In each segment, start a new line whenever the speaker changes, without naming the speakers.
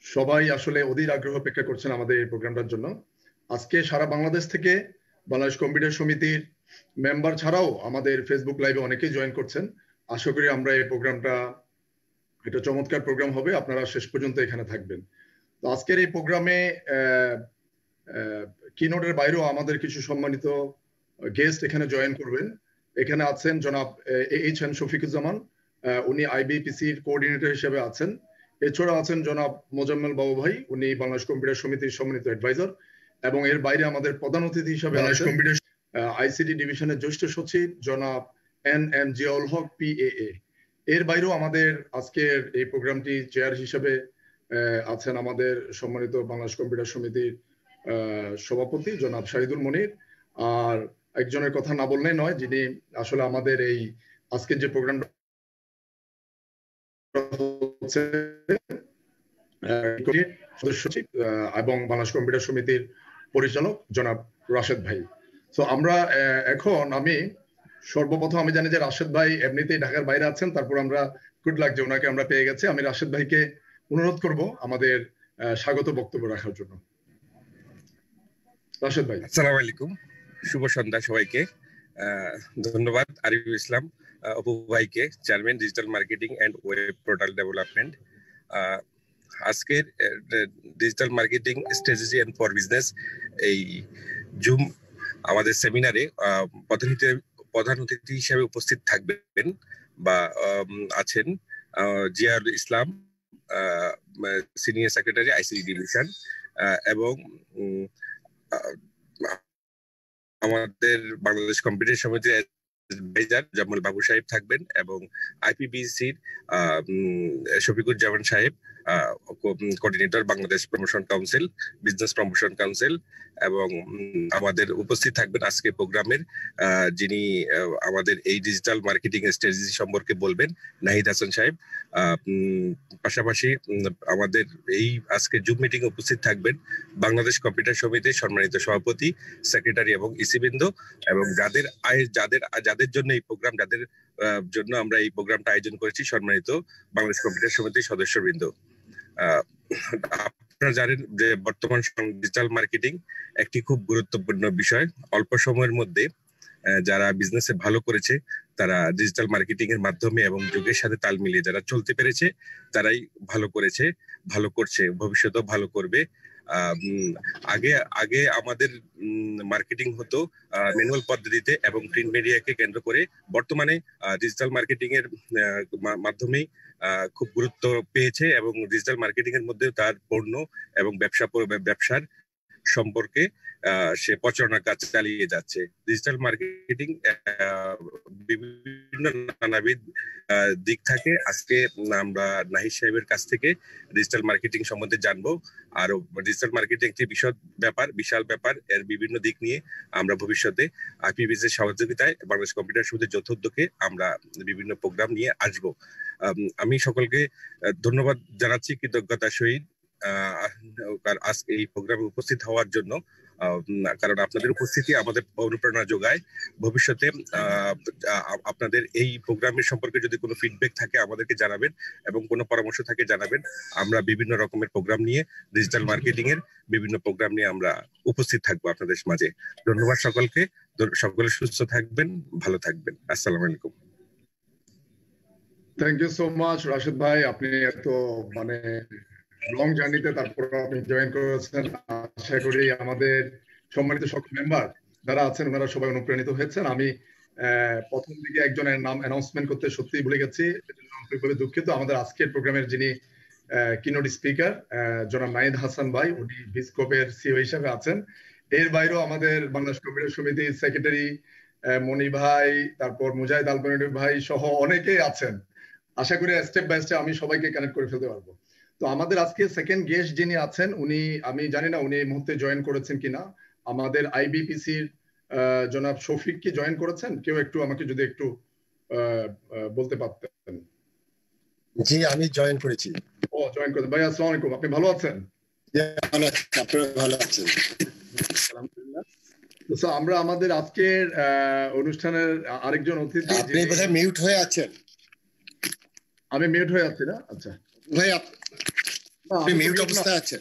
সবাই আসলে অধীর আগ্রহ অপেক্ষা করছেন আমাদের এই প্রোগ্রামটার জন্য। আজকে সারা বাংলাদেশ থেকে বাংলাদেশ কম্পিউটার সমিতির মেম্বার ছাড়াও আমাদের ফেসবুক লাইভে অনেকেই জয়েন করছেন। আশা করি আমরা এই প্রোগ্রামটা এটা চমৎকার প্রোগ্রাম হবে, আপনারা শেষ পর্যন্ত এখানে থাকবেন। তো আজকের এই প্রোগ্রামে কিনোটের বাইরেও আমাদের কিছু সম্মানিত গেস্ট এখানে জয়েন করবেন। এখানে আছেন জনাব এইচ.এন. শফিকুজ্জামান, উনি আইবিপিসির কোঅর্ডিনেটর হিসেবে আছেন। এছাড়া আছেন জনাব মোজাম্মেল বাবু ভাই, উনি বাংলাদেশ কম্পিউটার সমিতির সম্মানিত অ্যাডভাইজার। এবং এর বাইরে আমাদের প্রধান অতিথি হিসেবে আইসিটি ডিভিশনের জ্যেষ্ঠ সচিব জনাব এন জিয়াউল হক পিএএ। এর বাইরেও আমাদের আজকের এই প্রোগ্রামটি চেয়ার হিসেবে আছেন আমাদের সম্মানিত বাংলাদেশ কম্পিউটার সমিতির সভাপতি জনাব শাহিদুল মনির। আর একজনের কথা না বললেই নয়, যিনি আসলে আমাদের এই আজকের যে প্রোগ্রামটা হচ্ছে সদস্য সচিব এবং বাংলাদেশ কম্পিউটার সমিতির পরিচালক জনাব রাশেদ ভাই। তো আমরা এখন আমি সর্বপ্রথম আমি জানি যে রাশেদ ভাই এমনিতেই ঢাকার বাইরে আছেন, তারপর আমরা গুড লাক যে ওনাকে আমরা পেয়ে গেছি। আমি রাশেদ ভাইকে অনুরোধ করব আমাদের স্বাগত বক্তব্য রাখার জন্য। রাশেদ ভাই।
আসসালামু আলাইকুম, শুভ সন্ধ্যা সবাইকে। ধন্যবাদ আরিফুল ইসলাম অপু ভাইকে, chairman digital marketing and web portal development. আজকের digital marketing strategy and for business এই জুম আমাদের সেমিনারে প্রধান অতিথি হিসেবে উপস্থিত থাকবেন বা আছেন Ziaul Islam, senior secretary ICT division, এবং আমাদের বাংলাদেশ কম্পিউটার সমিতির অ্যাডভাইজার জামাল বাবু সাহেব থাকবেন, এবং আইপিবিসির Shafiquzzaman Saheb, coordinator Bangladesh promotion council, business promotion council. এবং আমাদের উপস্থিত থাকবেন আজকে প্রোগ্রামের যিনি আমাদের এই ডিজিটাল মার্কেটিং স্ট্র্যাটেজি সম্পর্কে বলবেন, নাহিদ হাসান সাহেব। পাশাপাশি আমাদের এই আজকে জুম মিটিং উপস্থিত থাকবেন বাংলাদেশ কম্পিউটার সমিতির সম্মানিত সভাপতি, সেক্রেটারি এবং ইসিবৃন্দ, এবং যাদের জন্য এই প্রোগ্রাম, যাদের জন্য আমরা এই প্রোগ্রামটা আয়োজন করেছি, সম্মানিত বাংলাদেশ কম্পিউটার সমিতির সদস্যবৃন্দ। আপনারা জানেন যে বর্তমান ডিজিটাল মার্কেটিং একটি খুব গুরুত্বপূর্ণ বিষয়। অল্প সময়ের মধ্যে যারা বিজনেসে ভালো করেছে, তারা ডিজিটাল মার্কেটিং এর মাধ্যমে এবং যুগের সাথে তাল মিলিয়ে যারা চলতে পেরেছে, তারাই ভালো করেছে, ভালো করছে, ভবিষ্যতেও ভালো করবে। আগে আমাদের মার্কেটিং হতো ম্যানুয়াল পদ্ধতিতে এবং প্রিন্ট মিডিয়াকে কেন্দ্র করে। বর্তমানে ডিজিটাল মার্কেটিং এর মাধ্যমেই খুব গুরুত্ব পেয়েছে, এবং ডিজিটাল মার্কেটিং এর মধ্যে তার পণ্য এবং ব্যবসার সম্পর্কে সে প্রচারণার কাজ চালিয়ে যাচ্ছে। ডিজিটাল মার্কেটিং বিভিন্ন নানাবিধ দিক থাকে। আজকে আমরা নাহিদ সাহেবের কাছ থেকে ডিজিটাল মার্কেটিং সম্বন্ধে জানবো। আর ডিজিটাল মার্কেটিং একটি বিশাল ব্যাপার। এর বিভিন্ন দিক নিয়ে আমরা ভবিষ্যতে আইপিবিসির সহযোগিতায় বাংলাদেশ কম্পিউটার সমিতির যৌথ উদ্যোগে আমরা বিভিন্ন প্রোগ্রাম নিয়ে আসবো। আমি সকলকে ধন্যবাদ জানাচ্ছি কৃতজ্ঞতার সহিত আজকে এই প্রোগ্রামে উপস্থিত হওয়ার জন্য, কারণ আপনাদের উপস্থিতি আমাদের অনুপ্রেরণা যোগায়। ভবিষ্যতে আপনাদের এই প্রোগ্রামের সম্পর্কে যদি কোনো ফিডব্যাক থাকে আমাদেরকে জানাবেন, এবং কোনো পরামর্শ থাকে জানাবেন। আমরা বিভিন্ন রকমের প্রোগ্রাম নিয়ে, ডিজিটাল মার্কেটিং এর বিভিন্ন প্রোগ্রাম নিয়ে আমরা উপস্থিত থাকবো আপনাদের মাঝে। ধন্যবাদ সকলকে। সকলে সুস্থ থাকবেন, ভালো থাকবেন। আসসালামু আলাইকুম।
Thank you so much Rashed ভাই, আপনি এত লং জার্নিতে তারপর আপনি জয়েন করেছেন। আশা করি আমাদের সম্মানিত সকল মেম্বার যারা আছেন ওনারা সবাই অনুপ্রাণিত হয়েছেন। আমি প্রথম দিকে একজনের নাম অ্যানাউন্সমেন্ট করতে সত্যিই ভুলে গেছি, আন্তরিকভাবে দুঃখিত। আমাদের আজকের প্রোগ্রামের যিনি কিনোট স্পিকার জনাব নাহিদ হাসান ভাই, উনি বিসকোপের সিও হিসেবে আছেন। এর বাইরেও আমাদের বাংলাদেশ কম্পিউটার সমিতির সেক্রেটারি মনি ভাই, তারপর মুজাহিদ আলবানী ভাই সহ অনেকেই আছেন। আশা করি স্টেপ বাই স্টেপ আমি সবাইকে কানেক্ট করে ফেলতে পারবো। তো আমাদের আজকে সেকেন্ড গেস্ট যিনি আছেন, উনি, আমি জানি না উনি এই মুহূর্তে জয়েন করেছেন কিনা, আমাদের আইবিপিসির জনাব শফিক কি জয়েন করেছেন? কেউ একটু আমাকে যদি একটু বলতে পারতেন।
জি, আমি জয়েন করেছি।
ও, জয়েন করেছেন। ভাই আসসালামু আলাইকুম, আপনি ভালো আছেন?
আপনারা ভালো আছেন?
আলহামদুলিল্লাহ। তো আমরা আমাদের আজকের অনুষ্ঠানের আরেকজন অতিথি,
আপনি বোধহয় মিউট হয়ে আছেন।
আমি মিউট হয়ে আছি না? আচ্ছা
ভাই, আপনি
আমি তো
মিউট
mute না।
অবস্থায় আছেন।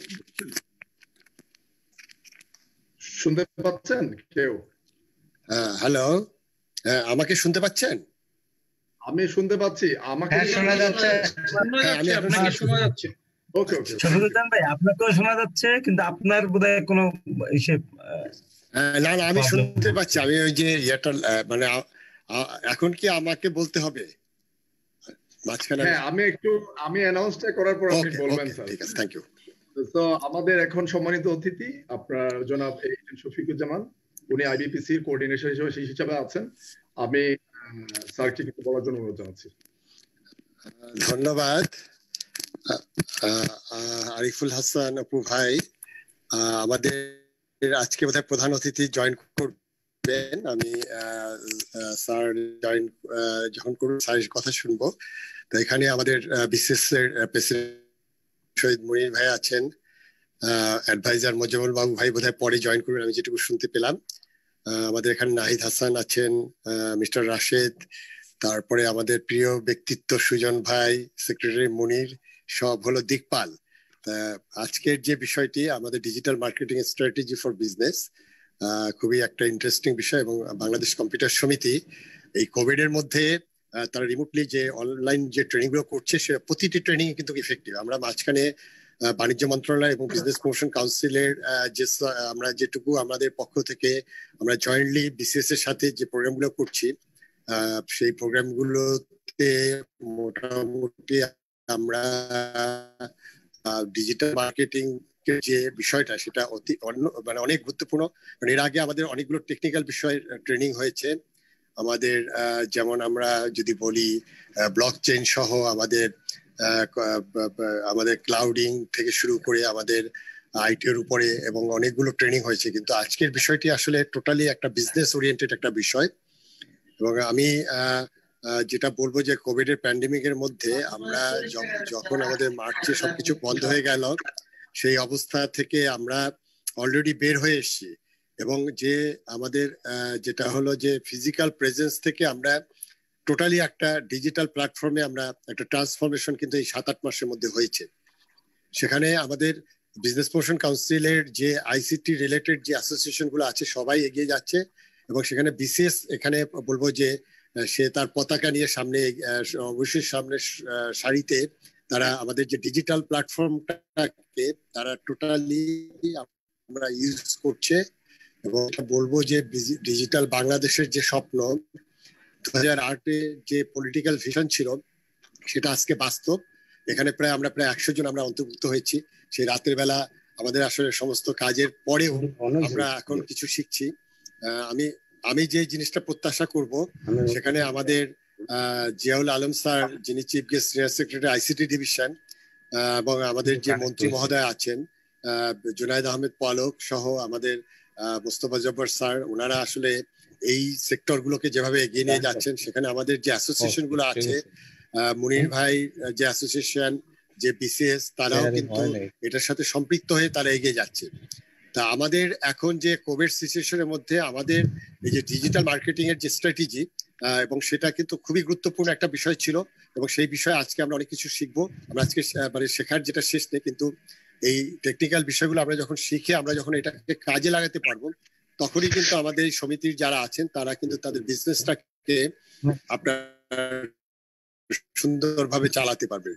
শুনতে পাচ্ছেন কেউ?
হ্যালো, আমাকে শুনতে পাচ্ছেন?
আমি শুনতে পাচ্ছি, আমাকে
হ্যাঁ, শোনা যাচ্ছে।
হ্যাঁ, আমি
আপনাকে শোনা যাচ্ছে।
ওকে ওকে।
শফিকুদ্দিন ভাই, আপনাকেও শোনা যাচ্ছে, কিন্তু আপনার বোধহয় কোনো ইসে
না না, আমি
Problem
শুনতে
হচ্ছে।
পাচ্ছি। আমি ওই যে ইয়েটা মানে এখন কি আমাকে বলতে হবে মাঝখানে?
হ্যাঁ, আমি অ্যানাউন্সটা করার পর আপনি
ওকে
বলবেন
ওকে,
স্যার।
ঠিক আছে, থ্যাংক ইউ।
তো আমাদের এখন সম্মানিত অতিথি আপনার জনাব শফিকুজ্জামান, উনি আইবিপিসির কোঅর্ডিনেটর হিসেবে আছেন। আমি স্যারকে কিছু বলার জন্য অনুরোধ জানাচ্ছি।
ধন্যবাদ আরিফুল হাসান আপু ভাই। আমাদের আজকে বোধহয় প্রধান অতিথি জয়েন করবেন। আমি স্যার জয়েন যখন করব স্যারের কথা শুনবো। তো এখানে আমাদের বিসিএস এর প্রেসিডেন্ট শহীদ মুনির ভাই আছেন, অ্যাডভাইজার মোজাম্মেল বাবু ভাই বোধহয় পরে জয়েন করবেন আমি যেটুকু শুনতে পেলাম। আমাদের এখানে নাহিদ হাসান আছেন, মিস্টার রাশেদ, তারপরে আমাদের প্রিয় ব্যক্তিত্ব সুজন ভাই, সেক্রেটারি মুনির, সব হলো দিকপাল। আজকের যে বিষয়টি আমাদের digital marketing strategy for business, খুবই একটা ইন্টারেস্টিং বিষয়। এবং বাংলাদেশ কম্পিউটার সমিতি এই কোভিড এর মধ্যে তারা রিমোটলি যে অনলাইন যে ট্রেনিং গুলো করছে, সে প্রতিটি ট্রেনিং কিন্তু ইফেক্টিভ। আমরা মাঝখানে বাণিজ্য মন্ত্রণালয় এবং বিজনেস প্রমোশন কাউন্সিলের যে আমরা যেটুকু আমাদের পক্ষ থেকে আমরা জয়েন্টলি বিসিএস এর সাথে যে প্রোগ্রামগুলো করছি, সেই প্রোগ্রামগুলোতে মোটামুটি আমরা ডিজিটাল মার্কেটিং যে বিষয়টা সেটা মানে অনেক গুরুত্বপূর্ণ। এর আগে আমাদের অনেকগুলো টেকনিক্যাল বিষয় ট্রেনিং হয়েছে আমাদের, যেমন আমরা যদি বলি ব্লক চেইন সহ আমাদের ক্লাউডিং থেকে শুরু করে আমাদের আইটি এর উপরে এবং অনেকগুলো ট্রেনিং হয়েছে। কিন্তু আজকের বিষয়টি আসলে টোটালি একটা বিজনেস ওরিয়েন্টেড একটা বিষয়। এবং আমি যেটা বলবো যে কোভিড এর প্যান্ডেমিক এর মধ্যে আমরা যখন আমাদের মার্চে সবকিছু বন্ধ হয়ে গেল, সেই অবস্থা থেকে আমরা অলরেডি বের হয়ে এসেছি। এবং যে আমাদের যেটা হলো যে ফিজিক্যাল প্রেজেন্স থেকে আমরা টোটালি একটা ডিজিটাল প্ল্যাটফর্মে আমরা একটা ট্রান্সফরমেশন কিন্তু এই 7-8 মাসের মধ্যে হয়েছে। সেখানে আমাদের বিজনেস প্রমোশন কাউন্সিলের যে আইসিটি রিলেটেড যে অ্যাসোসিয়েশন গুলো আছে সবাই এগিয়ে যাচ্ছে। এবং সেখানে বিসিএস এখানে বলবো যে সে তার পতাকা নিয়ে সামনে অবশ্যই সামনে সারিতে তারা আমাদের যে ডিজিটাল প্ল্যাটফর্মটাকে তারা টোটালি আমরা ইউজ করছে। এবং বলবো যে ডিজিটাল বাংলাদেশের যে স্বপ্ন 2008-এ যে পলিটিক্যাল ভিশন ছিল সেটা আজকে বাস্তব। এখানে আমরা প্রায় 100 জন আমরা অন্তর্ভুক্ত হয়েছি। সেই রাতের বেলা আমাদের আসলে সমস্ত কাজের পরেও আমরা এখন কিছু শিখছি। আমি যে জিনিসটা প্রত্যাশা করব, সেখানে আমাদের জিয়াউল আলম স্যার যিনি chief guest senior secretary ICT division, এবং আমাদের যে মন্ত্রী মহোদয় আছেন জুনায়েদ আহমেদ পালক সহ আমাদের মোস্তফা জব্বার স্যার, ওনারা আসলে এই সেক্টর গুলোকে যেভাবে এগিয়ে নিয়ে যাচ্ছেন, সেখানে আমাদের যে অ্যাসোসিয়েশন গুলো আছে, মুনির ভাই যে অ্যাসোসিয়েশন, যে বিসিএস, তারাও কিন্তু এটার সাথে সম্পৃক্ত হয়ে তারা এগিয়ে যাচ্ছে। তা আমাদের এখন যে কোভিড সিচুয়েশনের মধ্যে আমাদের এই যে ডিজিটাল মার্কেটিং এর যে স্ট্র্যাটেজি, এবং সেটা কিন্তু খুবই গুরুত্বপূর্ণ একটা বিষয় ছিল। এবং সেই বিষয়ে আজকে আমরা অনেক কিছু শিখবো। আমরা আজকে মানে শেখার যেটা শেষ নেই, কিন্তু এই টেকনিক্যাল বিষয়গুলো আমরা যখন শিখে আমরা যখন এটাকে কাজে লাগাতে পারবো, তখনই কিন্তু আমাদের সমিতির যারা আছেন তারা কিন্তু তাদের বিজনেসটাকে আপনার সুন্দরভাবে চালাতে পারবে।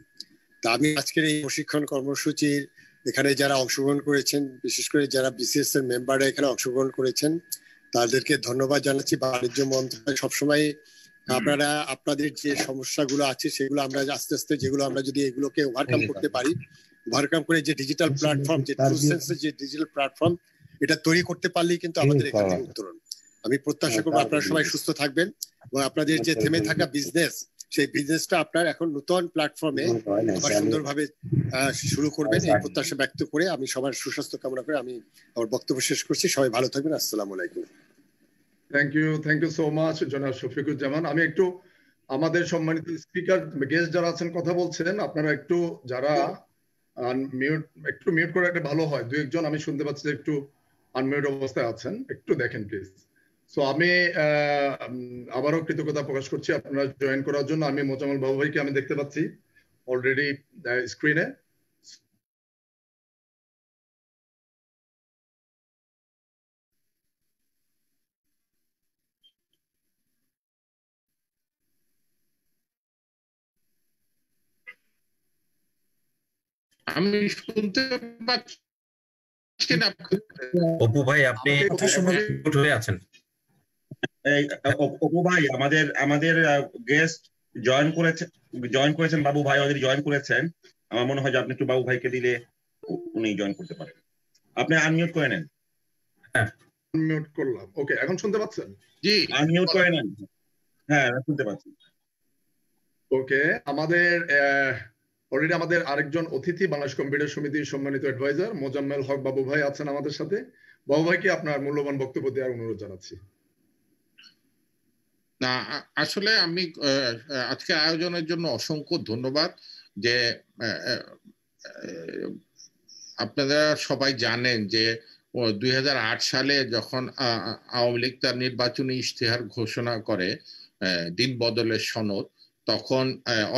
তা আমি আজকের এই প্রশিক্ষণ কর্মসূচির এখানে যারা অংশগ্রহণ করেছেন, বিশেষ করে যারা বিসিএস এর মেম্বাররা এখানে অংশগ্রহণ করেছেন, তাদেরকে ধন্যবাদ জানাচ্ছি। বাণিজ্য মন্ত্রণালয় সবসময় আপনারা আপনাদের যে সমস্যাগুলো আছে সেগুলো আমরা আস্তে আস্তে, যেগুলো আমরা যদি এগুলোকে ওভারকাম করতে পারি, ওভারকাম করে যে ডিজিটাল প্ল্যাটফর্ম, যে ট্রু সেন্সের যে ডিজিটাল প্ল্যাটফর্ম, এটা তৈরি করতে পারলেই কিন্তু আমাদের এখান থেকে উত্তরণ। আমি প্রত্যাশা করবো আপনারা সবাই সুস্থ থাকবেন এবং আপনাদের যে থেমে থাকা বিজনেস, সেই বিজনেসটা আপনার এখন নতুন প্ল্যাটফর্মে আবার সুন্দরভাবে শুরু করবেন, এই প্রত্যাশা ব্যক্ত করে আমি সবার সুস্বাস্থ্য কামনা করে আমি আমার বক্তব্য শেষ করছি। সবাই ভালো থাকবেন। আসসালামু আলাইকুম। থ্যাংক
ইউ সো মাচ জনাব শফিকুজ্জামান। আমি একটু আমাদের সম্মানিত স্পিকার গেস্ট যারা আছেন কথা বলছেন, আপনারা একটু যারা মিউট করে একটা ভালো হয়। 2-1 জন আমি শুনতে পাচ্ছি যে একটু আনমিউট অবস্থায় আছেন, একটু দেখেন প্লিজ। সো আমি আবারও কৃতজ্ঞতা প্রকাশ করছি আপনারা জয়েন করার জন্য। আমি মোজাম্মেল বাবু ভাইকে আমি দেখতে পাচ্ছি অলরেডি স্ক্রিনে।
আমি শুনতে পাচ্ছি না।
অপু ভাই আপনি মিউট হয়ে আছেন।
অপু ভাই আমাদের গেস্ট জয়েন করেছেন বাবু ভাই অলরেডি জয়েন করেছেন। আমার মনে হয় যে আপনি একটু বাবু ভাইকে দিলে উনি জয়েন করতে পারেন। আপনি আনমিউট করে নেন।
আনমিউট করলাম। ওকে, এখন শুনতে পাচ্ছেন?
জি আনমিউট করে নেন। হ্যাঁ শুনতে পাচ্ছি।
ওকে, অলরেডি আমাদের আরেকজন অতিথি বাংলাদেশ কম্পিউটার সমিতির সম্মানিত অ্যাডভাইজার মোজাম্মেল হক বাবু ভাই আছেন আমাদের সাথে। বাবু ভাইকে আপনার মূল্যবান বক্তব্য দেওয়ার অনুরোধ জানাচ্ছি।
না আসলে আমি আজকে আয়োজনের জন্য অসংখ্য ধন্যবাদ। যে আপনারা সবাই জানেন যে 2008 সালে যখন আওয়ামী লীগ তার নির্বাচনী ইশতেহার ঘোষণা করে দিন বদলের সনদ, তখন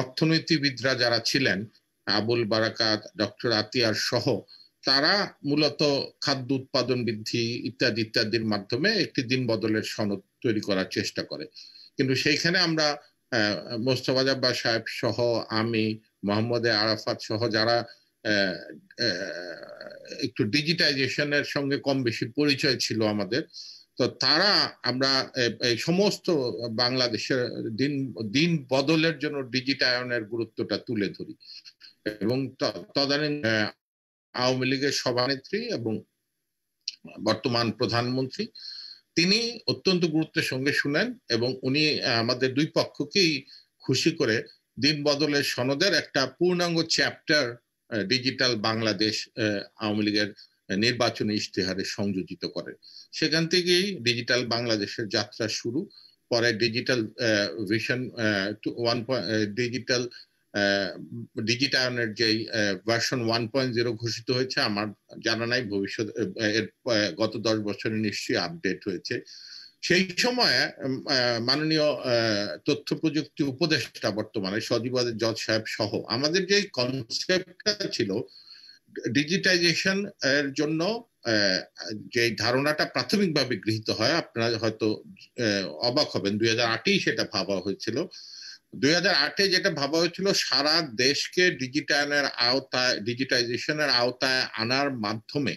অর্থনীতিবিদরা যারা ছিলেন আবুল বারাকাত, ডক্টর আতিয়ার সহ, তারা মূলত খাদ্য উৎপাদন বৃদ্ধি ইত্যাদি ইত্যাদির মাধ্যমে একটি দিন বদলের সনদ তৈরি করার চেষ্টা করে। কিন্তু সেইখানে আমরা মোস্তফা জব্বার সাহেব সহ, আমি, মোহাম্মদ আরাফাত সহ যারা একটু ডিজিটাইজেশনের সঙ্গে কম বেশি পরিচয় ছিল আমাদের, তো তারা আমরা এই সমস্ত বাংলাদেশের দিন বদলের জন্য ডিজিটায়নের গুরুত্বটা তুলে ধরি। এবং তদানীন আওয়ামী লীগের সভানেত্রী এবং বর্তমান প্রধানমন্ত্রী তিনি অত্যন্ত গুরুত্বের সঙ্গে শুনেন এবং উনি আমাদের দুই পক্ষকেই খুশি করে দিন বদলের সনদের একটা পূর্ণাঙ্গ চ্যাপ্টার ডিজিটাল বাংলাদেশ আওয়ামী লীগের নির্বাচনী ইশতেহারে সংযোজিত করে। সেখান থেকেই ডিজিটাল বাংলাদেশের যাত্রা শুরু। পরে ডিজিটাল ভিশন ডিজিটায়নের যে ভার্সন 1.0 ঘোষিত হয়েছে, আমার জানা নাই, ভবিষ্যৎ এর গত 10 বছরে নিশ্চয়ই আপডেট হয়েছে। সেই সময়ে মাননীয় তথ্য প্রযুক্তি উপদেষ্টা বর্তমানে সজীব জজ সাহেব সহ আমাদের যে কনসেপ্টটা ছিল ডিজিটাইজেশন এর জন্য, যে ধারণাটা প্রাথমিকভাবে গৃহীত হয়, আপনারা হয়তো অবাক হবেন, 2008এই সেটা ভাবা হয়েছিল। 2008-এ যেটা ভাবা হয়েছিল সারা দেশকে ডিজিটাইজেশনের আওতায় আনার মাধ্যমে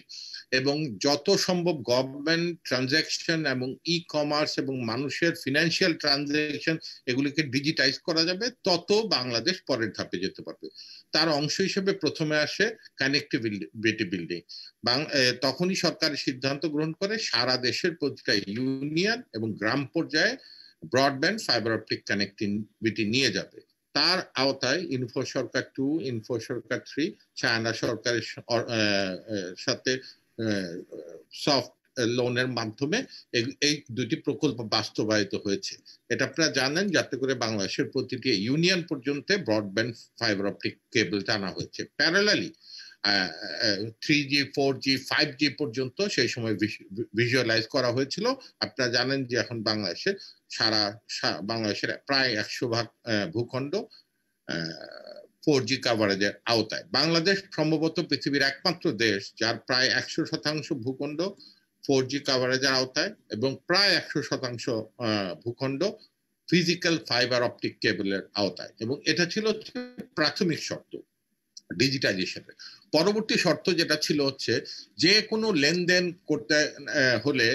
এবং যত সম্ভব গভর্নমেন্ট ট্রানজাকশন এবং ই কমার্স এবং মানুষের ফিনান্সিয়াল ট্রানজাকশন এগুলিকে ডিজিটাইজ করা যাবে, তত বাংলাদেশ পরের ধাপে যেতে পারবে। তার অংশ হিসেবে প্রথমে আসে কানেক্টিভিটি বিল্ডিং। তখনই সরকারের সিদ্ধান্ত গ্রহণ করে সারা দেশের প্রতিটা ইউনিয়ন এবং গ্রাম পর্যায়ে ব্রডব্যান্ড ফাইবার অপটিক কানেক্টিভিটি নিয়ে যাবে। তার আওতায় ইনফো সরকার 2, ইনফো সরকার 3, চায়না সরকারের সাথে সফট লোনের মাধ্যমে এই দুটি প্রকল্প বাস্তবায়িত হয়েছে। এটা আপনারা জানেন, যাতে করে বাংলাদেশের প্রতিটি ইউনিয়ন পর্যন্ত ব্রডব্যান্ড ফাইবার অপটিক কেবল টানা হয়েছে। প্যারালালি 3G, 4G, 5G পর্যন্ত সেই সময় ভিজুয়ালাইজ করা হয়েছিল। আপনারা জানেন যে এখন বাংলাদেশের প্রায় 100% ভূখণ্ড 4G কাভারেজের আওতায়। বাংলাদেশ সম্ভবত পৃথিবীর একমাত্র দেশ যার প্রায় 100% ভূখণ্ড 4G কাভারেজের আওতায় এবং প্রায় 100% ভূখণ্ড ফিজিক্যাল ফাইবার অপটিক কেবলের আওতায়। এবং এটা ছিল প্রাথমিক শর্ত ডিজিটাইজেশনের। পরবর্তী শর্ত যেটা ছিল হচ্ছে, যে কোনো লেনদেন করতে হলে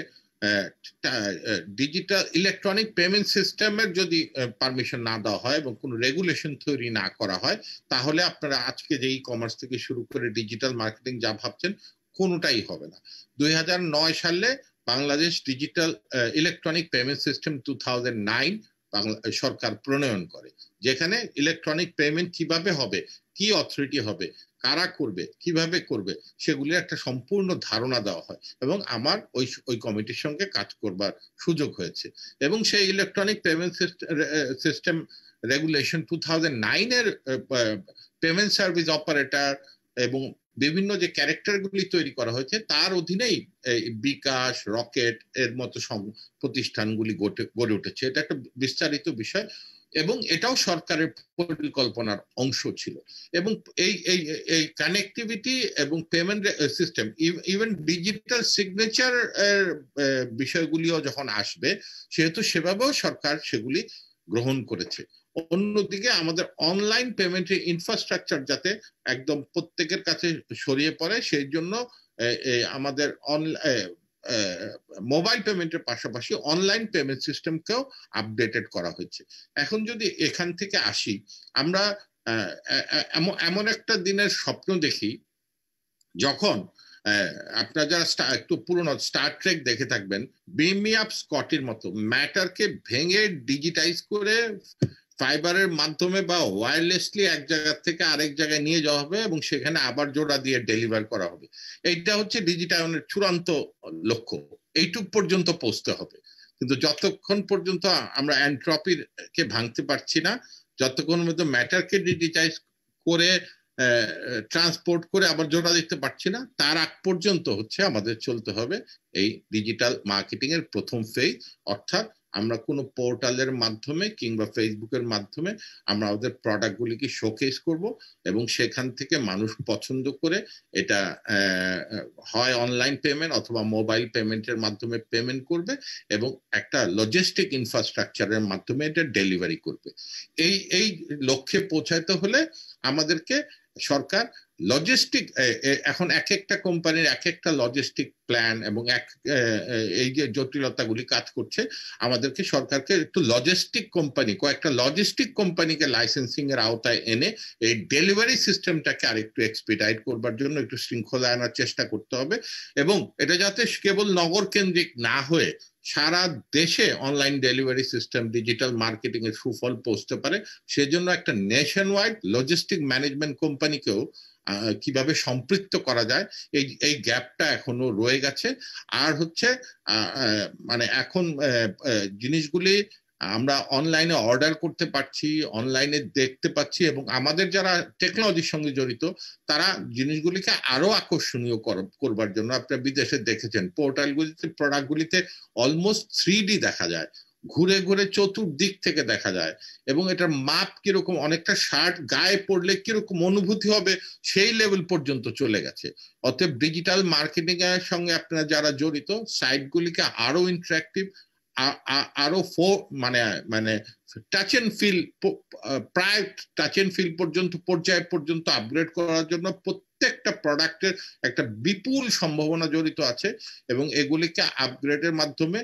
ডিজিটাল ইলেকট্রনিক পেমেন্ট সিস্টেমের যদি পারমিশন না দেওয়া হয় এবং কোনো রেগুলেশন তৈরি না করা হয়, তাহলে আপনারা আজকে যে ই কমার্স থেকে শুরু করে ডিজিটাল মার্কেটিং যা ভাবছেন কোনোটাই হবে না। 2009 সালে Bangladesh digital electronic payment system 2009 সরকার প্রণয়ন করে, যেখানে ইলেকট্রনিক পেমেন্ট কিভাবে হবে, কি অথরিটি হবে, কারা করবে, কিভাবে করবে, সেগুলির একটা সম্পূর্ণ ধারণা দেওয়া হয়। এবং আমার ওই কমিটির সঙ্গে কাজ করবার সুযোগ হয়েছে। এবং সেই ইলেকট্রনিক পেমেন্ট সিস্টেম রেগুলেশন 2009-এর পেমেন্ট সার্ভিস অপারেটর এবং বিভিন্ন যে ক্যারেক্টারগুলি তৈরি করা হয়েছে তার অধীনেই বিকাশ, রকেট এর মতো প্রতিষ্ঠানগুলি গড়ে উঠেছে। এটা একটা বিস্তারিত বিষয় এবং এটাও সরকারের পরিকল্পনার অংশ ছিল। এবং এই কানেক্টিভিটি এবং payment system, even digital signature বিষয়গুলিও যখন আসবে, সেহেতু সেভাবেও সরকার সেগুলি গ্রহণ করেছে। অন্যদিকে আমাদের অনলাইন পেমেন্টের ইনফ্রাস্ট্রাকচার যাতে একদম প্রত্যেকের কাছে ছড়িয়ে পড়ে, সেই জন্য আমাদের মোবাইল পেমেন্টের পাশাপাশি অনলাইন পেমেন্ট সিস্টেমকেও আপডেটেড করা হয়েছে। এখন যদি এখান থেকে আসি, আমরা এমন একটা দিনের স্বপ্ন দেখি যখন আপনারা যারা একটু পুরনো স্টার ট্রেক দেখে থাকবেন, বিম মি আপ স্কটির মতো ম্যাটারকে ভেঙে ডিজিটাইজ করে ফাইবারের মাধ্যমে বা ওয়্যারলেসলি এক জায়গা থেকে আরেক জায়গায় নিয়ে যাওয়া হবে এবং সেখানে আবার জোড়া দিয়ে ডেলিভার করা হবে। এইটা হচ্ছে ডিজিটাইজের চূড়ান্ত লক্ষ্য, এইটুক পর্যন্ত পৌঁছতে হবে। কিন্তু যতক্ষণ পর্যন্ত আমরা এন্ট্রপিকে ভাঙতে পারছি না, যতক্ষণ মধ্যে ম্যাটারকে ডিজিটাইজ করে ট্রান্সপোর্ট করে আবার জোড়া দিতে পারছি না, তার আগ পর্যন্ত হচ্ছে আমাদের চলতে হবে এই ডিজিটাল মার্কেটিং এর প্রথম ফেজ। অর্থাৎ আমরা কোনো পোর্টালের মাধ্যমে কিংবা ফেসবুকের মাধ্যমে আমরা আমাদের প্রোডাক্টগুলিকে শোকেস করব এবং সেখান থেকে মানুষ পছন্দ করে এটা হয় অনলাইন পেমেন্ট অথবা মোবাইল পেমেন্টের মাধ্যমে পেমেন্ট করবে এবং একটা লজিস্টিক ইনফ্রাস্ট্রাকচারের মাধ্যমে এটা ডেলিভারি করবে। এই লক্ষ্যে পৌঁছাতে হলে আমাদেরকে সরকার লজিস্টিক, এখন এক একটা কোম্পানির এক একটা লজিস্টিক প্ল্যান এবং এই যে জটিলতাগুলি কাজ করছে, আমাদেরকে সরকারকে একটু লজিস্টিক কোম্পানি, কয়েকটা লজিস্টিক কোম্পানিকে লাইসেন্সিং এর আওতায় এনে এই ডেলিভারি সিস্টেমটাকে আরেকটু এক্সপিডাইট করবার জন্য একটু শৃঙ্খলা আনার চেষ্টা করতে হবে এবং এটা যাতে কেবল নগর কেন্দ্রিক না হয়ে সারা দেশে online delivery system, digital marketing এর সুফল পৌঁছতে পারে। সেজন্য একটা নেশন ওয়াইড লজিস্টিক ম্যানেজমেন্ট কোম্পানিকেও কিভাবে সম্পৃক্ত করা যায়, এই গ্যাপটা এখনো রয়ে গেছে। আর হচ্ছে মানে এখন জিনিসগুলি আমরা অনলাইনে অর্ডার করতে পারছি, অনলাইনে দেখতে পাচ্ছি এবং আমাদের যারা টেকনোলজির সঙ্গে জড়িত তারা জিনিসগুলিকে আরো আকর্ষণীয় করবার জন্য, আপনারা বিদেশে দেখেছেন পোর্টালগুলিতে প্রোডাক্টগুলিতে অলমোস্ট 3D দেখা যায়, ঘুরে ঘুরে চতুর্দিক থেকে দেখা যায় এবং এটার মাপ কিরকম, অনেকটা শার্ট গায়ে পড়লে কিরকম অনুভূতি হবে সেই লেভেল পর্যন্ত চলে গেছে। অতএব ডিজিটাল মার্কেটিং এর সঙ্গে আপনারা যারা জড়িত, সাইটগুলিকে আরো ইন্টারেক্টিভ, আরো মানে টাচ এন্ড ফিল, প্রায় টাচ এন্ড ফিল পর্যায় পর্যন্ত আপগ্রেড করার জন্য প্রত্যেকটা প্রোডাক্টের একটা বিপুল সম্ভাবনা জড়িত আছে এবং এগুলিকে আপগ্রেডের মাধ্যমে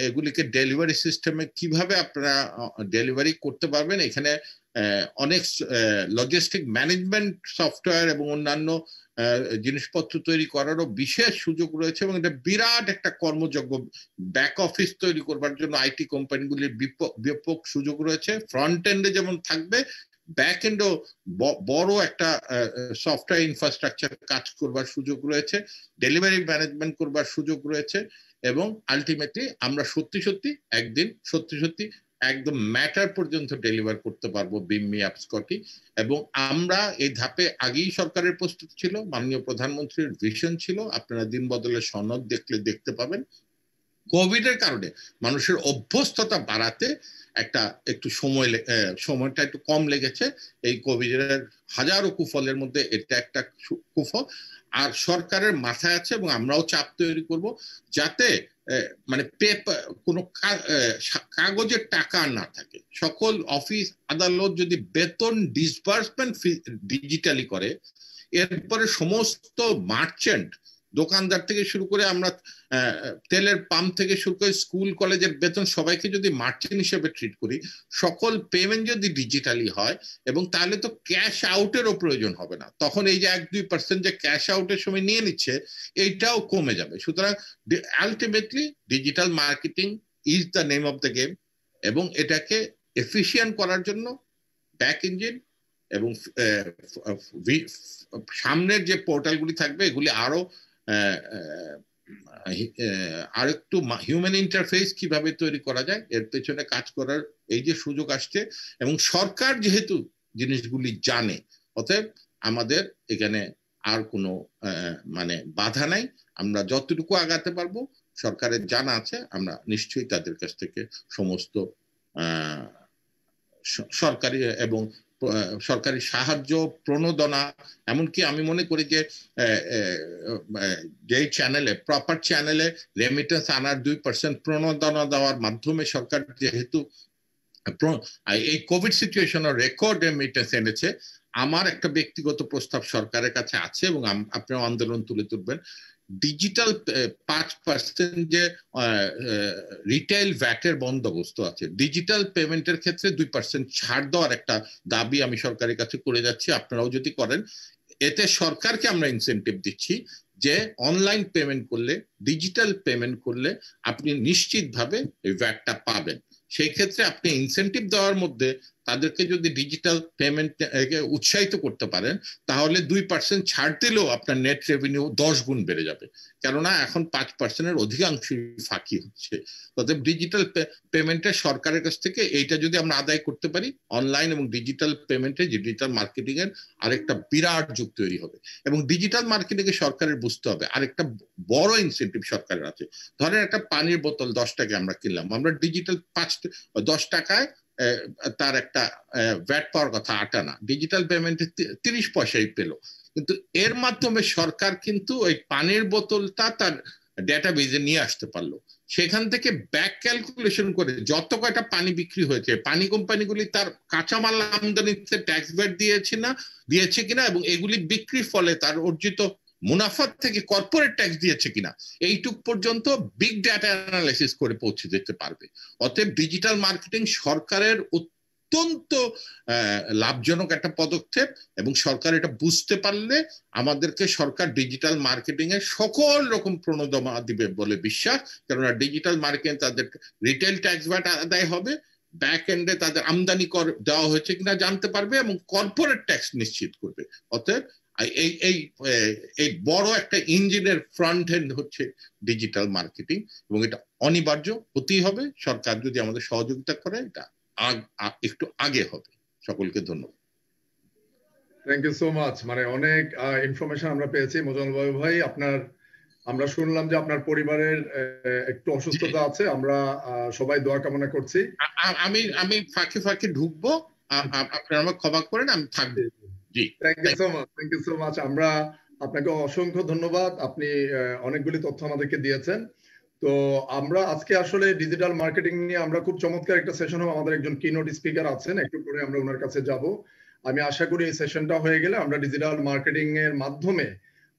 এগুলিকে ডেলিভারি সিস্টেমে কিভাবে আপনারা ডেলিভারি করতে পারবেন, এখানে অনেক লজিস্টিক ম্যানেজমেন্ট সফটওয়্যার এবং অন্যান্য জিনিসপত্র তৈরি করারও বিশেষ সুযোগ রয়েছে এবং এটা বিরাট একটা কর্মযোগ্য ব্যাক অফিস তৈরি করবার জন্য আইটি কোম্পানিগুলির ব্যাপক সুযোগ রয়েছে। ফ্রন্ট এন্ডে যেমন থাকবে, ব্যাক এন্ডও বড় একটা সফটওয়্যার ইনফ্রাস্ট্রাকচার কাজ করবার সুযোগ রয়েছে, ডেলিভারি ম্যানেজমেন্ট করবার সুযোগ রয়েছে এবং আলটিমেটলি আমরা সত্যি একদিন একদম ম্যাটার পর্যন্ত ডেলিভার করতে পারবো বিম মি আপ স্কটি। এবং আমরা এই ধাপে আগেই সরকারের প্রস্তুত ছিল, মাননীয় প্রধানমন্ত্রীর ভিশন ছিল, আপনারা দিন বদলের সনদ দেখতে পাবেন। কোভিড এর কারণে মানুষের অভ্যস্ততা বাড়াতে একটু সময়টা একটু কম লেগেছে। এই কোভিড এর হাজারো কুফলের মধ্যে এটা একটা কুফল। আর সরকারের মাথায় আছে এবং আমরাও চাপ তৈরি করব যাতে মানে কোনো কাগজের টাকা না থাকে। সকল অফিস আদালত যদি বেতন ডিসবার্সমেন্ট ডিজিটালি করে, এরপরে সমস্ত মার্চেন্ট, দোকানদার থেকে শুরু করে আমরা তেলের পাম্প থেকে শুরু করে স্কুল কলেজের বেতন সবাইকে যদি মার্চেন্ট হিসেবে ট্রিট করি, সকল পেমেন্ট যদি ডিজিটালি হয় এবং তাহলে তো ক্যাশ আউটেরও প্রয়োজন হবে না। তখন এই যে 1-2% যে ক্যাশ আউটের সময় নিয়ে নিচ্ছে এইটাও কমে যাবে। সুতরাং ultimately digital marketing is the name of the game এবং এটাকে এফিশিয়েন্ট করার জন্য ব্যাক ইঞ্জিন এবং সামনের যে পোর্টালগুলি থাকবে এগুলি আরো আরেকটু হিউম্যান ইন্টারফেস কিভাবে তৈরি করা যায় এর পেছনে কাজ করার এই যে সুযোগ আসছে এবং সরকার যেহেতু জিনিসগুলি জানে, অতএব আমাদের এখানে আর কোনো মানে বাধা নাই। আমরা যতটুকু আগাতে পারবো সরকারের জানা আছে, আমরা নিশ্চয়ই তাদের কাছ থেকে সমস্ত সরকারি এবং সরকারি সাহায্য, প্রণোদনা, এমনকি আমি মনে করি যে চ্যানেলে প্রপার চ্যানেলে রেমিটেন্স আনার 2% প্রণোদনা দেওয়ার মাধ্যমে সরকার যেহেতু এই কোভিড সিচুয়েশনের রেকর্ড রেমিটেন্স এনেছে। আমার একটা ব্যক্তিগত প্রস্তাব সরকারের কাছে আছে এবং আপনারা আন্দোলন তুলে তুলবেন, ডিজিটাল 5% যে রিটেইল ভ্যাটের বন্দোবস্ত আছে, ডিজিটাল পেমেন্টের ক্ষেত্রে 2% ছাড় দেওয়ার একটা দাবি আমি সরকারের কাছে করে যাচ্ছি। আপনারাও যদি করেন, এতে সরকারকে আমরা ইনসেনটিভ দিচ্ছি যে অনলাইন পেমেন্ট করলে, ডিজিটাল পেমেন্ট করলে আপনি নিশ্চিতভাবে এই ভ্যাটটা পাবেন। সেই ক্ষেত্রে আপনি ইনসেনটিভ দেওয়ার মধ্যে তাদেরকে যদি ডিজিটাল পেমেন্ট উৎসাহিত করতে পারেন, তাহলে 2% ছাড় দিলেও আপনার নেট রেভিনিউ 10 গুণ বেড়ে যাবে। কেননা এখন 5%-এর অধিকাংশ ফাঁকি হচ্ছে। অতএব ডিজিটাল পেমেন্টের সরকারের কাছ থেকে এইটা যদি আমরা আদায় করতে পারি, অনলাইন এবং ডিজিটাল পেমেন্টে ডিজিটাল মার্কেটিং এর আরেকটা বিরাট যুগ তৈরি হবে। এবং ডিজিটাল মার্কেটিং এ সরকারের বুঝতে হবে আরেকটা বড় ইনসেন্টিভ সরকারের আছে। ধরেন একটা পানির বোতল 10 টাকায় আমরা কিনলাম, আমরা ডিজিটাল 10 টাকায় তার একটা ভ্যাট পাওয়ার কথা 8 আনা, ডিজিটাল পেমেন্টে 30 পয়সাই পেল। কিন্তু এর মাধ্যমে সরকার কিন্তু ওই পানির বোতলটা তার ডেটাবেজে নিয়ে আসতে পারলো। সেখান থেকে ব্যাক ক্যালকুলেশন করে যত কয়টা পানি বিক্রি হয়েছে, পানি কোম্পানিগুলি তার কাঁচামাল আমদানিতে ট্যাক্স ভ্যাট দিয়েছে কিনা এবং এগুলি বিক্রির ফলে তার অর্জিত মুনাফার থেকে কর্পোরেট ট্যাক্স দিয়েছে কিনা, এইটুক পর্যন্ত বিগ ডেটা অ্যানালাইসিস করে পৌঁছে যেতে পারবে। অতএব ডিজিটাল মার্কেটিং সরকারের অত্যন্ত লাভজনক একটা পদক্ষেপ এবং সরকার এটা বুঝতে পারলে আমাদেরকে সরকার ডিজিটাল মার্কেটিং এর সকল রকম প্রণোদনা দিবে বলে বিশ্বাস। কেননা ডিজিটাল মার্কেটিং তাদের রিটেল ট্যাক্স ভ্যাট আদায় হবে, ব্যাক এন্ডে তাদের আমদানি কর দেওয়া হয়েছে কিনা জানতে পারবে এবং কর্পোরেট ট্যাক্স নিশ্চিত করবে। অতএব এই বড় একটা ইঞ্জিনের ফ্রন্ট এন্ড হচ্ছে ডিজিটাল মার্কেটিং এবং এটা অনিবার্য হতেই হবে। সরকার যদি আমাদের সহযোগিতা করে এটা একটু আগে হবে। সকলকে ধন্যবাদ।
Thank you so much. মানে অনেক ইনফরমেশন আমরা পেয়েছি মোজাম্মেল বাবু ভাই। আমরা শুনলাম যে আপনার পরিবারের একটু অসুস্থতা আছে, আমরা সবাই দোয়া কামনা করছি।
আমি ফাঁকে ঢুকবো, আপনারা আমাকে ক্ষমা করেন, আমি থাকবো। জি,
থ্যাংক ইউ সো মাচ। আমরা আপনাকে অসংখ্য ধন্যবাদ, আপনি অনেকগুলি তথ্য আমাদেরকে দিয়েছেন। তো আমরা আজকে আসলে ডিজিটাল মার্কেটিং নিয়ে আমরা খুব চমৎকার একটা সেশন হবে। আমাদের একজন কিনোট স্পিকার আছেন, একটু পরে আমরা ওনার কাছে যাব। আমি আশা করি এই সেশনটা হয়ে গেলে আমরা ডিজিটাল মার্কেটিং এর মাধ্যমে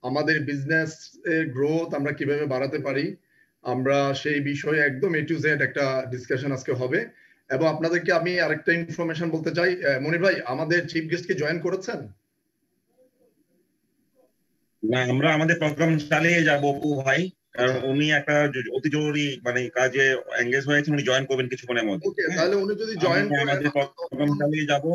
আমাদের বিজনেস এর গ্রোথ আমরা কিভাবে বাড়াতে পারি, আমরা সেই বিষয়ে একদম A to Z একটা ডিসকাশন আজকে হবে। এবং আপনাদেরকে আমি আরেকটা ইনফরমেশন বলতে চাই, মনির ভাই আমাদের চিফ গেস্ট কি জয়েন করেছেন?
না, আমরা আমাদের প্রোগ্রাম চালিয়ে যাব অপু ভাই, কারণ উনি একটা অতি জরুরি মানে কাজে এঙ্গেজ হয়েছেন, উনি জয়েন করবেন কিছুক্ষণের মধ্যে।
ওকে, তাহলে উনি যদি জয়েন করেন
আমাদের প্রোগ্রাম চালিয়ে যাব।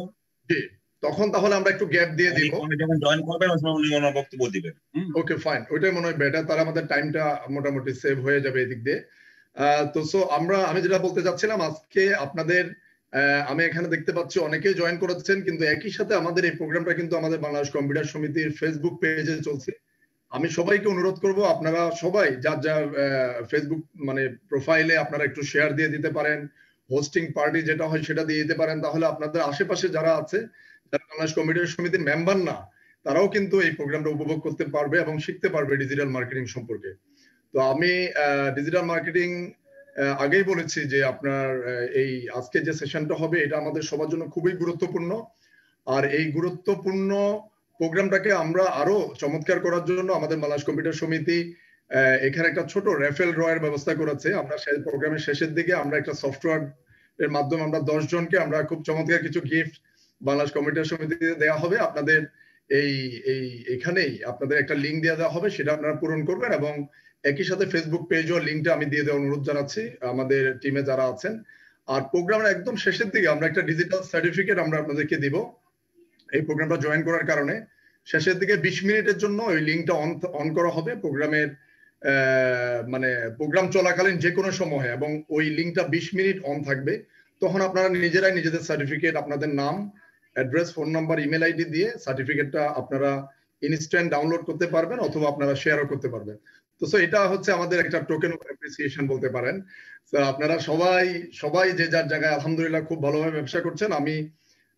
জি, তখন তাহলে আমরা একটু গ্যাপ দিয়ে দিব।
উনি যখন জয়েন করবেন ওই সময় উনি ওনার বক্তব্য দিবেন।
ওকে ফাইন, ওইটাই মনে হয় বেটার, তাহলে আমাদের টাইমটা মোটামুটি সেভ হয়ে যাবে এদিক দিয়ে। তো সো আমি যেটা বলতে চাচ্ছিলাম আজকে আপনাদের, আমি এখানে দেখতে পাচ্ছি অনেকেই জয়েন করেছেন, কিন্তু একই সাথে আমাদের এই প্রোগ্রামটা কিন্তু আমাদের বাংলাদেশ কম্পিউটার সমিতির ফেসবুক পেজে চলছে। আমি সবাইকে অনুরোধ করব আপনারা সবাই যার ফেসবুক মানে প্রোফাইলে আপনারা একটু শেয়ার দিয়ে দিতে পারেন, হোস্টিং পার্টি যেটা হয় সেটা দিয়ে দিতে পারেন। তাহলে আপনাদের আশেপাশে যারা আছে, যারা বাংলাদেশ কম্পিউটার সমিতির মেম্বার না, তারাও কিন্তু এই প্রোগ্রামটা উপভোগ করতে পারবে এবং শিখতে পারবে ডিজিটাল মার্কেটিং সম্পর্কে। তো আমি ডিজিটাল মার্কেটিং আগেই বলেছি যে আপনার এই আজকে যে সেশনটা হবে এটা আমাদের সবার জন্য খুবই গুরুত্বপূর্ণ। আর এই গুরুত্বপূর্ণ প্রোগ্রামটাকে আমরা আরো চমৎকার করার জন্য আমাদের বাংলাদেশ কম্পিউটার সমিতি এখানে একটা ছোট রেফেল ড্রয়ের ব্যবস্থা করেছে। আমরা সেই প্রোগ্রামের শেষের দিকে আমরা একটা সফটওয়্যার এর মাধ্যমে আমরা 10 জনকে আমরা খুব চমৎকার কিছু গিফট বাংলাদেশ কম্পিউটার সমিতিতে দেওয়া হবে। আপনাদের এখানেই আপনাদের একটা লিঙ্ক দিয়ে দেওয়া হবে, সেটা আপনারা পূরণ করবেন এবং একই সাথে ফেসবুক পেজও লিঙ্কটা আমি দিয়ে দেওয়ার অনুরোধ জানাচ্ছি আমাদের টিমে যারা আছেন। আর প্রোগ্রামের একদম শেষের দিকে আমরা একটা ডিজিটাল সার্টিফিকেট আমরা আপনাদেরকে দিব এই প্রোগ্রামটা জয়েন করার কারণে। শেষের দিকে 20 মিনিটের জন্য ওই লিঙ্কটা অন করা হবে প্রোগ্রামের মানে প্রোগ্রাম চলাকালীন যে কোনো সময়ে, এবং ওই লিঙ্কটা 20 মিনিট অন থাকবে। তখন আপনারা নিজেরাই নিজেদের সার্টিফিকেট, আপনাদের নাম, address, phone number, email ID দিয়ে সার্টিফিকেটটা আপনারা ইনস্ট্যান্ট ডাউনলোড করতে পারবেন অথবা আপনারা শেয়ারও করতে পারবেন। তো এটা হচ্ছে আমাদের একটা টোকেন অফ অ্যাপ্রিসিয়েশন বলতে পারেন। তো আপনারা সবাই যে যার জায়গায় আলহামদুলিল্লাহ খুব ভালোভাবে ব্যবসা করছেন। আমি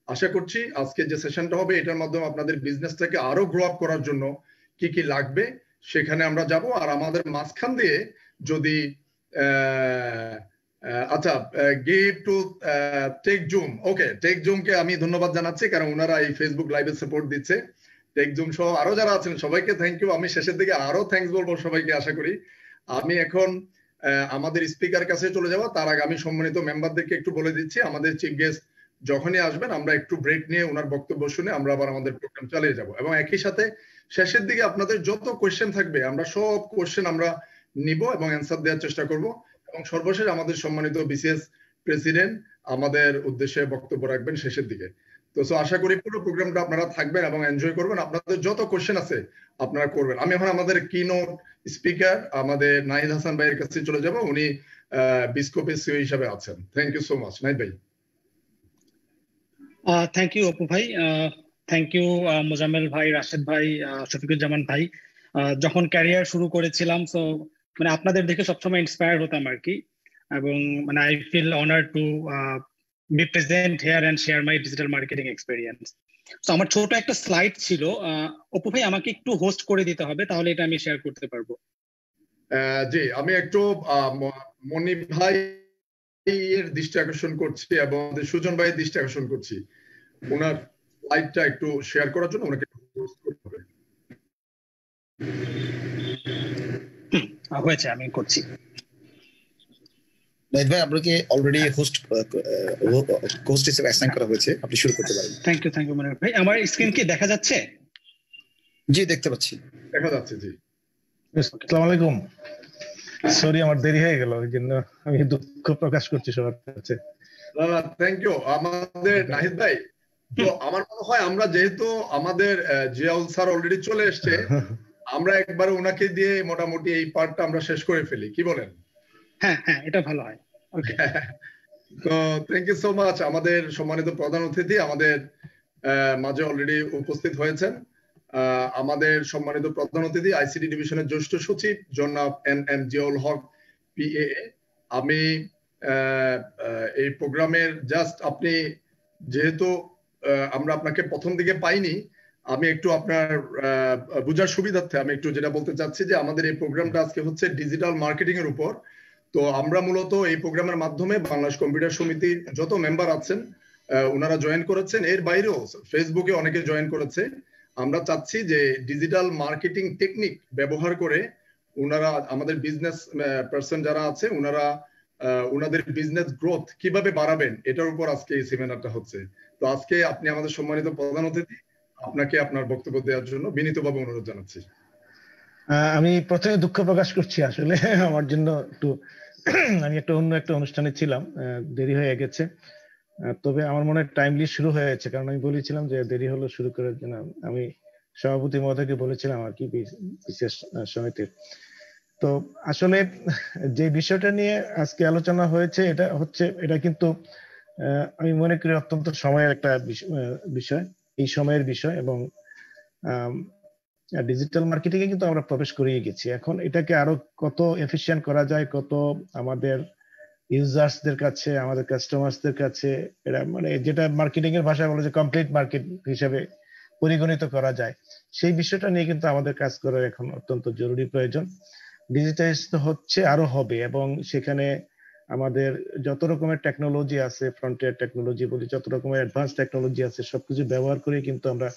আশা করছি আজকে যে সেশনটা হবে এটার মাধ্যমে আপনাদের বিজনেসটাকে আরো গ্রো আপ করার জন্য কি কি লাগবে সেখানে আমরা যাব। আর আমাদের মাঝখান দিয়ে যদি আচ্ছা, give to tech zoom. Okay, tech জুমকে আমি ধন্যবাদ জানাচ্ছি, কারণ ওনারা এই ফেসবুক লাইভে সাপোর্ট দিচ্ছে। টেক জুম সহ আরো যারা আছেন সবাইকে থ্যাংক ইউ। আমি শেষের দিকে আরো থ্যাঙ্কস বলবো সবাইকে, আশা করি। আমি এখন আমাদের স্পিকার কাছে চলে যাব, তার আগে আমি সম্মানিত মেম্বারদেরকে একটু বলে দিচ্ছি, আমাদের চিফ গেস্ট যখনই আসবেন আমরা একটু ব্রেক নিয়ে ওনার বক্তব্য শুনে আমরা আবার আমাদের প্রোগ্রাম চালিয়ে যাব, এবং একই সাথে শেষের দিকে আপনাদের যত কোয়েশ্চেন থাকবে আমরা সব কোয়েশ্চেন আমরা নিব এবং অ্যান্সার দেওয়ার চেষ্টা করব। এবং সর্বশেষ আমাদের সম্মানিত বিসিএস প্রেসিডেন্ট আমাদের উদ্দেশ্যে বক্তব্য রাখবেন শেষের দিকে। তো আশা করি পুরো প্রোগ্রামটা আপনারা থাকবেন এবং এনজয় করবেন। আপনাদের যত কোয়েশ্চেন আছে আপনারা করবেন। আমি এখন আমাদের কিনোট স্পিকার আমাদের নাহিদ হাসান ভাইয়ের কাছে চলে যাব, উনি বিসকোপের সিও হিসাবে আছেন। Thank you so much Nahid ভাই।
থ্যাংক ইউ অপু ভাই, থ্যাংক ইউ মোজাম্মেল ভাই, রাশেদ ভাই, শফিকুজ্জামান ভাই। যখন ক্যারিয়ার শুরু করেছিলাম তো মানে আপনাদের দেখে সবসময় ইন্সপায়ার হতাম আর কি, এবং মানে I feel honour to be present here and share my digital marketing experience. তো আমার ছোট একটা স্লাইড ছিল, অপু ভাই আমাকে একটু হোস্ট করে দিতে হবে, তাহলে এটা আমি শেয়ার করতে পারবো।
জি, আমি একটু মনি ভাই এর দৃষ্টি আকর্ষণ করছি এবং সুজন ভাইয়ের দৃষ্টি আকর্ষণ করছি, ওনার স্লাইডটা একটু শেয়ার করার জন্য ওনাকে হোস্ট করতে হবে।
হয়েছে, আমি করছি।
নাহিদ ভাই, আপনাকে অলরেডি হোস্ট হিসেবে অ্যাসাইন করা হয়েছে, আপনি শুরু করতে পারেন।
থ্যাংক ইউ মনির ভাই। আমার স্ক্রিন কি দেখা যাচ্ছে?
জি, দেখতে পাচ্ছি।
দেখা যাচ্ছে। জি,
আসসালামু আলাইকুম। সরি আমার দেরি হয়ে গেল, এই জন্য আমি দুঃখ প্রকাশ করছি সবার কাছে।
থ্যাংক ইউ আমাদের নাহিদ ভাই। তো আমার মনে হয় আমরা যেহেতু আমাদের জিয়াউল স্যার অলরেডি চলে এসছে, আমরা একবার ওনাকে দিয়ে মোটামুটি এই পার্টটা আমরা শেষ করে ফেলি, কি বলেন?
হ্যাঁ, এটা ভালো হয়। ওকে,
তো থ্যাংক ইউ সো মাচ। আমাদের সম্মানিত প্রধান অতিথি আমাদের মাঝে অলরেডি উপস্থিত হয়েছেন। আমাদের সম্মানিত প্রধান অতিথি আইসিটি ডিভিশনের জ্যেষ্ঠ সচিব জনাব এন জিয়াউল হক পিএএ। আমি এই প্রোগ্রামের জাস্ট আপনি যেহেতু আমরা আপনাকে প্রথম দিকে পাইনি, আমি একটু আপনার বুঝার সুবিধার্থে আমি একটু যেটা বলতে চাচ্ছি যে আমাদের এই প্রোগ্রামটা আজকে হচ্ছে ডিজিটাল মার্কেটিং এর উপর। তো আমরা মূলত এই প্রোগ্রামের মাধ্যমে বাংলাদেশ কম্পিউটার সমিতির যত মেম্বার আছেন ওনারা জয়েন করেছেন, এর বাইরেও ফেসবুকে অনেকে জয়েন করেছে। আমরা চাচ্ছি যে ডিজিটাল মার্কেটিং টেকনিক ব্যবহার করে ওনারা আমাদের বিজনেস পার্সন যারা আছে ওনারা ওনাদের বিজনেস গ্রোথ কিভাবে বাড়াবেন এটার উপর আজকে এই সেমিনারটা হচ্ছে। তো আজকে আপনি আমাদের সম্মানিত প্রধান অতিথি, আপনাকে আপনার বক্তব্য দেওয়ার জন্য বিনীতভাবে অনুরোধ জানাচ্ছি।
আমি প্রথমে দুঃখ প্রকাশ করছি, আসলে আমার জন্য একটু আমি অন্য একটা অনুষ্ঠানে ছিলাম, দেরি হয়ে গেছে। তবে আমার মনে হয় টাইমলি শুরু হয়েছে, কারণ আমি বলেছিলাম যে দেরি হলো শুরু করার জন্য। আমি সভাপতি মহোদয়কে বলেছিলাম আর কি বিশেষ সমিতির। তো আসলে যে বিষয়টা নিয়ে আজকে আলোচনা হয়েছে এটা কিন্তু আমি মনে করি অত্যন্ত সময়ের একটা বিষয়, এই সময়ের বিষয়। এবং ডিজিটাল মার্কেটিং এ কিন্তু আমরা প্রবেশ করিয়ে গেছি। এখন এটাকে আরো কত এফিশিয়েন্ট করা যায়, কত আমাদের ইউজার্সদের কাছে, আমাদের কাস্টমার্সদের কাছে এটা মানে যেটা মার্কেটিং এর ভাষায় বলে যে কমপ্লিট মার্কেট হিসেবে পরিগণিত করা যায়, সেই বিষয়টা নিয়ে কিন্তু আমাদের কাজ করার এখন অত্যন্ত জরুরি প্রয়োজন। ডিজিটাইজ তো হচ্ছে, আরো হবে, এবং সেখানে আমাদের যত রকমের টেকনোলজি আছে, ফ্রন্টিয়ার টেকনোলজি বলি, যত রকমের অ্যাডভান্স টেকনোলজি আছে, সবকিছু ব্যবহার করে কিন্তু আমরা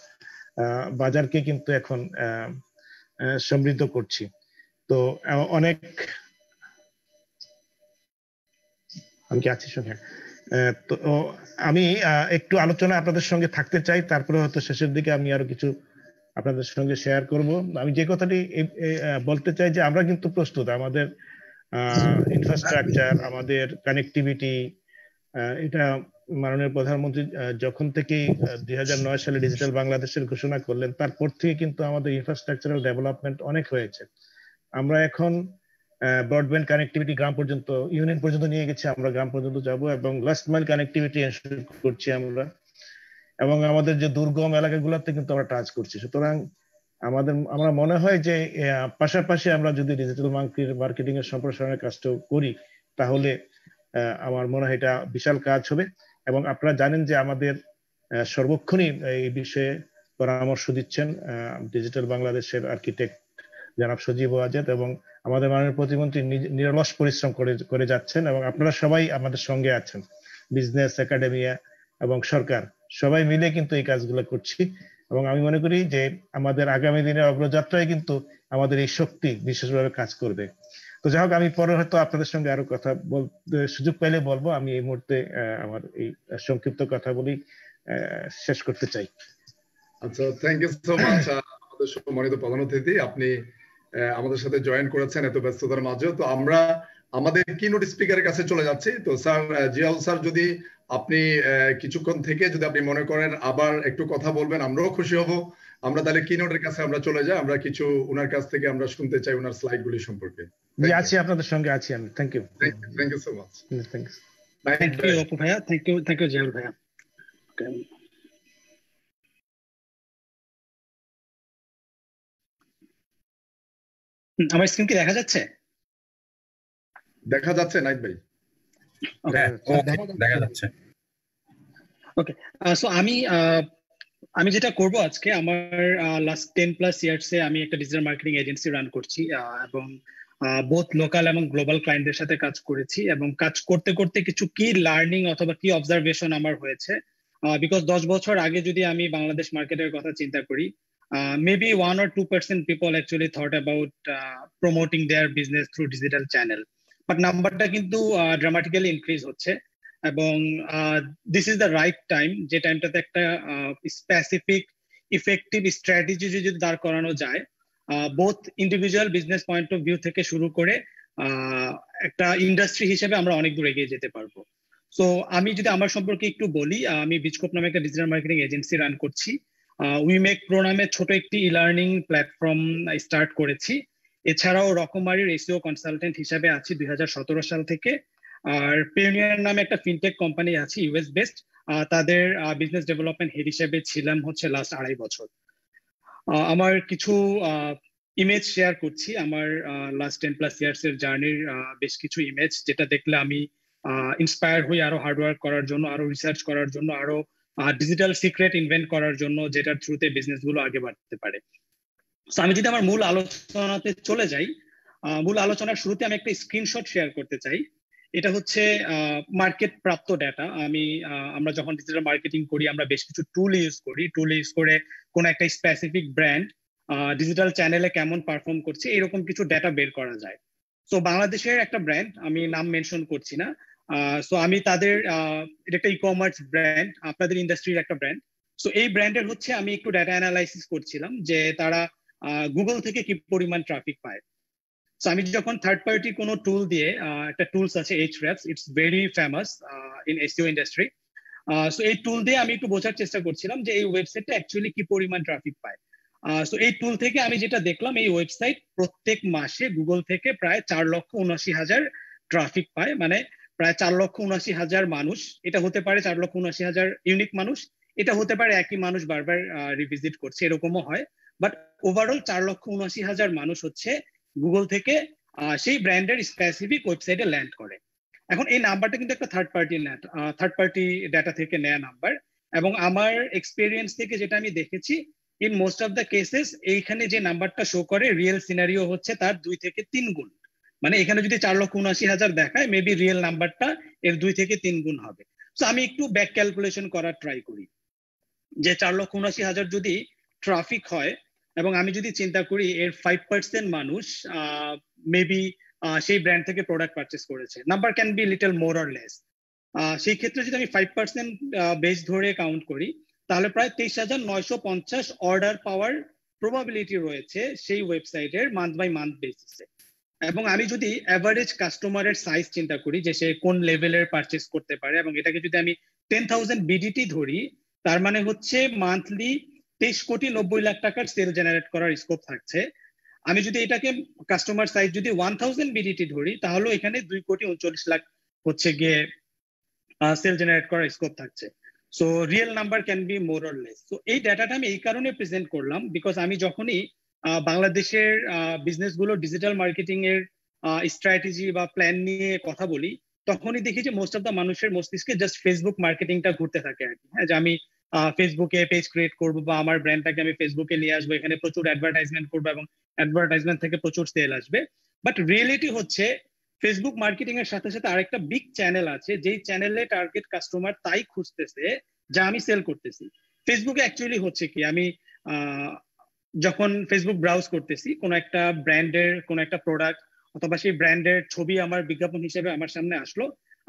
বাজারকে কিন্তু এখন সমৃদ্ধ করছি। তো অনেক আমি কি আছি সঙ্গে? তো আমি একটু আলোচনা আপনাদের সঙ্গে থাকতে চাই, তারপরে হয়তো শেষের দিকে আমি আরো কিছু আপনাদের সঙ্গে শেয়ার করব। আমি যে কথাটি বলতে চাই যে আমরা কিন্তু প্রস্তুত, আমাদের ইনফ্রাস্ট্রাকচার, আমাদের কানেক্টিভিটি, এটা মাননীয় প্রধানমন্ত্রী যখন থেকে 2009 সালে ডিজিটাল বাংলাদেশের ঘোষণা করলেন, তারপর থেকে কিন্তু আমাদের ইনফ্রাস্ট্রাকচারাল ডেভেলপমেন্ট অনেক হয়েছে। আমরা এখন ব্রডব্যান্ড কানেক্টিভিটি গ্রাম পর্যন্ত, ইউনিয়ন পর্যন্ত নিয়ে গেছি, আমরা গ্রাম পর্যন্ত যাব, এবং লাস্ট মাইল কানেক্টিভিটি এনশিওর করছি আমরা, এবং আমাদের যে দুর্গম এলাকাগুলোতে কিন্তু আমরা টাচ করছি। সুতরাং আমরা মনে হয় যে পাশাপাশি আমরা যদি ডিজিটাল মার্কেটিং এর সম্প্রসারণের কাজটা করি, তাহলে আমার মনে হয় এটা বিশাল কাজ হবে। এবং আপনারা জানেন যে আমাদের সর্বক্ষণই এই বিষয়ে পরামর্শ দিচ্ছেন ডিজিটাল বাংলাদেশের আর্কিটেক্ট জনাব সজীব ওয়াজেদ, এবং আমাদের মাননীয় প্রতিমন্ত্রী নিরলস পরিশ্রম করে যাচ্ছেন এবং আপনারা সবাই আমাদের সঙ্গে আছেন, বিজনেস একাডেমিয়া এবং সরকার সবাই মিলে কিন্তু এই কাজগুলো করছি। এবং আমি মনে করি যে আমাদের আগামী দিনের অগ্রযাত্রায় কিন্তু আমাদের এই শক্তি বিশেষভাবে কাজ করবে। তো যাই হোক, আমি পরে হয়তো আপনাদের সঙ্গে আরো কথা বলতে সুযোগ পাইলে বলবো। আমি এই মুহূর্তে আমার এই সংক্ষিপ্ত কথা বলি শেষ করতে চাই।
আচ্ছা, থ্যাংক ইউ সো মাচ আমাদের সম্মানিত প্রধান অতিথি, আপনি আমাদের সাথে জয়েন করেছেন এত ব্যস্ততার মাঝে। তো আমরা আমাদের কিনোট স্পিকারের কাছে চলে যাচ্ছি। তো স্যার জিয়াউল স্যার, যদি আপনি কিছুক্ষণ থেকে যদি আপনি মনে করেন আবার একটু কথা বলবেন, আমরাও খুশি হব। আমরা তাহলে কিনোটের কাছে আমরা চলে যাই, আমরা কিছু ওনার কাছ থেকে আমরা শুনতে চাই ওনার স্লাইড গুলি সম্পর্কে।
আছি, আপনাদের সঙ্গে আছি আমি। Thank you
so much.
Thank you Apu ভাইয়া, থ্যাংক ইউ জিয়াউল ভাইয়া। আমার স্ক্রিন কি দেখা যাচ্ছে?
দেখা যাচ্ছে নাইট ভাই?
দেখা যাচ্ছে।
ওকে, সো আমি যেটা করব আজকে, আমার লাস্ট 10+ ইয়ার্স এ আমি একটা ডিজিটাল মার্কেটিং এজেন্সি রান করছি এবং বোথ লোকাল এবং গ্লোবাল ক্লায়েন্টদের সাথে কাজ করেছি। এবং কাজ করতে করতে কিছু কি লার্নিং অথবা কি অবজারভেশন আমার হয়েছে, বিকজ 10 বছর আগে যদি আমি বাংলাদেশ মার্কেটের কথা চিন্তা করি, maybe 1 or 2% people actually thought about promoting their business through digital channel, but নাম্বারটা কিন্তু ড্রামাটিক্যালি ইনক্রিজ হচ্ছে। এবং this is the right time, যে টাইমটাতে একটা স্পেসিফিক ইফেক্টিভ স্ট্র্যাটেজি যদি দাঁড় করানো যায়, both individual business point of view থেকে শুরু করে একটা ইন্ডাস্ট্রি হিসেবে আমরা অনেক দূর এগিয়ে যেতে পারবো। সো আমি যদি আমার সম্পর্কে একটু বলি, আমি বিচকোপ নামে একটা ডিজিটাল মার্কেটিং এজেন্সি রান করছি। উইমেক প্রো নামে ছোট একটি ইলার্নিং প্ল্যাটফর্ম স্টার্ট করেছি। এছাড়াও রকমারির এসইও কনসালটেন্ট হিসেবে আছি 2017 সাল থেকে। আর পেওনিয়ার নামে একটা ফিনটেক কোম্পানি আছে ইউএস বেসড, তাদের বিজনেস ডেভেলপমেন্ট হেড হিসেবে ছিলাম হচ্ছে লাস্ট 2.5 বছর। আমার কিছু ইমেজ শেয়ার করছি, আমার লাস্ট 10+ ইয়ার্স এর জার্নির বেশ কিছু ইমেজ, যেটা দেখলে আমি ইন্সপায়ার হই আরো হার্ডওয়ার্ক করার জন্য, আরো রিসার্চ করার জন্য, আরো ডিজিটাল সিক্রেট ইনভেন্ট করার জন্য, যেটার থ্রুতে বিজনেস গুলো আগে বাড়তে পারে। তো আমি যদি আমার মূল আলোচনাতে চলে যাই, মূল আলোচনার শুরুতে আমি একটা স্ক্রিনশট শেয়ার করতে চাই। এটা হচ্ছে মার্কেট প্রাপ্ত ডাটা। আমরা যখন ডিজিটাল মার্কেটিং করি, আমরা বেশ কিছু টুল ইউজ করি। টুল ইউজ করে কোন একটা স্পেসিফিক ব্র্যান্ড ডিজিটাল চ্যানেলে কেমন পারফর্ম করছে এরকম কিছু ডাটা বের করা যায়। তো বাংলাদেশের একটা ব্র্যান্ড, আমি নাম মেনশন করছি না, সো আমি তাদের এটা একটা ই কমার্স ব্র্যান্ড, আপনাদের ইন্ডাস্ট্রির একটা ব্র্যান্ড। সো এই ব্র্যান্ডের হচ্ছে আমি একটু ডাটা অ্যানালাইসিস করছিলাম যে তারা গুগল থেকে কি পরিমাণ ট্রাফিক পায়। সো আমি যখন থার্ড পার্টি কোনো টুল দিয়ে, একটা টুলস আছে Ahrefs, it's very famous in SEO industry. So এই টুল দিয়ে আমি একটু বোঝার চেষ্টা করছিলাম যে এই ওয়েবসাইটটা অ্যাকচুয়ালি কি পরিমাণ ট্রাফিক পায়। সো এই টুল থেকে আমি যেটা দেখলাম, এই ওয়েবসাইট প্রত্যেক মাসে গুগল থেকে প্রায় 4,79,000 ট্রাফিক পায়, মানে প্রায় 4,79,000 মানুষ। এটা হতে পারে 4,79,000 ইউনিক মানুষ, এটা হতে পারে একই মানুষ বারবার রিভিজিট করছে, এরকমও হয়। বাট ওভারঅল 4,79,000 মানুষ হচ্ছে গুগল থেকে সেই ব্র্যান্ডের স্পেসিফিক ওয়েবসাইটে ল্যান্ড করে। এখন এই নাম্বারটা কিন্তু একটা থার্ড পার্টি ডাটা থেকে নেয়া নাম্বার। এবং আমার এক্সপিরিয়েন্স থেকে যেটা আমি দেখেছি, in most of the cases এইখানে যে নাম্বারটা শো করে রিয়েল সিনারিও হচ্ছে তার 2 থেকে 3 গুণ। মানে এখানে যদি 4,79,000 দেখায়, মেবি রিয়েল নাম্বারটা এর 2 থেকে 3 গুণ হবে। তো আমি একটু ব্যাক ক্যালকুলেশন করার ট্রাই করি যে 4,79,000 যদি ট্রাফিক হয়, এবং আমি যদি চিন্তা করি এর 5% মানুষ মেবি সেই ব্র্যান্ড থেকে প্রোডাক্ট পারচেস করেছে, number can be little more or less. সেই ক্ষেত্রে যদি আমি 5% বেস ধরে কাউন্ট করি, তাহলে প্রায় 23,950 অর্ডার পাওয়ার প্রবাবিলিটি রয়েছে সেই ওয়েবসাইটের মান্থ বাই মান্থ বেসিসে। এবং আমি যদি অ্যাভারেজ কাস্টমারের সাইজ চিন্তা করি যে সে কোন লেভেলের পারচেস করতে পারে, এবং এটাকে যদি আমি 10,000 বিডিটি ধরি, তার মানে হচ্ছে মান্থলি 23,90,00,000 টাকার সেল জেনারেট করার স্কোপ থাকছে। আমি যদি এটাকে কাস্টমার সাইজ যদি 1,000 বিডিটি ধরি, তাহলে এখানে 2,39,00,000 হচ্ছে গিয়ে সেল জেনারেট করার স্কোপ থাকছে। So real number can be more or less. তো এই ডাটাটা আমি এই কারণে প্রেজেন্ট করলাম, বিকজ আমি যখনই বাংলাদেশের বিজনেস গুলো ডিজিটাল মার্কেটিং এর স্ট্র্যাটেজি বা প্ল্যান নিয়ে কথা বলি, তখনই দেখি যে মোস্ট অফ দ্য মানুষের মস্তিষ্কে জাস্ট ফেসবুক মার্কেটিংটা ঘুরতে থাকে আর কি। হ্যাঁ, যে আমি ফেসবুকে পেজ ক্রিয়েট করবো বা আমার ব্র্যান্ডটাকে আমি ফেসবুকে নিয়ে আসবো, এখানে প্রচুর অ্যাডভার্টাইজমেন্ট করবো এবং অ্যাডভার্টাইজমেন্ট থেকে প্রচুর সেল আসবে। বাট রিয়েলিটি হচ্ছে ফেসবুক মার্কেটিং এর সাথে সাথে আরেকটা বিগ চ্যানেল আছে, যেই চ্যানেলে টার্গেট কাস্টমার তাই খুঁজতেছে যা আমি সেল করতেছি। ফেসবুকে অ্যাকচুয়ালি হচ্ছে কি, আমি যখন ফেসবুক ব্রাউজ করতেছি, কোনো একটা ব্র্যান্ডের কোনো একটা প্রোডাক্ট অথবা সেই ব্র্যান্ডের ছবি আমার বিজ্ঞাপন হিসেবে আমার সামনে আসলো,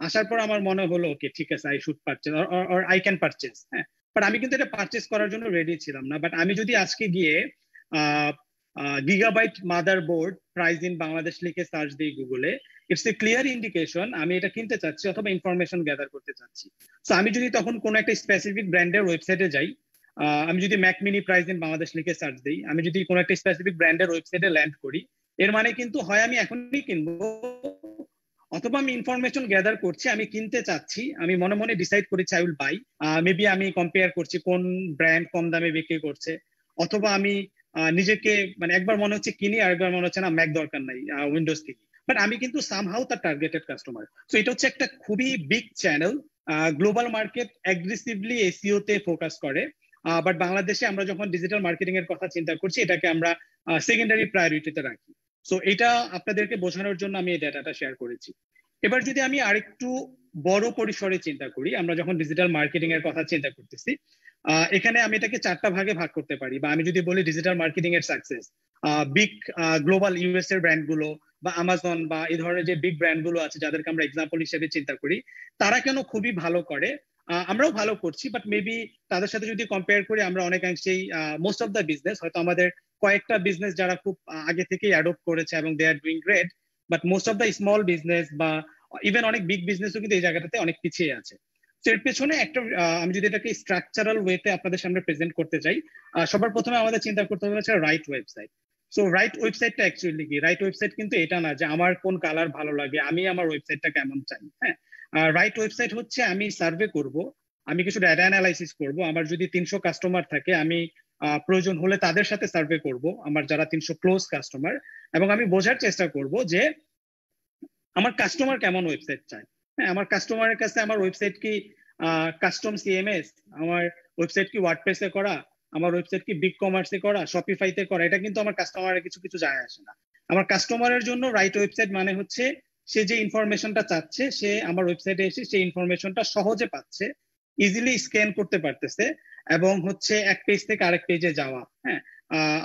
আসার পর আমার মনে হলো ওকে ঠিক আছে, I should purchase or I can purchase. হ্যাঁ, বাট আমি কিন্তু এটা পারচেজ করার জন্য রেডি ছিলাম না। বাট আমি যদি আজকে গিয়ে gigabyte motherboard price in Bangladesh লিখে সার্চ দিই গুগলে, ইটস এ ক্লিয়ার ইন্ডিকেশন আমি এটা কিনতে চাচ্ছি অথবা ইনফরমেশন গ্যাদার করতে চাচ্ছি। সো আমি যদি তখন কোনো একটা স্পেসিফিক ব্র্যান্ডের ওয়েবসাইটে যাই, আমি যদি Mac mini price in Bangladesh লিখে সার্চ দিই, আমি যদি কোনো একটা স্পেসিফিক ব্র্যান্ডের ওয়েবসাইটে ল্যান্ড করি, এর মানে কিন্তু হয় আমি এখনই কিনবো অথবা আমি ইনফরমেশন গ্যাদার করছি, আমি কিনতে চাচ্ছি, আমি মনে মনে ডিসাইড করেছি আই উইল বাই। মেবি আমি কম্পেয়ার করছি কোন ব্র্যান্ড কম দামে বিক্রি করছে, অথবা আমি নিজেকে মানে একবার মনে হচ্ছে কিনি আর একবার মনে হচ্ছে না ম্যাক দরকার নাই, উইন্ডোজ কিনি। বাট আমি কিন্তু সামহাউ তার টার্গেটেড কাস্টমার। সো এটা হচ্ছে একটা খুবই big channel. Global market aggressively SEO তে ফোকাস করে, বাট বাংলাদেশে আমরা যখন ডিজিটাল মার্কেটিং এর কথা চিন্তা করছি, এটাকে আমরা সেকেন্ডারি প্রায়োরিটিতে রাখি। সো এটা আপনাদেরকে বোঝানোর জন্য আমি এই ডাটাটা শেয়ার করেছি। এবার যদি আমি আরেকটু বড় পরিসরে চিন্তা করি, আমরা যখন ডিজিটাল মার্কেটিং এর কথা চিন্তা করতেছি, এখানে আমি এটাকে 4টা ভাগে ভাগ করতে পারি। বা আমি যদি বলি ডিজিটাল মার্কেটিং এর সাকসেস, বিগ গ্লোবাল ইউএস এর ব্র্যান্ড গুলো বা আমাজন বা এই ধরনের যে বিগ ব্র্যান্ড গুলো আছে যাদেরকে আমরা এক্সাম্পল হিসেবে চিন্তা করি, তারা কেন খুবই ভালো করে, আমরাও ভালো করছি, বাট মেবি তাদের সাথে যদি কম্পেয়ার করি আমরা অনেকাংশেই মোস্ট অফ দ্য বিজনেস, হয়তো আমাদের কয়েকটা বিজনেস যারা খুব আগে থেকেই অ্যাডপ্ট করেছে এবং they are doing great, but most of the small business বা ইভেন অনেক বিগ বিজনেসও কিন্তু এই জায়গাটাতে অনেক পিছিয়ে আছে। এর পেছনে একটা আমি যদি এটাকে স্ট্রাকচারাল ওয়েতে আপনাদের সামনে প্রেজেন্ট করতে চাই, সবার প্রথমে আমাদের চিন্তা করতে হবে হচ্ছে রাইট ওয়েবসাইট। সো রাইট ওয়েবসাইটটা অ্যাকচুয়ালি কি? রাইট ওয়েবসাইট কিন্তু এটা না যে আমার কোন কালার ভালো লাগে, আমি আমার ওয়েবসাইটটা কেমন চাই। হ্যাঁ, রাইট ওয়েবসাইট হচ্ছে আমি সার্ভে করব, আমি কিছু ডাটা অ্যানালাইসিস করব। আমার যদি 300 কাস্টমার থাকে, আমি প্রয়োজন হলে তাদের সাথে সার্ভে করব, আমার যারা 300 ক্লোজ কাস্টমার, এবং আমি বোঝার চেষ্টা করব যে আমার কাস্টমার কেমন ওয়েবসাইট চায়। হ্যাঁ, আমার কাস্টমারের কাছে আমার ওয়েবসাইট কি কাস্টম সিএমএস, আমার ওয়েবসাইট কি ওয়ার্ডপ্রেসে করা, আমার ওয়েবসাইট কি বিগ কমার্সে করা, শপিফাইতে করা, এটা কিন্তু আমার কাস্টমারের কিছু কিছু যায় আসে না। আমার কাস্টমারের জন্য রাইট ওয়েবসাইট মানে হচ্ছে সে যে ইনফরমেশনটা চাচ্ছে, সে আমার ওয়েবসাইটে এসে সেই ইনফরমেশনটা সহজে পাচ্ছে, ইজিলি স্ক্যান করতে পারতেছে, এবং হচ্ছে এক পেজ থেকে আরেক পেজে যাওয়া। হ্যাঁ,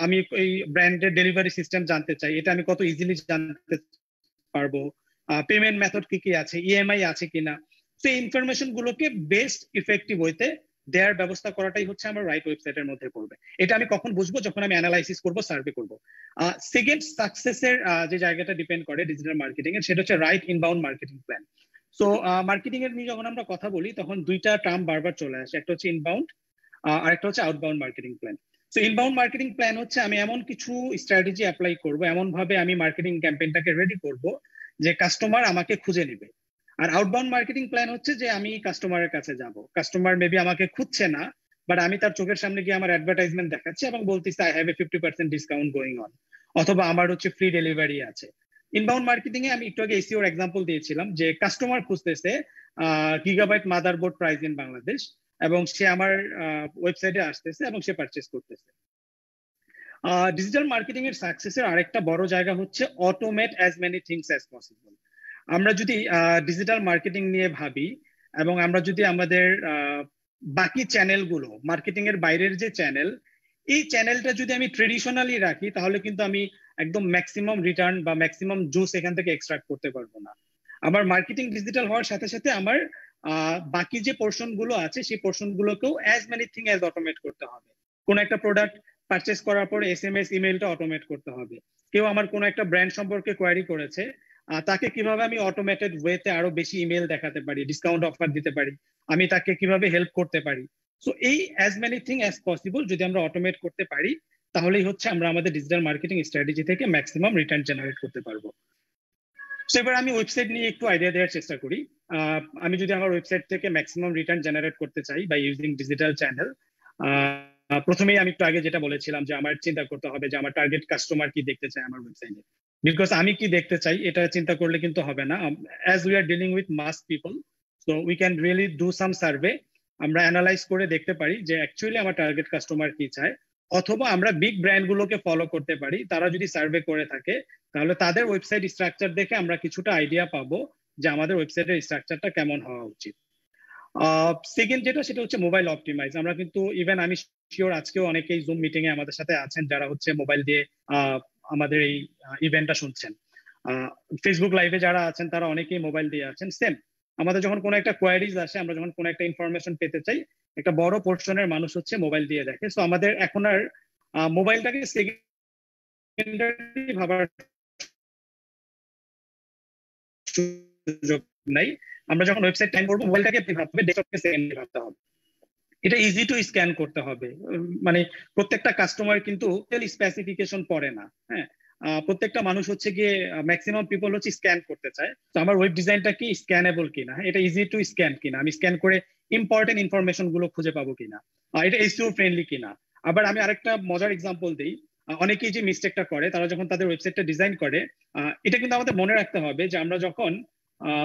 আমি এই ব্র্যান্ডের ডেলিভারি সিস্টেম জানতে চাই, এটা আমি কত ইজিলি জানতে পারবো, পেমেন্ট মেথড কি কি আছে, ইএমআই আছে কিনা। তো এই ইনফরমেশন গুলোকে বেস্ট ইফেক্টিভ ওয়েতে দেওয়ার ব্যবস্থা করাটাই হচ্ছে আমার রাইট ওয়েবসাইটের মধ্যে পড়বে। এটা আমি কখন বুঝবো? যখন আমি অ্যানালাইসিস করবো, সার্ভে করবো। সেকেন্ড সাকসেসের যে জায়গাটা ডিপেন্ড করে ডিজিটাল মার্কেটিং এর, সেটা হচ্ছে right inbound marketing plan. So marketing এর নিয়ে যখন আমরা কথা বলি, তখন দুইটা টার্ম বারবার চলে আসে, একটা হচ্ছে ইনবাউন্ড আর একটা হচ্ছে outbound marketing plan. So inbound marketing plan হচ্ছে আমি এমন কিছু স্ট্র্যাটেজি অ্যাপ্লাই করবো, এমন ভাবে আমি মার্কেটিং ক্যাম্পেইনটাকে রেডি করব যে কাস্টমার আমাকে খুঁজে নেবে। আর আউটবাউন্ড মার্কেটিং প্ল্যান হচ্ছে যে আমি কাস্টমারের কাছে যাব, কাস্টমার মেবি আমাকে খুঁজছে না, বাট আমি তার চোখের সামনে গিয়ে আমার অ্যাডভার্টাইজমেন্ট দেখাচ্ছি এবং বলতেছি I have A 50% discount going on, অথবা আমার হচ্ছে ফ্রি ডেলিভারি আছে। ইনবাউন্ড মার্কেটিং এ আমি একটু আগে এসইওর এক্সাম্পল দিয়েছিলাম যে কাস্টমার খুঁজতেছে gigabyte motherboard price in Bangladesh, এবং সে আমার ওয়েবসাইটে আসতেছে এবং সে পারচেজ করতেছে। ডিজিটাল মার্কেটিং এর সাকসেসের আরেকটা বড় জায়গা হচ্ছে automate as many things as possible. আমরা যদি ডিজিটাল মার্কেটিং নিয়ে ভাবি, এবং আমরা যদি আমাদের বাকি চ্যানেলগুলো, মার্কেটিং এর বাইরের যে চ্যানেল, এই চ্যানেলটা যদি আমি ট্রেডিশনালি রাখি, তাহলে কিন্তু আমি একদম ম্যাক্সিমাম রিটার্ন বা ম্যাক্সিমাম জুস এখান থেকে এক্সট্রাক্ট করতে পারবো না। আমার মার্কেটিং ডিজিটাল হওয়ার সাথে সাথে আমার বাকি যে পোর্শন গুলো আছে, সেই পোর্শন গুলোকেও as many thing as automate করতে হবে। কোন একটা প্রোডাক্ট পারচেস করার পর এসএমএস ইমেলটা অটোমেট করতে হবে। কেউ আমার কোনো একটা ব্র্যান্ড সম্পর্কে কোয়ারি করেছে, তাকে কিভাবে আমি অটোমেটেড ওয়েতে আরো বেশি ইমেল দেখাতে পারি, ডিসকাউন্ট অফার দিতে পারি, আমি তাকে কিভাবে হেল্প করতে পারি। সো এই as many thing as possible যদি আমরা অটোমেট করতে পারি, তাহলেই হচ্ছে আমরা আমাদের ডিজিটাল মার্কেটিং স্ট্র্যাটেজি থেকে ম্যাক্সিমাম রিটার্ন জেনারেট করতে পারবো। সো এবার আমি ওয়েবসাইট নিয়ে একটু আইডিয়া দেওয়ার চেষ্টা করি। আমি যদি আমার ওয়েবসাইট থেকে ম্যাক্সিমাম রিটার্ন জেনারেট করতে চাই বাই ইউজিং ডিজিটাল চ্যানেল, প্রথমেই আমি একটু আগে যেটা বলেছিলাম যে আমার চিন্তা করতে হবে যে আমার টার্গেট কাস্টমার কি দেখতে চায় আমার ওয়েবসাইটে। বিকজ আমি কি দেখতে চাই এটা চিন্তা করলে কিন্তু হবে না। As we are dealing with mass people, so we can really do some survey. আমরা অ্যানালাইজ করে দেখতে পারি যে অ্যাকচুয়ালি আমার টার্গেট কাস্টমার কি চায়, অথবা আমরা বিগ ব্র্যান্ড গুলোকে ফলো করতে পারি। তারা যদি সার্ভে করে থাকে তাহলে তাদের ওয়েবসাইট স্ট্রাকচার দেখে আমরা কিছুটা আইডিয়া পাবো যে আমাদের ওয়েবসাইটের স্ট্রাকচারটা কেমন হওয়া উচিত। সেকেন্ড যেটা সেটা হচ্ছে মোবাইল অপটিমাইজ। আমরা কিন্তু ইভেন আমি শিওর আজকেও অনেকেই জুম মিটিং এ আমাদের সাথে আছেন যারা হচ্ছে মোবাইল দিয়ে আমাদের এই ইভেন্টটা শুনছেন। ফেসবুক লাইভে যারা আছেন তারা অনেকেই মোবাইল দিয়ে আছেন। সেম আমাদের যখন কোনো একটা কোয়ারিজ আসে, আমরা যখন কোনো একটা ইনফরমেশন পেতে চাই, একটা বড় পোর্শনের মানুষ হচ্ছে মোবাইল দিয়ে দেখে। সো আমাদের এখন আর মোবাইলটাকে সেকেন্ডারি ভাবার সুযোগ নাই। আমরা যখন ওয়েবসাইট টাইম করবো মোবাইলটাকে ভাবতে হবে, ডেস্কটপকে সেকেন্ডারি ভাবতে হবে। এটা ইজি টু স্ক্যান করতে হবে। মানে প্রত্যেকটা কাস্টমার কিন্তু স্পেসিফিকেশন পড়ে না। হ্যাঁ, প্রত্যেকটা মানুষ হচ্ছে গিয়ে ম্যাক্সিমাম পিপল হচ্ছে স্ক্যান করতে চায়। তো আমার ওয়েব ডিজাইনটা কি স্ক্যানেবল কিনা, এটা ইজি টু স্ক্যান কিনা, আমি স্ক্যান করে ইম্পর্টেন্ট ইনফরমেশন গুলো খুঁজে পাবো কিনা, এটা এসইও ফ্রেন্ডলি কিনা। আবার আমি আরেকটা মজার এক্সাম্পল দিই। অনেকেই যে মিস্টেকটা করে তারা যখন তাদের ওয়েবসাইটটা ডিজাইন করে, এটা কিন্তু আমাদের মনে রাখতে হবে যে আমরা যখন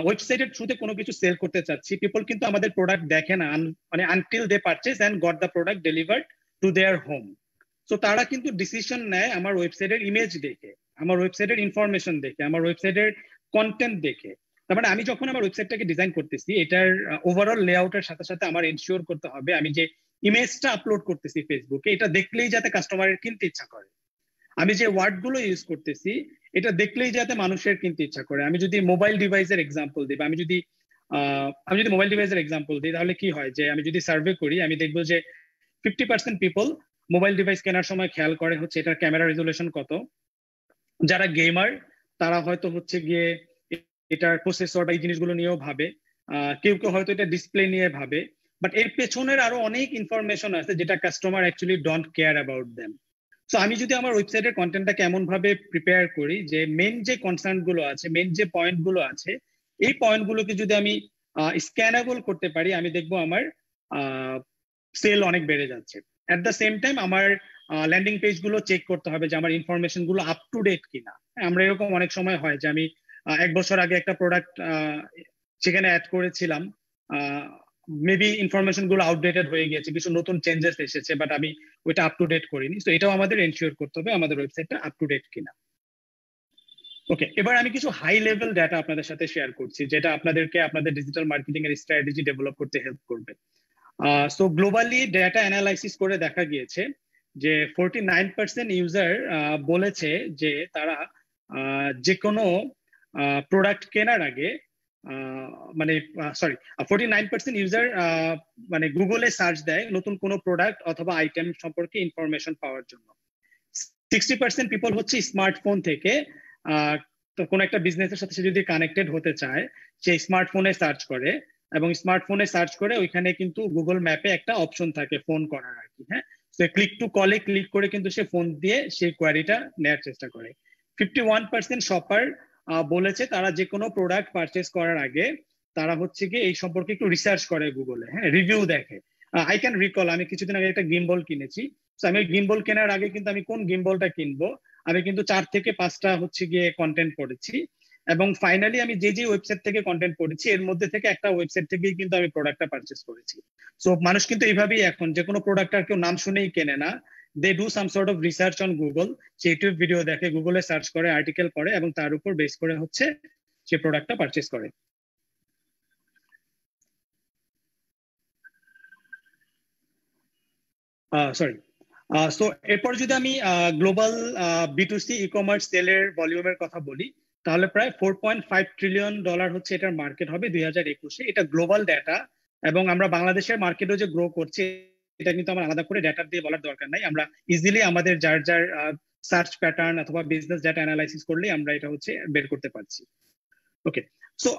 ওয়েবসাইটের থ্রুতে কোনো কিছু সেল করতে চাচ্ছি, পিপল কিন্তু আমাদের প্রোডাক্ট দেখে না, মানে until they purchase and got the product delivered to their home. So তারা কিন্তু ডিসিশন নেয় আমার ওয়েবসাইটের ইমেজ দেখে, আমার ওয়েবসাইটের ইনফরমেশন দেখে, আমার ওয়েবসাইটের কন্টেন্ট দেখে। তার মানে আমি যখন আমার ওয়েবসাইটটাকে ডিজাইন করতেছি, এটার ওভারঅল লেআউটের সাথে সাথে আমার এনশিওর করতে হবে আমি যে ইমেজটা আপলোড করতেছি ফেসবুকে, এটা দেখলেই যাতে কাস্টমারের কিনতে ইচ্ছা করে। আমি যে ওয়ার্ড গুলো ইউজ করতেছি এটা দেখলেই যাতে মানুষের কিনতে ইচ্ছা করে। আমি যদি মোবাইল ডিভাইসের এক্সাম্পল দিই, আমি যদি মোবাইল ডিভাইসের এক্সাম্পল দিই, তাহলে কি হয় যে আমি যদি সার্ভে করি আমি দেখবো যে 50% পিপল মোবাইল ডিভাইস কেনার সময় খেয়াল করে হচ্ছে এটার ক্যামেরা রেজুলেশন কত। যারা গেমার তারা হয়তো হচ্ছে গিয়ে এটার প্রসেসর বা এই জিনিসগুলো নিয়েও ভাবে, কেউ কেউ হয়তো এটা ডিসপ্লে নিয়ে ভাবে। বাট এর পেছনের আরো অনেক ইনফরমেশন আছে যেটা customer actually don't care about them. So আমি যদি আমার ওয়েবসাইটের কন্টেন্টটাকে এমন ভাবে প্রিপেয়ার করি যে মেন যে কনসার্ন গুলো আছে, মেন যে পয়েন্ট গুলো আছে, এই পয়েন্ট গুলোকে যদি আমি স্ক্যানেবল করতে পারি, আমি দেখবো আমার সেল অনেক বেড়ে যাচ্ছে। এট দ্য সেম টাইম আমার ল্যান্ডিং পেজ গুলো চেক করতে হবে যে আমার ইনফরমেশন গুলো আপ টু ডেট কিনা। আমরা এরকম অনেক সময় হয় যে আমি 1 বছর আগে একটা প্রোডাক্ট সেখানে অ্যাড করেছিলাম, মেবি ইনফরমেশন গুলো আউটডেটেড হয়ে গিয়েছে, কিছু নতুন চেঞ্জেস এসেছে, বাট আমি ওইটা আপ টু ডেট করিনি। তো এটাও আমাদের এনশিওর করতে হবে আমাদের ওয়েবসাইটটা আপ টু ডেট কিনা। ওকে, এবার আমি কিছু হাই লেভেল ডাটা আপনাদের সাথে শেয়ার করছি যেটা আপনাদেরকে আপনাদের ডিজিটাল মার্কেটিং এর স্ট্র্যাটেজি ডেভেলপ করতে হেল্প করবে। সো গ্লোবালি ডেটা অ্যানালাইসিস করে দেখা গিয়েছে যে 49% ইউজার বলেছে যে তারা যে কোনো প্রোডাক্ট কেনার আগে মানে 49% ইউজার মানে গুগলে সার্চ দেয় নতুন কোনো প্রোডাক্ট অথবা আইটেম সম্পর্কে ইনফরমেশন পাওয়ার জন্য। 60% পিপল হচ্ছে স্মার্টফোন থেকে তো কোনো একটা বিজনেসের সাথে সে যদি কানেক্টেড হতে চায় সে স্মার্টফোনে সার্চ করে, এবং স্মার্টফোনে সার্চ করে ওইখানে কিন্তু গুগল ম্যাপে একটা অপশন থাকে ফোন করার আর কি। হ্যাঁ, সো ক্লিক টু কলে ক্লিক করে কিন্তু সে ফোন দিয়ে সেই কোয়ারিটা নেওয়ার চেষ্টা করে। 51% শপার বলেছে তারা যে কোনো প্রোডাক্ট পারচেস করার আগে তারা হচ্ছে কি এই সম্পর্কে একটু রিসার্চ করে গুগলে, হ্যাঁ, রিভিউ দেখে। আই ক্যান রিকল আমি কিছুদিন আগে একটা গিম্বল কিনেছি। আমি গিম্বল কেনার আগে কিন্তু আমি কোন গিম্বলটা কিনবো আমি কিন্তু 4 থেকে 5টা হচ্ছে গিয়ে কন্টেন্ট পড়েছি, এবং ফাইনালি আমি যে ওয়েবসাইট থেকে কন্টেন্ট পড়েছি এর মধ্যে থেকে একটা ওয়েবসাইট থেকেই কিন্তু আমি প্রোডাক্টটা পারচেস করেছি। সো মানুষ কিন্তু এইভাবেই এখন যে কোনো প্রোডাক্ট আর কেউ নাম শুনেই কেনে না, they do some sort of research on Google, say YouTube video দেখে, গুগলে সার্চ করে, আর্টিকেল পড়ে, এবং তার উপর বেস করে হচ্ছে সে প্রোডাক্টটা পারচেস করে। সরি, সো এরপর যদি আমি গ্লোবাল B2C ই কমার্স সেলের ভলিউমের কথা বলি তাহলে প্রায় $4.5 ট্রিলিয়ন হচ্ছে এটার মার্কেট হবে 2021-এ। এটা গ্লোবাল ডাটা, এবং আমরা বাংলাদেশের মার্কেটও যে গ্রো করছে এটা কিন্তু আমার আলাদা করে ডাটা দিয়ে বলার দরকার নাই। আমরা ইজিলি আমাদের যার সার্চ প্যাটার্ন অথবা বিজনেস ডাটা অ্যানালাইসিস করলেই আমরা এটা হচ্ছে বের করতে পারছি। ওকে, সো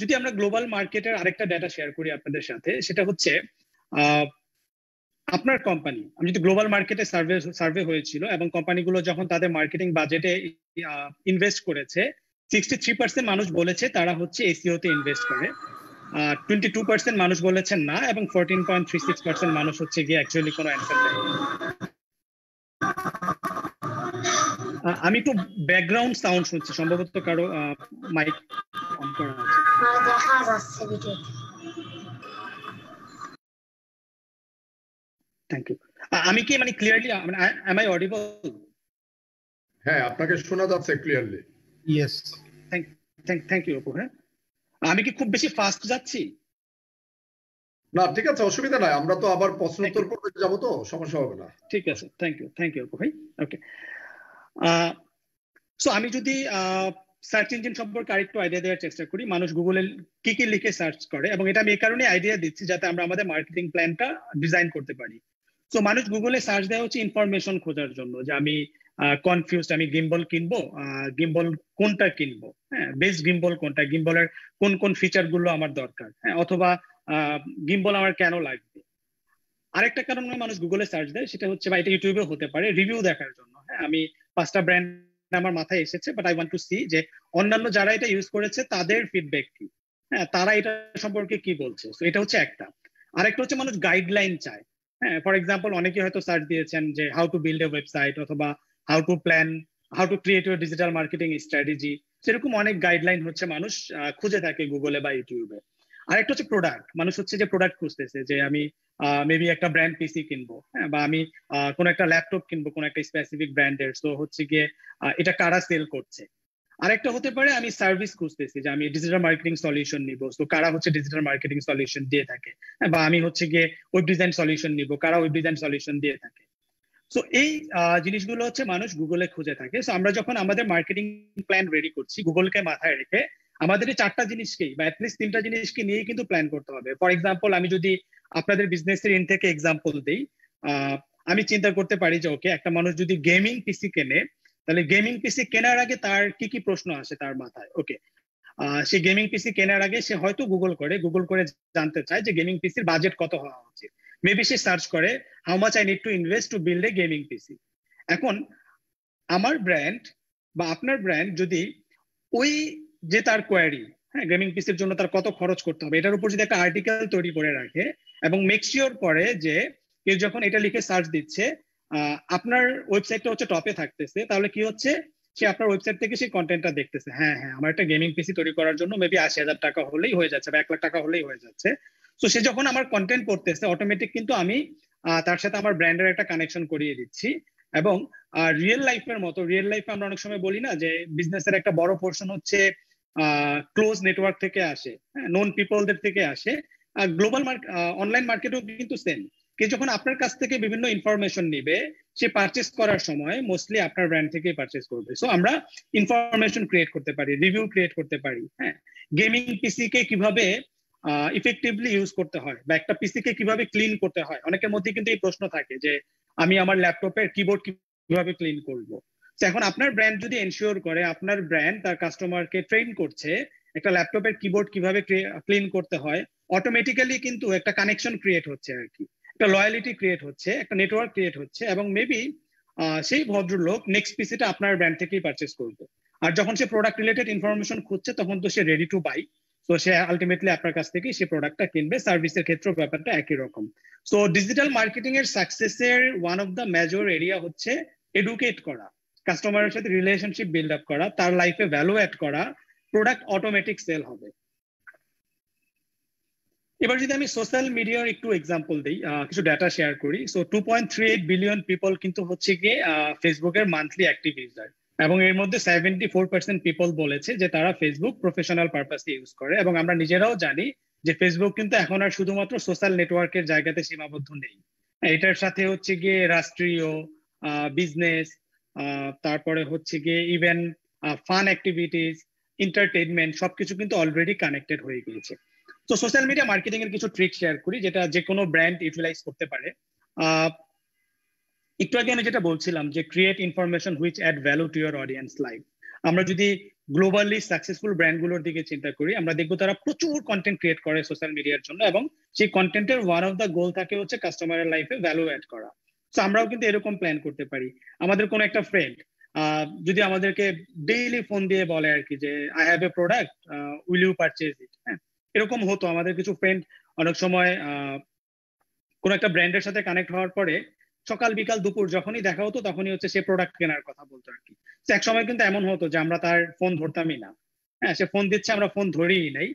যদি আমরা গ্লোবাল মার্কেটের আরেকটা ডাটা শেয়ার করি আপনাদের সাথে, সেটা হচ্ছে আপনার কোম্পানি, আমি যদি গ্লোবাল মার্কেটে সার্ভে হয়েছিল এবং কোম্পানিগুলো যখন তাদের মার্কেটিং বাজেটে ইনভেস্ট করেছে, 63% মানুষ বলেছে তারা হচ্ছে এসইও তে ইনভেস্ট করে, 22% মানুষ বলেছেন না, এবং 14.36% মানুষ হচ্ছে গিয়ে অ্যাকচুয়ালি কোনো অ্যান্সার দেয়। আমি একটু ব্যাকগ্রাউন্ড সাউন্ড শুনছি, সম্ভবত কারো মাইক অন করা আছে। Thank you. আমি কি মানে ক্লিয়ারলি am I audible?
হ্যাঁ, আপনাকে শোনা যাচ্ছে clearly.
Yes.
Thank you Apu. হ্যাঁ, আমি কি খুব বেশি ফাস্ট যাচ্ছি?
না, ঠিক আছে, অসুবিধা নাই, আমরা তো আবার প্রশ্ন উত্তর পর্বে যাবো, তো সমস্যা হবে না।
ঠিক আছে, থ্যাংক ইউ অপু ভাই। ওকে, সো আমি যদি সার্চ ইঞ্জিন সম্পর্কে আরেকটু আইডিয়া দেওয়ার চেষ্টা করি, মানুষ গুগলে কি কি লিখে সার্চ করে, এবং এটা আমি এই কারণে আইডিয়া দিচ্ছি যাতে আমরা আমাদের মার্কেটিং প্ল্যানটা ডিজাইন করতে পারি। সো মানুষ গুগলে সার্চ দেওয়া হচ্ছে ইনফরমেশন খোঁজার জন্য, যে আমি কনফিউজড, আমি গিম্বল কিনবো, গিম্বল কোনটা কিনবো, হ্যাঁ, বেস্ট গিম্বল কোনটা, গিম্বলের কোন কোন ফিচার গুলো আমার দরকার, হ্যাঁ, অথবা গিম্বল আমার কেন লাগবে। আরেকটা কারণে মানুষ গুগলে সার্চ দেয়, সেটা হচ্ছে, বা এটা ইউটিউবে হতে পারে, রিভিউ দেখার জন্য। হ্যাঁ, আমি 5টা ব্র্যান্ড আমার মাথায় এসেছে, but I want to see যে অন্যান্য যারা এটা ইউজ করেছে তাদের ফিডব্যাক কি, হ্যাঁ, তারা এটা সম্পর্কে কি বলছে। তো এটা হচ্ছে একটা। আরেকটা হচ্ছে মানুষ গাইডলাইন চায়। হ্যাঁ, ফর এক্সাম্পল অনেকে হয়তো সার্চ দিয়েছেন যে how to build a website, অথবা how to create your digital marketing strategy. সেরকম অনেক গাইডলাইন হচ্ছে মানুষ খুঁজে থাকে গুগলে বা ইউটিউবে। আরেকটা হচ্ছে প্রোডাক্ট, মানুষ হচ্ছে যে প্রোডাক্ট খুঁজতেছে, যে আমি মেবি একটা ব্র্যান্ড পিসি কিনবো, হ্যাঁ, বা আমি কোনো একটা ল্যাপটপ কিনবো কোনো একটা স্পেসিফিক ব্র্যান্ডের, তো হচ্ছে গিয়ে এটা কারা সেল করছে। আরেকটা হতে পারে আমি সার্ভিস খুঁজতেছি, যে আমি ডিজিটাল মার্কেটিং সলিউশন নিবো, তো কারা হচ্ছে ডিজিটাল মার্কেটিং সলিউশন দিয়ে থাকে, বা আমি হচ্ছে গিয়ে ওয়েব ডিজাইন সলিউশন নিবো, কারা ওয়েব ডিজাইন সলিউশন দিয়ে থাকে। সো এই জিনিসগুলো হচ্ছে মানুষ গুগলে খুঁজে থাকে। সো আমরা যখন আমাদের মার্কেটিং প্ল্যান রেডি করছি, গুগলকে মাথায় রেখে আমাদের এই 4টা জিনিসকেই, বা অ্যাটলিস্ট 3টা জিনিসকে নিয়েই কিন্তু প্ল্যান করতে হবে। ফর এক্সাম্পল, আমি যদি আপনাদের বিজনেসের ইন থেকে এক্সাম্পল দিই, আমি চিন্তা করতে পারি যে ওকে, একটা মানুষ যদি গেমিং পিসি কেনে, তাহলে গেমিং পিসি কেনার আগে তার কি কি প্রশ্ন আসে তার মাথায়। ওকে, সে গেমিং পিসি কেনার আগে সে হয়তো গুগল করে জানতে চায় যে গেমিং পিসির বাজেট কত হওয়া উচিত। মেবি সে সার্চ করে how much I need to invest two build A gaming পিসি। এখন আমার ব্র্যান্ড বা আপনার ব্র্যান্ড যদি ওই যে তার কোয়ারি, হ্যাঁ, গেমিং পিসির জন্য তার কত খরচ করতে হবে, এটার উপর যদি একটা আর্টিকেল তৈরি করে রাখে এবং মেক শিওর করে যে কেউ যখন এটা লিখে সার্চ দিচ্ছে আপনার ওয়েবসাইটটা হচ্ছে টপে থাকতেছে, তাহলে কি হচ্ছে, সে আপনার ওয়েবসাইট থেকে সেই কন্টেন্টটা দেখতেছে। হ্যাঁ, আমার একটা গেমিং পিসি তৈরি করার জন্য মেবি 80,000 টাকা হলেই হয়ে যাচ্ছে, বা 1 লাখ টাকা হলেই হয়ে যাচ্ছে। তো সে যখন আমার কন্টেন্ট পড়তেছে, অটোমেটিক কিন্তু আমি তার সাথে আমার ব্র্যান্ডের একটা কানেকশন করিয়ে দিচ্ছি। এবং রিয়েল লাইফে আমরা অনেক সময় বলি না যে বিজনেসের একটা বড় পোর্শন হচ্ছে ক্লোজ নেটওয়ার্ক থেকে আসে, নোন পিপলদের থেকে আসে। গ্লোবাল অনলাইন মার্কেটেও কিন্তু সেম। কেউ যখন আপনার কাছ থেকে বিভিন্ন ইনফরমেশন নিবে, সে পারচেস করার সময় মোস্টলি আপনার ব্র্যান্ড থেকেই পারচেস করবে। সো আমরা ইনফরমেশন ক্রিয়েট করতে পারি, রিভিউ ক্রিয়েট করতে পারি। হ্যাঁ, গেমিং পিসি কে কিভাবে ইফেক্টিভলি ইউজ করতে হয়, বা একটা পিসি কে কিভাবে ক্লিন করতে হয়। অনেকের মধ্যে কিন্তু এই প্রশ্ন থাকে যে আমি আমার ল্যাপটপের কিবোর্ড কিভাবে ক্লিন করবো। এখন আপনার ব্র্যান্ড যদি এনশিওর করে আপনার ব্র্যান্ড তার কাস্টমারকে ট্রেন করছে একটা ল্যাপটপের কিবোর্ড কিভাবে ক্লিন করতে হয়, অটোমেটিক্যালি কিন্তু একটা কানেকশন ক্রিয়েট হচ্ছে, আর কি একটা লয়ালিটি ক্রিয়েট হচ্ছে, একটা নেটওয়ার্ক ক্রিয়েট হচ্ছে, এবং মেবি সেই ভদ্রলোক নেক্সট পিসিটা আপনার ব্র্যান্ড থেকেই পারচেস করবে। আর যখন সে প্রোডাক্ট রিলেটেড ইনফরমেশন খুঁজছে, তখন তো সে রেডি টু বাই, তো সে আলটিমেটলি আপনার কাছ থেকেই সে প্রোডাক্টটা কিনবে। সার্ভিসের ক্ষেত্রেও ব্যাপারটা একই রকম। সো ডিজিটাল মার্কেটিং এর সাকসেসের one of the major area হচ্ছে এডুকেট করা, কাস্টমারের সাথে রিলেশনশিপ বিল্ড আপ করা, তার লাইফে ভ্যালু অ্যাড করা, প্রোডাক্ট অটোমেটিক সেল হবে। এবার যদি আমি সোশ্যাল মিডিয়ার একটু এক্সাম্পল দিই, কিছু ডাটা শেয়ার করি। সো 2.38 বিলিয়ন পিপল কিন্তু হচ্ছে গিয়ে ফেসবুকের মান্থলি অ্যাক্টিভ ইউজার, এবং এর মধ্যে 74% পিপল বলেছে যে তারা ফেসবুক প্রফেশনাল পারপাসে ইউজ করে। এবং আমরা নিজেরাও জানি যে ফেসবুক কিন্তু এখন আর শুধুমাত্র সোশ্যাল নেটওয়ার্কের জায়গাতে সীমাবদ্ধ নেই। এটার সাথে হচ্ছে গিয়ে রাষ্ট্রীয়, বিজনেস, তারপরে হচ্ছে গিয়ে ইভেন ফান অ্যাক্টিভিটিস, এন্টারটেইনমেন্ট, সবকিছু কিন্তু অলরেডি কানেক্টেড হয়ে গিয়েছে। তো সোশ্যাল মিডিয়া মার্কেটিং এর কিছু ট্রিক শেয়ার করি যেটা যে কোনো ব্র্যান্ড ইউটিলাইজ করতে পারে। একটু আগে আমি যেটা বলছিলাম যে create information which add value to your audience life. আমরা যদি গ্লোবালি সাকসেসফুল ব্র্যান্ডগুলোর দিকে চিন্তা করি, আমরা দেখবো তারা প্রচুর কন্টেন্ট ক্রিয়েট করে সোশ্যাল মিডিয়ার জন্য, এবং সেই কন্টেন্টের ওয়ান অফ দ্য গোল থাকে হচ্ছে কাস্টমারের লাইফে ভ্যালু অ্যাড করা। তো আমরাও কিন্তু এরকম প্ল্যান করতে পারি। আমাদের কোনো একটা ফ্রেন্ড যদি আমাদেরকে ডেইলি ফোন দিয়ে বলে আর কি যে I have a product, will you purchase it. হ্যাঁ, এরকম হতো। আমাদের কিছু ফ্রেন্ড অনেক সময় কোন একটা ব্র্যান্ডের সাথে কানেক্ট হওয়ার পরে সকাল বিকাল দুপুর যখনই দেখা হতো তখনই হচ্ছে সে প্রোডাক্ট কেনার কথা বলতো আর কি। এক সময় কিন্তু এমন হতো যে আমরা তার ফোন ধরতামই না। হ্যাঁ, সে ফোন দিচ্ছে, আমরা ফোন ধরেই নাই।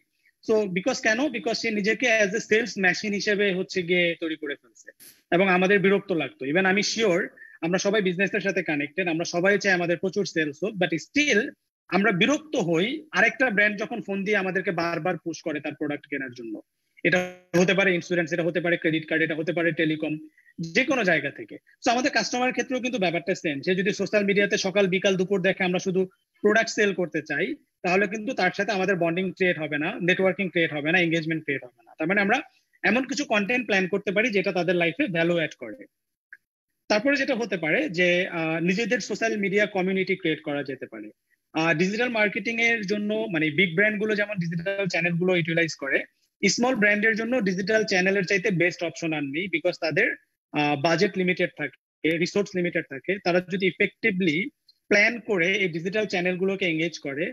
সো বিকজ কেন, বিকজ সে নিজেকে অ্যাজ এ সেলস মেশিন হিসেবে হচ্ছে গিয়ে তৈরি করে ফেলছে, এবং আমাদের বিরক্ত লাগতো। ইভেন আমি শিওর আমরা সবাই বিজনেসের সাথে কানেক্টেড, আমরা সবাই চাই আমাদের প্রচুর সেলস হোক, বাট স্টিল আমরা বিরক্ত হই আরেকটা ব্র্যান্ড যখন ফোন দিয়ে আমাদেরকে বারবার পুশ করে তার প্রোডাক্ট কেনার জন্য। এটা হতে পারে ইন্স্যুরেন্স, এটা হতে পারে ক্রেডিট কার্ড, এটা হতে পারে টেলিকম, যে কোনো জায়গা থেকে। তো আমাদের কাস্টমারের ক্ষেত্রেও কিন্তু ব্যাপারটা সেম। সে যদি সোশ্যাল মিডিয়াতে সকাল বিকাল দুপুর দেখে আমরা শুধু প্রোডাক্ট সেল করতে চাই, তাহলে কিন্তু তার সাথে আমাদের বন্ডিং ক্রিয়েট হবে না, নেটওয়ার্কিং ক্রিয়েট হবে না, এঙ্গেজমেন্ট ক্রিয়েট হবে না। তার মানে আমরা এমন কিছু কন্টেন্ট প্ল্যান করতে পারি যেটা তাদের লাইফে ভ্যালু অ্যাড করে। তারপরে যেটা হতে পারে যে নিজেদের সোশ্যাল মিডিয়া কমিউনিটি ক্রিয়েট করা যেতে পারে। ডিজিটাল মার্কেটিং এর জন্য মানে বিগ ব্র্যান্ড গুলো যেমন ডিজিটাল চ্যানেল গুলো ইউটিলাইজ করে, স্মল ব্র্যান্ডের জন্য ডিজিটাল চ্যানেলের চাইতে বেস্ট অপশন আর নেই, বিকজ তাদের বাজেট লিমিটেড থাকে, রিসোর্স লিমিটেড থাকে। তারা যদি ইফেক্টিভলি প্ল্যান করে এই ডিজিটাল চ্যানেলগুলোকে এঙ্গেজ করে,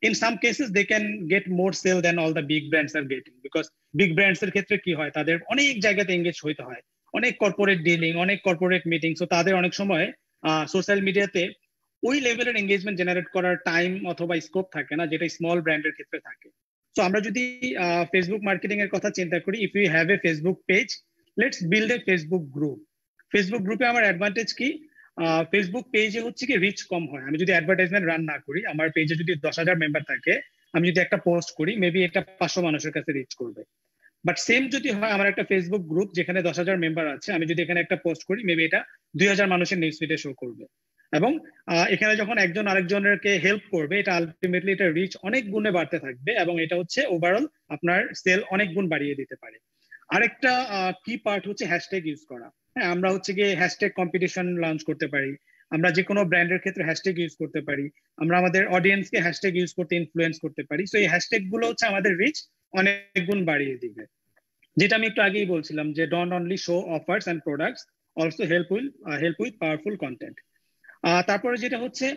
in some cases they can get more sale than all the big brands are getting, because big brands এর ক্ষেত্রে কি হয়, তাদের অনেক জায়গাতে এঙ্গেজ হইতে হয়, অনেক কর্পোরেট ডিলিং, অনেক কর্পোরেট মিটিং। সো তাদের অনেক সময় সোশ্যাল মিডিয়াতে ওই লেভেলের এঙ্গেজমেন্ট জেনারেট করার টাইম অথবা স্কোপ থাকে না, যেটা স্মল ব্র্যান্ডের ক্ষেত্রে থাকে। সো আমরা যদি ফেসবুক মার্কেটিং এর কথা চিন্তা করি, if you have a Facebook page, let's build a Facebook group. Facebook গ্রুপে আমার অ্যাডভান্টেজ কি, ফেসবুক পেজে হচ্ছে কি রিচ কম হয়। আমি যদি অ্যাডভার্টাইজমেন্ট রান না করি, আমার পেজে যদি 10,000 মেম্বার থাকে, আমি যদি একটা পোস্ট করি, মেবি এটা 500 মানুষের কাছে রিচ করবে। বাট সেম যদি হয় আমার একটা ফেসবুক গ্রুপ যেখানে 10,000 মেম্বার আছে, আমি যদি এখানে একটা পোস্ট করি, মেবি এটা 2,000 মানুষের নিউজ ফিডে শো করবে। এবং এখানে যখন একজন আরেকজনকে হেল্প করবে, এটা আলটিমেটলি এটা রিচ অনেক গুণে বাড়তে থাকবে, এবং এটা হচ্ছে ওভারঅল আপনার সেল অনেক গুণ বাড়িয়ে দিতে পারে। আরেকটা কি পার্ট হচ্ছে হ্যাশট্যাগ ইউজ করা। হ্যাঁ, আমরা হচ্ছে গিয়ে হ্যাশট্যাগ কম্পিটিশন লঞ্চ করতে পারি, আমরা যে কোনো ব্র্যান্ডের ক্ষেত্রে হ্যাশট্যাগ ইউজ করতে পারি, আমরা আমাদের অডিয়েন্সকে হ্যাশট্যাগ ইউজ করতে ইনফ্লুয়েন্স করতে পারি। সো এই হ্যাশট্যাগ গুলো হচ্ছে আমাদের রিচ অনেক গুণ বাড়িয়ে দিবে। যেটা আমি একটু আগেই বলছিলাম যে don't only show offers and products, also help with powerful content. তারপরে যেটা হচ্ছে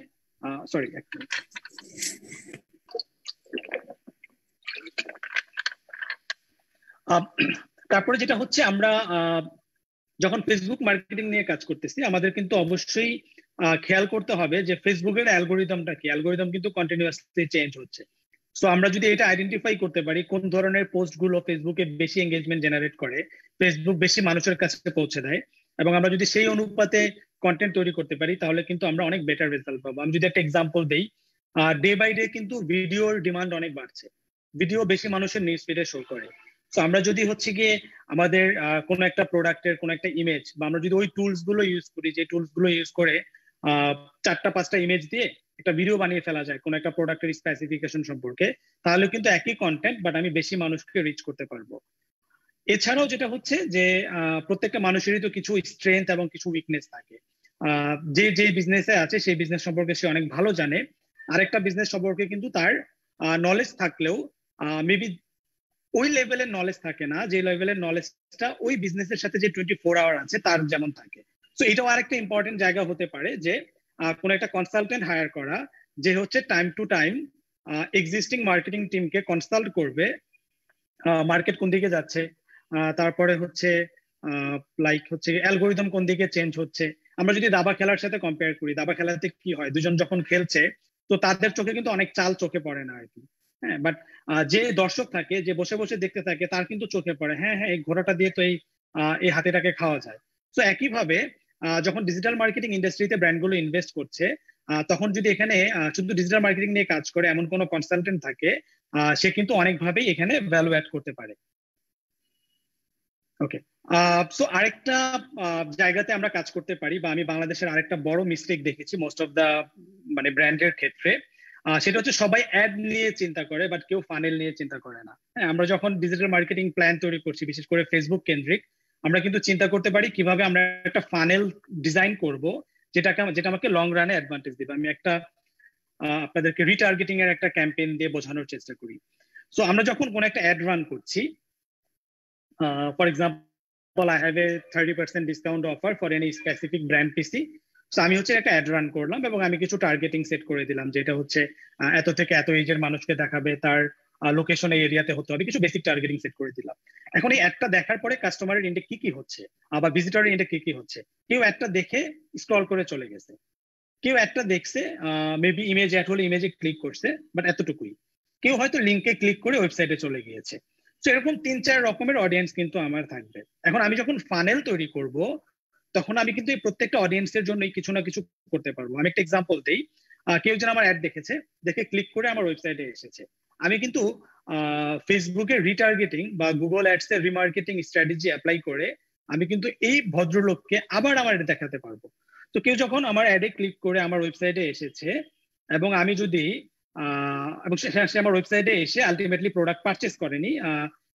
তারপরে যেটা হচ্ছে আমরা যখন ফেসবুক মার্কেটিং নিয়ে কাজ করতেছি, আমাদের কিন্তু অবশ্যই খেয়াল করতে হবে যে ফেসবুকের অ্যালগোরিদমটা কি। অ্যালগোরিদম কিন্তু কন্টিনিউয়াসলি চেঞ্জ হচ্ছে। সো আমরা যদি এটা আইডেন্টিফাই করতে পারি কোন ধরনের পোস্ট গুলো ফেসবুকে বেশি এঙ্গেজমেন্ট জেনারেট করে, ফেসবুক বেশি মানুষের কাছে পৌঁছে দেয়, এবং আমরা যদি সেই অনুপাতে কন্টেন্ট তৈরি করতে পারি, তাহলে কিন্তু আমরা অনেক বেটার রেজাল্ট পাবো। আমি যদি একটা এক্সাম্পল দেই, ডে বাই ডে কিন্তু ভিডিওর ডিমান্ড অনেক বাড়ছে, ভিডিও বেশি মানুষের নিউজ ফিডে শো করে। তো আমরা যদি হচ্ছে গিয়ে আমাদের কোনো একটা প্রোডাক্টের কোনো একটা ইমেজ, বা আমরা যদি ওই টুলস গুলো ইউজ করি, যে টুলস গুলো ইউজ করে 4-5টা ইমেজ দিয়ে একটা ভিডিও বানিয়ে ফেলা যায় কোনো একটা প্রোডাক্টের স্পেসিফিকেশন সম্পর্কে, তাহলে কিন্তু একই কন্টেন্ট বাট আমি বেশি মানুষকে রিচ করতে পারবো। এছাড়াও যেটা হচ্ছে যে প্রত্যেকটা মানুষেরই তো কিছু স্ট্রেংথ এবং কিছু উইকনেস থাকে। যে বিজনেসে আছে সেই বিজনেস সম্পর্কে সে অনেক ভালো জানে, আরেকটা বিজনেস সম্পর্কে কিন্তু তার নলেজ থাকলেও মেবি ওই লেভেলের নলেজ থাকে না, যে লেভেলের নলেজটা ওই বিজনেসের সাথে যে 24 আওয়ার আছে তার যেমন থাকে। তো এটাও আরেকটা ইম্পর্টেন্ট জায়গা হতে পারে যে কোন একটা কনসালটেন্ট হায়ার করা, যে হচ্ছে time to time existing marketing টিমকে কনসাল্ট করবে মার্কেট কোন দিকে যাচ্ছে, তারপরে হচ্ছে লাইক হচ্ছে অ্যালগোরিদম কোন দিকে চেঞ্জ হচ্ছে। আমরা যদি দাবা খেলার সাথে কম্পেয়ার করি, দাবা খেলাতে কি হয়, দুজন যখন খেলছে তো তাদের চোখে কিন্তু অনেক চাল চোখে পড়ে না আর কি। হ্যাঁ, বাট যে দর্শক থাকে, যে বসে বসে দেখতে থাকে, তার কিন্তু চোখে পড়ে হ্যাঁ এই ঘোড়াটা দিয়ে তো এই হাতিটাকে খাওয়া যায়। তো একইভাবে যখন ডিজিটাল মার্কেটিং ইন্ডাস্ট্রিতে ব্র্যান্ডগুলো ইনভেস্ট করছে, তখন যদি এখানে শুধু ডিজিটাল মার্কেটিং নিয়ে কাজ করে এমন কোনো কনসালটেন্ট থাকে, সে কিন্তু অনেকভাবেই এখানে ভ্যালু অ্যাড করতে পারে। ওকে, সো আরেকটা জায়গাতে আমরা কাজ করতে পারি, বা আমি বাংলাদেশের আরেকটা বড় মিস্টেক দেখেছি মোস্ট অফ দা মানে ব্র্যান্ডের ক্ষেত্রে, সেটা হচ্ছে সবাই অ্যাড নিয়ে চিন্তা করে বাট কেউ ফানেল নিয়ে চিন্তা করে না। হ্যাঁ, আমরা যখন ডিজিটাল মার্কেটিং প্ল্যান তৈরি করছি, বিশেষ করে ফেসবুক কেন্দ্রিক, আমরা কিন্তু চিন্তা করতে পারি কিভাবে আমরা একটা ফানেল ডিজাইন করব যেটা আমাকে লং রানে অ্যাডভান্টেজ দিবে। আমি একটা আপনাদেরকে রিটার্গেটিং এর একটা ক্যাম্পেইন দিয়ে বোঝানোর চেষ্টা করি। সো আমরা যখন কোনো একটা অ্যাড রান করছি, for example I have a 30% discount offer for any specific brand PC. So আমি হচ্ছে একটা অ্যাড রান করলাম এবং আমি কিছু টার্গেটিং সেট করে দিলাম, যেটা হচ্ছে এত থেকে এত এজের মানুষকে দেখাবে, তার লোকেশন এই এরিয়াতে হতে হবে, কিছু বেসিক টার্গেটিং সেট করে দিলাম। এখন এই অ্যাডটা দেখার পরে কাস্টমারের ইন্ডেক্স কি হচ্ছে, আবার ভিজিটরের ইন্ডেক্স কি হচ্ছে, কেউ অ্যাডটা দেখে স্ক্রল করে চলে গেছে, কেউ একটা দেখছে মেবি ইমেজ অ্যাড হলে ইমেজে ক্লিক করছে, বাট এতটুকুই। কেউ হয়তো লিঙ্কে ক্লিক করে ওয়েবসাইটে চলে গিয়েছে। তো এরকম 3-4 রকমের অডিয়েন্স কিন্তু আমার থাকবে। এখন আমি যখন ফানেল তৈরি করব তখন আমি কিন্তু এই প্রত্যেকটা অডিয়েন্সের জন্য কিছু না কিছু করতে পারবো। আমি একটা এক্সাম্পল দিই, কেউ যেন আমার অ্যাড দেখেছে, দেখে ক্লিক করে আমার ওয়েবসাইটে এসেছে, আমি কিন্তু ফেসবুকের রিটার্গেটিং বা গুগল অ্যাডস এর রিমার্কেটিং স্ট্র্যাটেজি অ্যাপ্লাই করে আমি কিন্তু এই ভদ্রলোককে আবার আমার অ্যাড দেখাতে পারবো। তো কেউ যখন আমার অ্যাডে ক্লিক করে আমার ওয়েবসাইটে এসেছে এবং আমি যদি এবং সে আমার ওয়েবসাইটে এসে আলটিমেটলি প্রোডাক্ট পারচেস করেনি,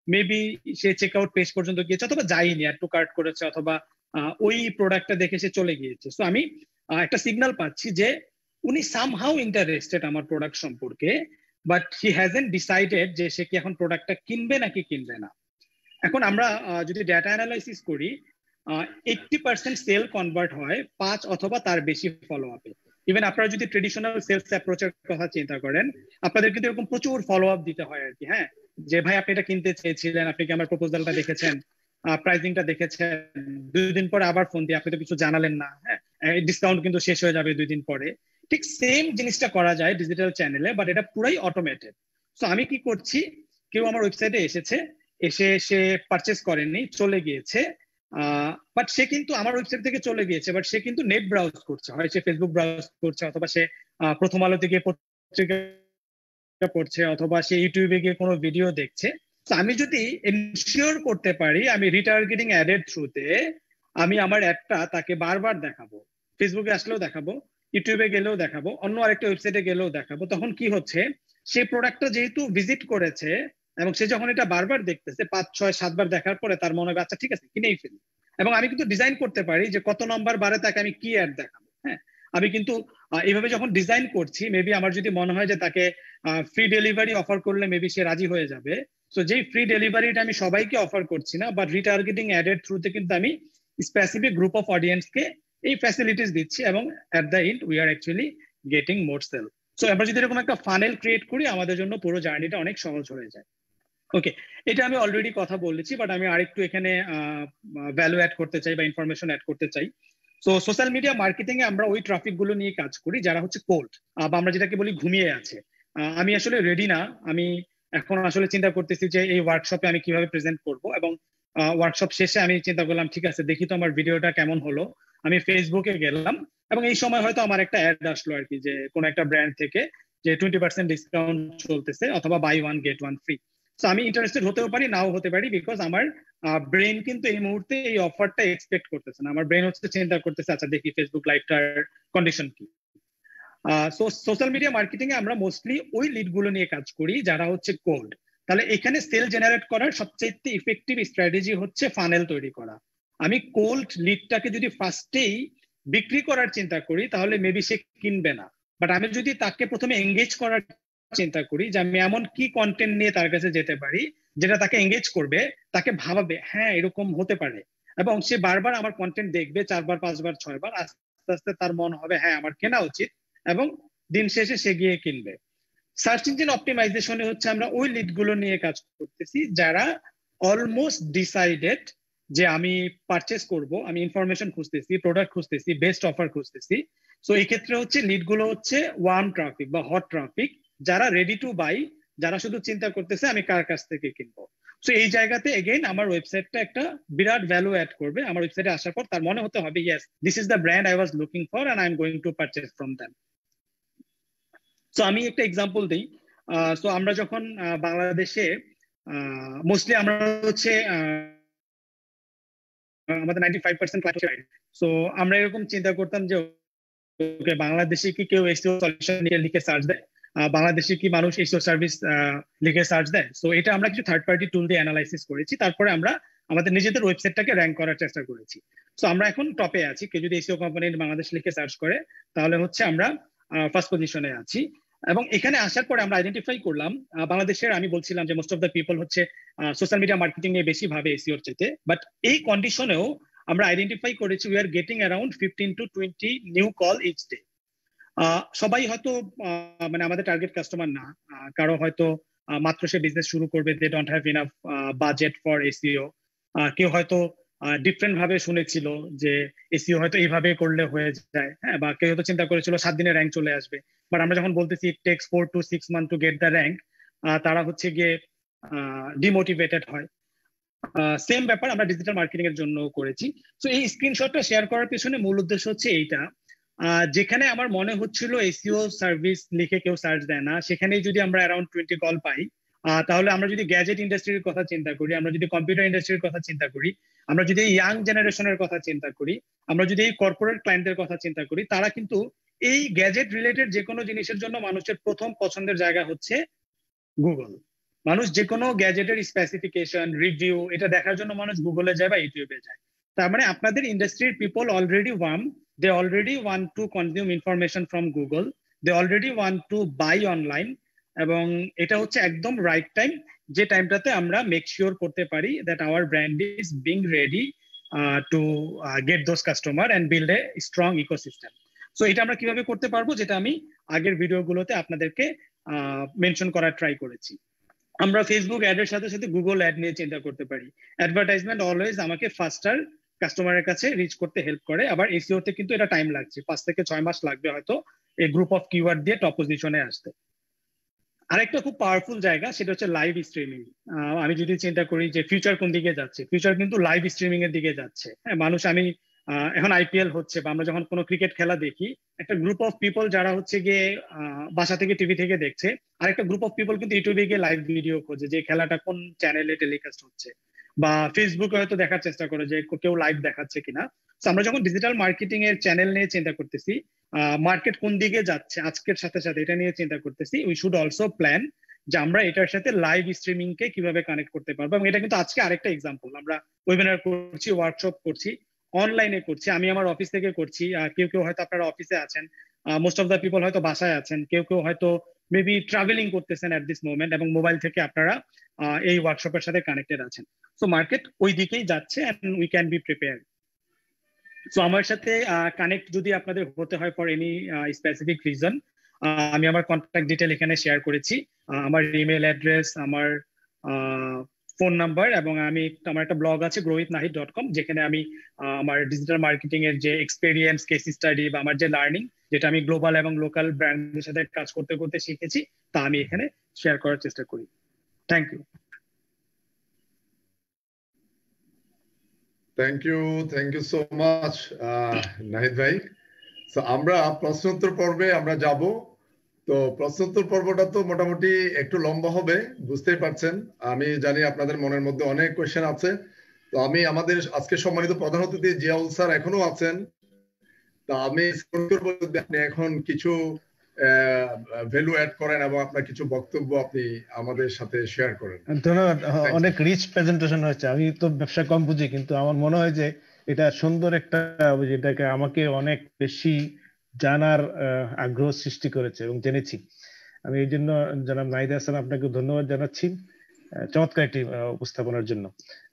মেবি সে চেক আউট পেজ পর্যন্ত গিয়েছে অথবা যায়নি, অ্যাড টু কার্ট করেছে অথবা ওই প্রোডাক্টটা দেখে সে চলে গিয়েছে। তো আমি একটা সিগন্যাল পাচ্ছি যে উনি সামহাউ ইন্টারেস্টেড আমার প্রোডাক্ট সম্পর্কে, বাট হি হ্যাজেন্ট ডিসাইডেড যে সে কি এখন প্রোডাক্টটা কিনবে নাকি কিনবে না। এখন আমরা যদি ডেটা অ্যানালাইসিস করি, 80% সেল কনভার্ট হয় 5 অথবা তার বেশি ফলো আপে। ইভেন আপনারা যদি ট্রেডিশনাল সেলস অ্যাপ্রোচের কথা চিন্তা করেন, আপনাদের কিন্তু এরকম প্রচুর ফলো আপ দিতে হয় আর কি। হ্যাঁ, যে ভাই আপনি এটা কিনতে চেয়েছিলেন, আপনি কি আমার প্রপোজালটা দেখেছেন, প্রাইসিংটা দেখেছেন, 2 দিন পরে আবার ফোন দিয়ে আপনি তো কিছু জানালেন না, হ্যাঁ ডিসকাউন্ট কিন্তু শেষ হয়ে যাবে 2 দিন পরে। ঠিক সেম জিনিসটা করা যায় ডিজিটাল চ্যানেলে, বাট এটা পুরাই অটোমেটেড। সো আমি কি করছি, কেউ আমার ওয়েবসাইটে এসেছে, এসে সে পারচেস করেনি, চলে গিয়েছে, বাট সে কিন্তু আমার ওয়েবসাইট থেকে চলে গিয়েছে, বাট সে কিন্তু নেট ব্রাউজ করছে, হয় সে ফেসবুক ব্রাউজ করছে অথবা সে প্রথম আলো থেকে পত্রিকা পড়ছে অথবা সে ইউটিউবে গিয়ে কোনো ভিডিও দেখছে। তো আমি যদি এনশিওর করতে পারি আমি রিটার্গেটিং অ্যাডের থ্রুতে আমি আমার অ্যাডটা তাকে বারবার দেখাবো, ফেসবুকে আসলেও দেখাবো, ইউটিউবে গেলেও দেখাবো, অন্য আরেকটা ওয়েবসাইটে গেলেও দেখাবো, তখন কি হচ্ছে, সেই প্রোডাক্টটা যেহেতু ভিজিট করেছে এবং সে যখন এটা বারবার দেখতেছে 5-6-7 বার দেখার পরে তার মনে হবে আচ্ছা ঠিক আছে কিনেই ফেলি। এবং আমি কিন্তু ডিজাইন করতে পারি যে কত নম্বর বারে তাকে আমি কি অ্যাড দেখাবো। হ্যাঁ, আমি কিন্তু এইভাবে যখন ডিজাইন করছি, মেবি আমার যদি মনে হয় যে তাকে ফ্রি ডেলিভারি অফার করলে মেবি সে রাজি হয়ে যাবে, তো যেই ফ্রি ডেলিভারিটা আমি সবাইকে অফার করছি না, বাট রিটার্গেটিং অ্যাডের থ্রুতে কিন্তু আমি স্পেসিফিক গ্রুপ অফ অডিয়েন্সকে এই ফ্যাসিলিটিস দিচ্ছি এবং at the end we are actually getting more sale. So আমরা যদি এরকম একটা ফানেল ক্রিয়েট করি আমাদের জন্য পুরো জার্নিটা অনেক সহজ হয়ে যায়। ওকে, এটা আমি অলরেডি কথা বলেছি, বাট আমি আরেকটু এখানে ভ্যালু অ্যাড করতে চাই বা ইনফরমেশন অ্যাড করতে চাই। সো সোশ্যাল মিডিয়া মার্কেটিং এ আমরা ওই ট্রাফিক গুলো নিয়ে কাজ করি যারা হচ্ছে কোল্ড বা আমরা যেটাকে বলি ঘুমিয়ে আছে। আমি আসলে রেডি না, আমি এখন আসলে চিন্তা করতেছি যে এই ওয়ার্কশপে আমি কিভাবে প্রেজেন্ট করব, এবং ওয়ার্কশপ শেষে আমি চিন্তা করলাম ঠিক আছে দেখি তো আমার ভিডিওটা কেমন হলো। আমি ফেসবুকে গেলাম এবং এই সময় হয়তো আমার একটা অ্যাড আসলো আর কি, যে কোনো একটা ব্র্যান্ড থেকে যে 20% ডিসকাউন্ট চলতেছে অথবা বাই 1 get 1 ফ্রি। সো আমি ইন্টারেস্টেড হতেও পারি, নাও হতে পারি, বিকজ আমার ব্রেন কিন্তু এই মুহূর্তে এই অফারটা এক্সপেক্ট করতেছে না। আমার ব্রেন হচ্ছে চিন্তা করতেছে আচ্ছা দেখি ফেসবুক লাইভটার কন্ডিশন কি। সো সোশ্যাল মিডিয়া মার্কেটিং এ আমরা মোস্টলি ওই লিড গুলো নিয়ে কাজ করি যারা হচ্ছে কোল্ড। তাহলে এখানে সেল জেনারেট করার সবচেয়ে ইফেক্টিভ স্ট্র্যাটেজি হচ্ছে ফানেল তৈরি করা। আমি কোল্ড লিডটাকে যদি ফার্স্টেই বিক্রি করার চিন্তা করি তাহলে মেবি সে কিনবে না, বাট আমি যদি তাকে প্রথমে এঙ্গেজ করার চিন্তা করি যে আমি এমন কি কন্টেন্ট নিয়ে তার কাছে যেতে পারি যেটা তাকে এঙ্গেজ করবে, তাকে ভাবাবে হ্যাঁ এরকম হতে পারে, এবং সে বারবার আমার কন্টেন্ট দেখবে 4 বার 5 বার 6 বার, আস্তে আস্তে তার মন হবে হ্যাঁ আমার কেনা উচিত, এবং দিন শেষে সে গিয়ে কিনবে। সার্চ ইঞ্জিন অপটিমাইজেশনে হচ্ছে আমরা ওই লিড গুলো নিয়ে কাজ করতেছি যারা অলমোস্ট ডিসাইডেড যে আমি পারচেস করব, আমি ইনফরমেশন খুঁজতেছি, প্রোডাক্ট খুঁজতেছি, বেস্ট অফার খুঁজতেছি। সো এই ক্ষেত্রে হচ্ছে লিড গুলো হচ্ছে ওয়ার্ম ট্রাফিক বা হট ট্রাফিক, যারা রেডি টু বাই, যারা শুধু চিন্তা করতেছে আমি কার কাছ থেকে কিনবো। সো এই জায়গাতে এগেইন আমার ওয়েবসাইটটা একটা বিরাট ভ্যালু অ্যাড করবে। আমার ওয়েবসাইটে আসার পর তার মনে হতে হবে yes this is the brand I was looking for and I am going to purchase from them. So আমি একটা এক্সাম্পল দিই। সো আমরা যখন বাংলাদেশে মোস্টলি আমরা হচ্ছে আমাদের 95% ক্লায়েন্ট, সো আমরা এরকম চিন্তা করতাম যে ওকে বাংলাদেশে কি কেউ এসইও সলিউশন নিয়ে লিখে সার্চ দেয়, বাংলাদেশে কি মানুষ এসইও সার্ভিস লিখে সার্চ দেয়। সো এটা আমরা কিছু থার্ড পার্টি টুল দিয়ে অ্যানালাইসিস করেছি, তারপরে আমরা আমাদের নিজেদের ওয়েবসাইটটাকে র্যাঙ্ক করার চেষ্টা করেছি। সো আমরা এখন টপে আছি, কেউ যদি এসইও কোম্পানির বাংলাদেশ লিখে সার্চ করে তাহলে হচ্ছে আমরা ফার্স্ট পজিশনে আছি। এবং এখানে আসার পরে আমরা আইডেন্টিফাই করলাম বাংলাদেশের, আমি বলছিলাম যে মোস্ট অফ দ্য পিপল হচ্ছে সোশ্যাল মিডিয়া মার্কেটিং নিয়ে বেশি ভাবে এসইওর চাইতে, বাট এই কন্ডিশনেও আমরা আইডেন্টিফাই করেছি we are getting around 15 to 20 new call each day. সবাই হয়তো মানে আমাদের টার্গেট কাস্টমার না, কারো হয়তো মাত্র সে বিজনেস শুরু করবে, they don't have enough budget for SEO. কেউ হয়তো ডিফারেন্ট ভাবে শুনেছিল যে এসইও হয়তো এইভাবে করলে হয়ে যায়, হ্যাঁ, বা কেউ হয়তো চিন্তা করেছিল 7 দিনে র্যাঙ্ক চলে আসবে, বাট আমরা যখন বলতেছি it takes 4 to 6 months to get the rank, তারা হচ্ছে গিয়ে ডিমোটিভেটেড হয়। সেম ব্যাপার আমরা ডিজিটাল মার্কেটিং এর জন্য করেছি। তো এই স্ক্রিনশটটা শেয়ার করার পিছনে মূল উদ্দেশ্য হচ্ছে এইটা, যেখানে আমার মনে হচ্ছিল এসইও সার্ভিস লিখে কেউ সার্চ দেয় না, সেখানে যদি আমরা অ্যারাউন্ড 20 কল পাই, তাহলে আমরা যদি গ্যাজেট ইন্ডাস্ট্রির কথা চিন্তা করি, আমরা যদি কম্পিউটার ইন্ডাস্ট্রির কথা চিন্তা করি, আমরা যদি ইয়াং জেনারেশনের কথা চিন্তা করি, আমরা যদি এই কর্পোরেট ক্লায়েন্টের কথা চিন্তা করি, তারা কিন্তু এই গ্যাজেট রিলেটেড যে কোনো জিনিসের জন্য মানুষের প্রথম পছন্দের জায়গা হচ্ছে গুগল। মানুষ যে কোনো গ্যাজেটের স্পেসিফিকেশন, রিভিউ এটা দেখার জন্য মানুষ গুগলে যায় বা ইউটিউবে যায়। তার মানে আপনাদের ইন্ডাস্ট্রির people already they already want to consume information from Google, they already want to buy online, এবং এটা হচ্ছে একদম রাইট টাইম, যে টাইমটাতে আমরা মেক শিওর করতে পারি that our brand is being ready to get those customer and build a strong ecosystem. So এটা আমরা কিভাবে করতে পারবো, যেটা আমি আগের ভিডিওগুলোতে আপনাদেরকে মেনশন করার ট্রাই করেছি। আমরা ফেসবুক অ্যাডের সাথে সাথে গুগল অ্যাড নিয়ে চিন্তা করতে পারি। অ্যাডভার্টাইজমেন্ট অলওয়েজ আমাকে ফাস্টার কাস্টমারের কাছে রিচ করতে হেল্প করে। আবার এসইও তে কিন্তু এটা টাইম লাগছে, 5 থেকে 6 মাস লাগবে হয়তো এই গ্রুপ অফ কিওয়ার্ড দিয়ে টপ পজিশনে আসতে। আরেকটা খুব পাওয়ারফুল জায়গা সেটা হচ্ছে লাইভ স্ট্রিমিং। আমি যদি চিন্তা করি যে ফিউচার কোন দিকে যাচ্ছে, ফিউচার কিন্তু লাইভ স্ট্রিমিং এর দিকে যাচ্ছে। মানুষ, আমি এখন আইপিএল হচ্ছে বা আমরা যখন কোনো ক্রিকেট খেলা দেখি, একটা গ্রুপ অফ পিপল যারা হচ্ছে গিয়ে বাসা থেকে টিভি থেকে দেখছে, আরেকটা গ্রুপ অফ পিপল কিন্তু ইউটিউবে গিয়ে লাইভ ভিডিও খোঁজে যে খেলাটা কোন চ্যানেলে টেলিকাস্ট হচ্ছে, বা ফেসবুকে হয়তো দেখার চেষ্টা করে যে কেউ লাইভ দেখাচ্ছে কিনা। তো আমরা যখন ডিজিটাল মার্কেটিং এর চ্যানেল নিয়ে চিন্তা করতেছি, মার্কেট কোন দিকে যাচ্ছে আজকের সাথে সাথে এটা নিয়ে চিন্তা করতেছি, উই শুড অলসো প্ল্যান যে আমরা এটার সাথে লাইভ স্ট্রিমিং কে কিভাবে কানেক্ট করতে পারবো। এবং এটা কিন্তু আজকে আরেকটা এক্সাম্পল, আমরা ওয়েবিনার করছি, ওয়ার্কশপ করছি, অনলাইনে করছি, আমি আমার অফিস থেকে করছি, কেউ কেউ হয়তো আপনারা অফিসে আছেন, মোস্ট অফ দ্য পিপল হয়তো বাসায় আছেন, কেউ কেউ হয়তো মেবি ট্রাভেলিং করতেছেন এট দিস মোমেন্ট, এবং মোবাইল থেকে আপনারা এই ওয়ার্কশপের সাথে কানেক্টেড আছেন। সো মার্কেট ওই দিকেই যাচ্ছে and we can be prepared. So আমার সাথে কানেক্ট যদি আপনাদের হতে হয় ফর এনি স্পেসিফিক রিজন, আমি আমার কন্ট্যাক্ট ডিটেল এখানে শেয়ার করেছি, আমার ইমেল অ্যাড্রেস, আমার ফোন নাম্বার, এবং আমার একটা ব্লগ আছে growwithnahid.com, যেখানে আমি আমার ডিজিটাল মার্কেটিং এর যে এক্সপেরিয়েন্স, কেস স্টাডি বা আমার যে লার্নিং, যেটা আমি গ্লোবাল এবং লোকাল ব্র্যান্ডের সাথে কাজ করতে করতে শিখেছি, তা আমি এখানে শেয়ার করার চেষ্টা করি। Thank you.
Thank you so much Nahid ভাই। তো আমরা প্রশ্নোত্তর পর্বে আমরা যাব। তো প্রশ্নোত্তর পর্বটা তো মোটামুটি একটু লম্বা হবে, বুঝতেই পারছেন। আমি জানি আপনাদের মনের মধ্যে অনেক কোয়েশ্চেন আছে। তো আমি আমাদের আজকে সম্মানিত প্রধান অতিথি জিয়াউল স্যার এখনো আছেন, তা আমি আপনি এখন কিছু ভ্যালু অ্যাড করেন এবং আপনার কিছু বক্তব্য আপনি আমাদের সাথে শেয়ার করেন।
ধন্যবাদ। অনেক রিচ প্রেজেন্টেশন হয়েছে। আমি তো ব্যবসা কম বুঝি, কিন্তু আমার মনে হয় যে এটা সুন্দর একটা, যেটাকে আমাকে অনেক বেশি জানার আগ্রহ সৃষ্টি করেছে এবং জেনেছি। আমি এই জন্য জনাব নাহিদ হাসান আপনাকে ধন্যবাদ জানাচ্ছি চমৎকার একটি উপস্থাপনার জন্য।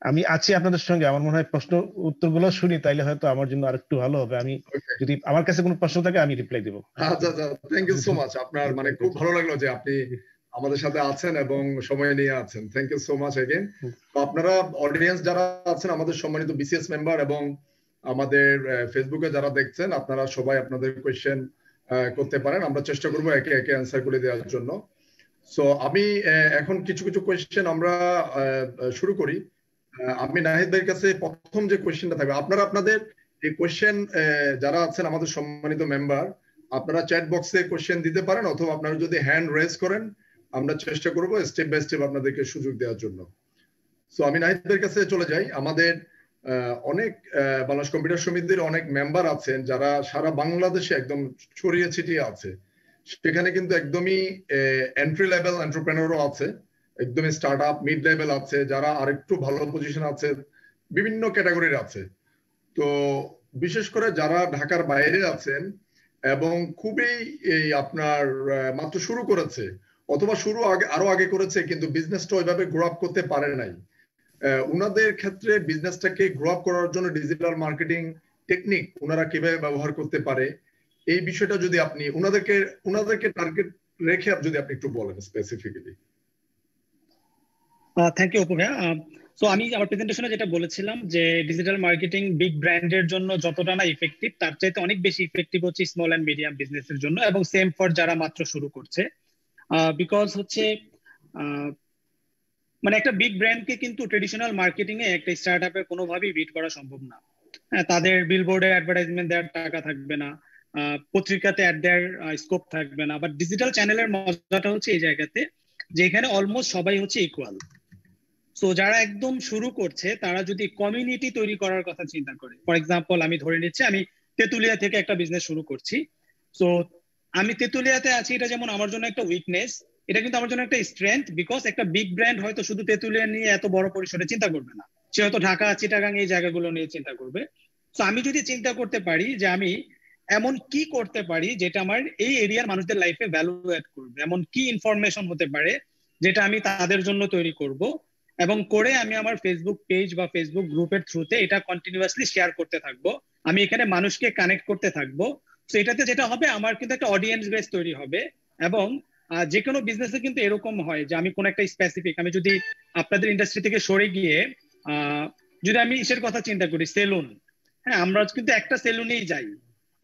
আমি আছি আপনাদের সঙ্গে। আমার মনে হয় প্রশ্ন উত্তরগুলো শুনি, তাইলে হয়তো আমার জন্য আরেকটু ভালো হবে। আমি যদি আমার কাছে কোনো প্রশ্ন থাকে আমি রিপ্লাই দেব।
আচ্ছা, থ্যাংক ইউ সো মাচ। আপনার মানে খুব ভালো লাগলো যে আপনি আমাদের সাথে আছেন এবং সময় নিয়ে আছেন। Thank you so much again. তো আপনারা অডিয়েন্স যারা আছেন, আমাদের সম্মানিত বিসিএস মেম্বার এবং আমাদের ফেসবুকে যারা দেখছেন, আপনারা সবাই আপনাদের কোয়েশ্চেন করতে পারেন। আমরা চেষ্টা করবো একে একে অ্যান্সার করে দেওয়ার জন্য। সো আমি এখন কিছু কোয়েশ্চেন আমরা শুরু করি। আমি নাহিদ ভাইয়ের কাছে প্রথম যে কোয়েশ্চেনটা থাকবে, আপনারা আপনাদের এই কোয়েশ্চেন যারা আছেন আমাদের সম্মানিত মেম্বার, আপনারা চ্যাট বক্সে কোয়েশ্চেন দিতে পারেন, অথবা আপনারা যদি হ্যান্ড রেজ করেন আমরা চেষ্টা করব স্টেপ বাই স্টেপ আপনাদেরকে সুযোগ দেওয়ার জন্য। সো আমি নাহিদ ভাইয়ের কাছে চলে যাই। আমাদের অনেক বাংলাদেশ কম্পিউটার সমিতির অনেক মেম্বার আছেন যারা সারা বাংলাদেশে একদম ছড়িয়ে ছিটিয়ে আছে। সেখানে কিন্তু একদমই এন্ট্রি লেভেল এন্টারপ্রেনারও আছে, একদমই স্টার্ট আপ মিড লেভেল আছে, যারা আরেকটু ভালো পজিশন আছে, বিভিন্ন ক্যাটাগরির আছে। তো বিশেষ করে যারা ঢাকার বাইরে আছেন এবং খুবই এই আপনার মাত্র শুরু করেছে, অথবা শুরু আরো আগে করেছে কিন্তু বিজনেসটা ওইভাবে গ্রো আপ করতে পারে নাই, উনাদের ক্ষেত্রে বিজনেসটাকে গ্রো আপ করার জন্য ডিজিটাল মার্কেটিং টেকনিক ওনারা কিভাবে ব্যবহার করতে পারে, এই বিষয়টা যদি আপনি উনাদেরকে টার্গেট রেখে যদি আপনি একটু বলেন স্পেসিফিক্যালি।
থ্যাংক ইউ অপু ভাইয়া। সো আমি আমার প্রেজেন্টেশনে যেটা বলেছিলাম যে ডিজিটাল মার্কেটিং বিগ ব্র্যান্ডের জন্য যতটা না ইফেক্টিভ, তার চাইতে অনেক বেশি ইফেক্টিভ হচ্ছে স্মল এন্ড মিডিয়াম বিজনেসের জন্য, এবং সেম ফর যারা মাত্র শুরু করছে। বিকজ হচ্ছে মানে একটা বিগ ব্র্যান্ডকে কিন্তু ট্রেডিশনাল মার্কেটিং এ একটা স্টার্টআপে কোনোভাবেই বিট করা সম্ভব না। হ্যাঁ, তাদের বিলবোর্ডে অ্যাডভার্টাইজমেন্ট দেওয়ার টাকা থাকবে না, পত্রিকাতে অ্যাড দেওয়ার স্কোপ থাকবে না। বাট ডিজিটাল চ্যানেলের মজাটা হচ্ছে এই জায়গাতে যে এখানে অলমোস্ট সবাই হচ্ছে ইকুয়াল। সো যারা একদম শুরু করছে তারা যদি কমিউনিটি তৈরি করার কথা চিন্তা করে, ফর এক্সাম্পল আমি ধরে নিচ্ছি আমি তেতুলিয়া থেকে একটা বিজনেস শুরু করছি। সো আমি তেতুলিয়াতে আছি, এটা যেমন আমার জন্য একটা উইকনেস, এটা কিন্তু আমার জন্য একটা স্ট্রেংথ, বিকজ একটা বিগ ব্র্যান্ড হয়তো শুধু তেতুলিয়া নিয়ে এত বড় পরিসরে চিন্তা করবে না, সে হয়তো ঢাকা, চিটাগাং এই জায়গাগুলো নিয়ে চিন্তা করবে। তো আমি যদি চিন্তা করতে পারি যে আমি এমন কি করতে পারি যেটা আমার এই এরিয়ার মানুষদের লাইফে ভ্যালু অ্যাড করবে, এমন কি ইনফরমেশন হতে পারে যেটা আমি তাদের জন্য তৈরি করব, এবং করে আমি আমার ফেসবুক পেজ বা ফেসবুক গ্রুপের থ্রুতে এটা কন্টিনিউয়াসলি শেয়ার করতে থাকবো, আমি এখানে মানুষকে কানেক্ট করতে থাকবো। তো এটাতে যেটা হবে আমার কিন্তু একটা অডিয়েন্স বেস তৈরি হবে। এবং যে কোনো বিজনেসে কিন্তু এরকম হয় যে আমি কোন একটা স্পেসিফিক, আমি যদি আপনাদের ইন্ডাস্ট্রি থেকে সরে গিয়ে যদি আমি ইসের কথা চিন্তা করি, সেলুন, হ্যাঁ আমরা কিন্তু একটা সেলুনেই যাই,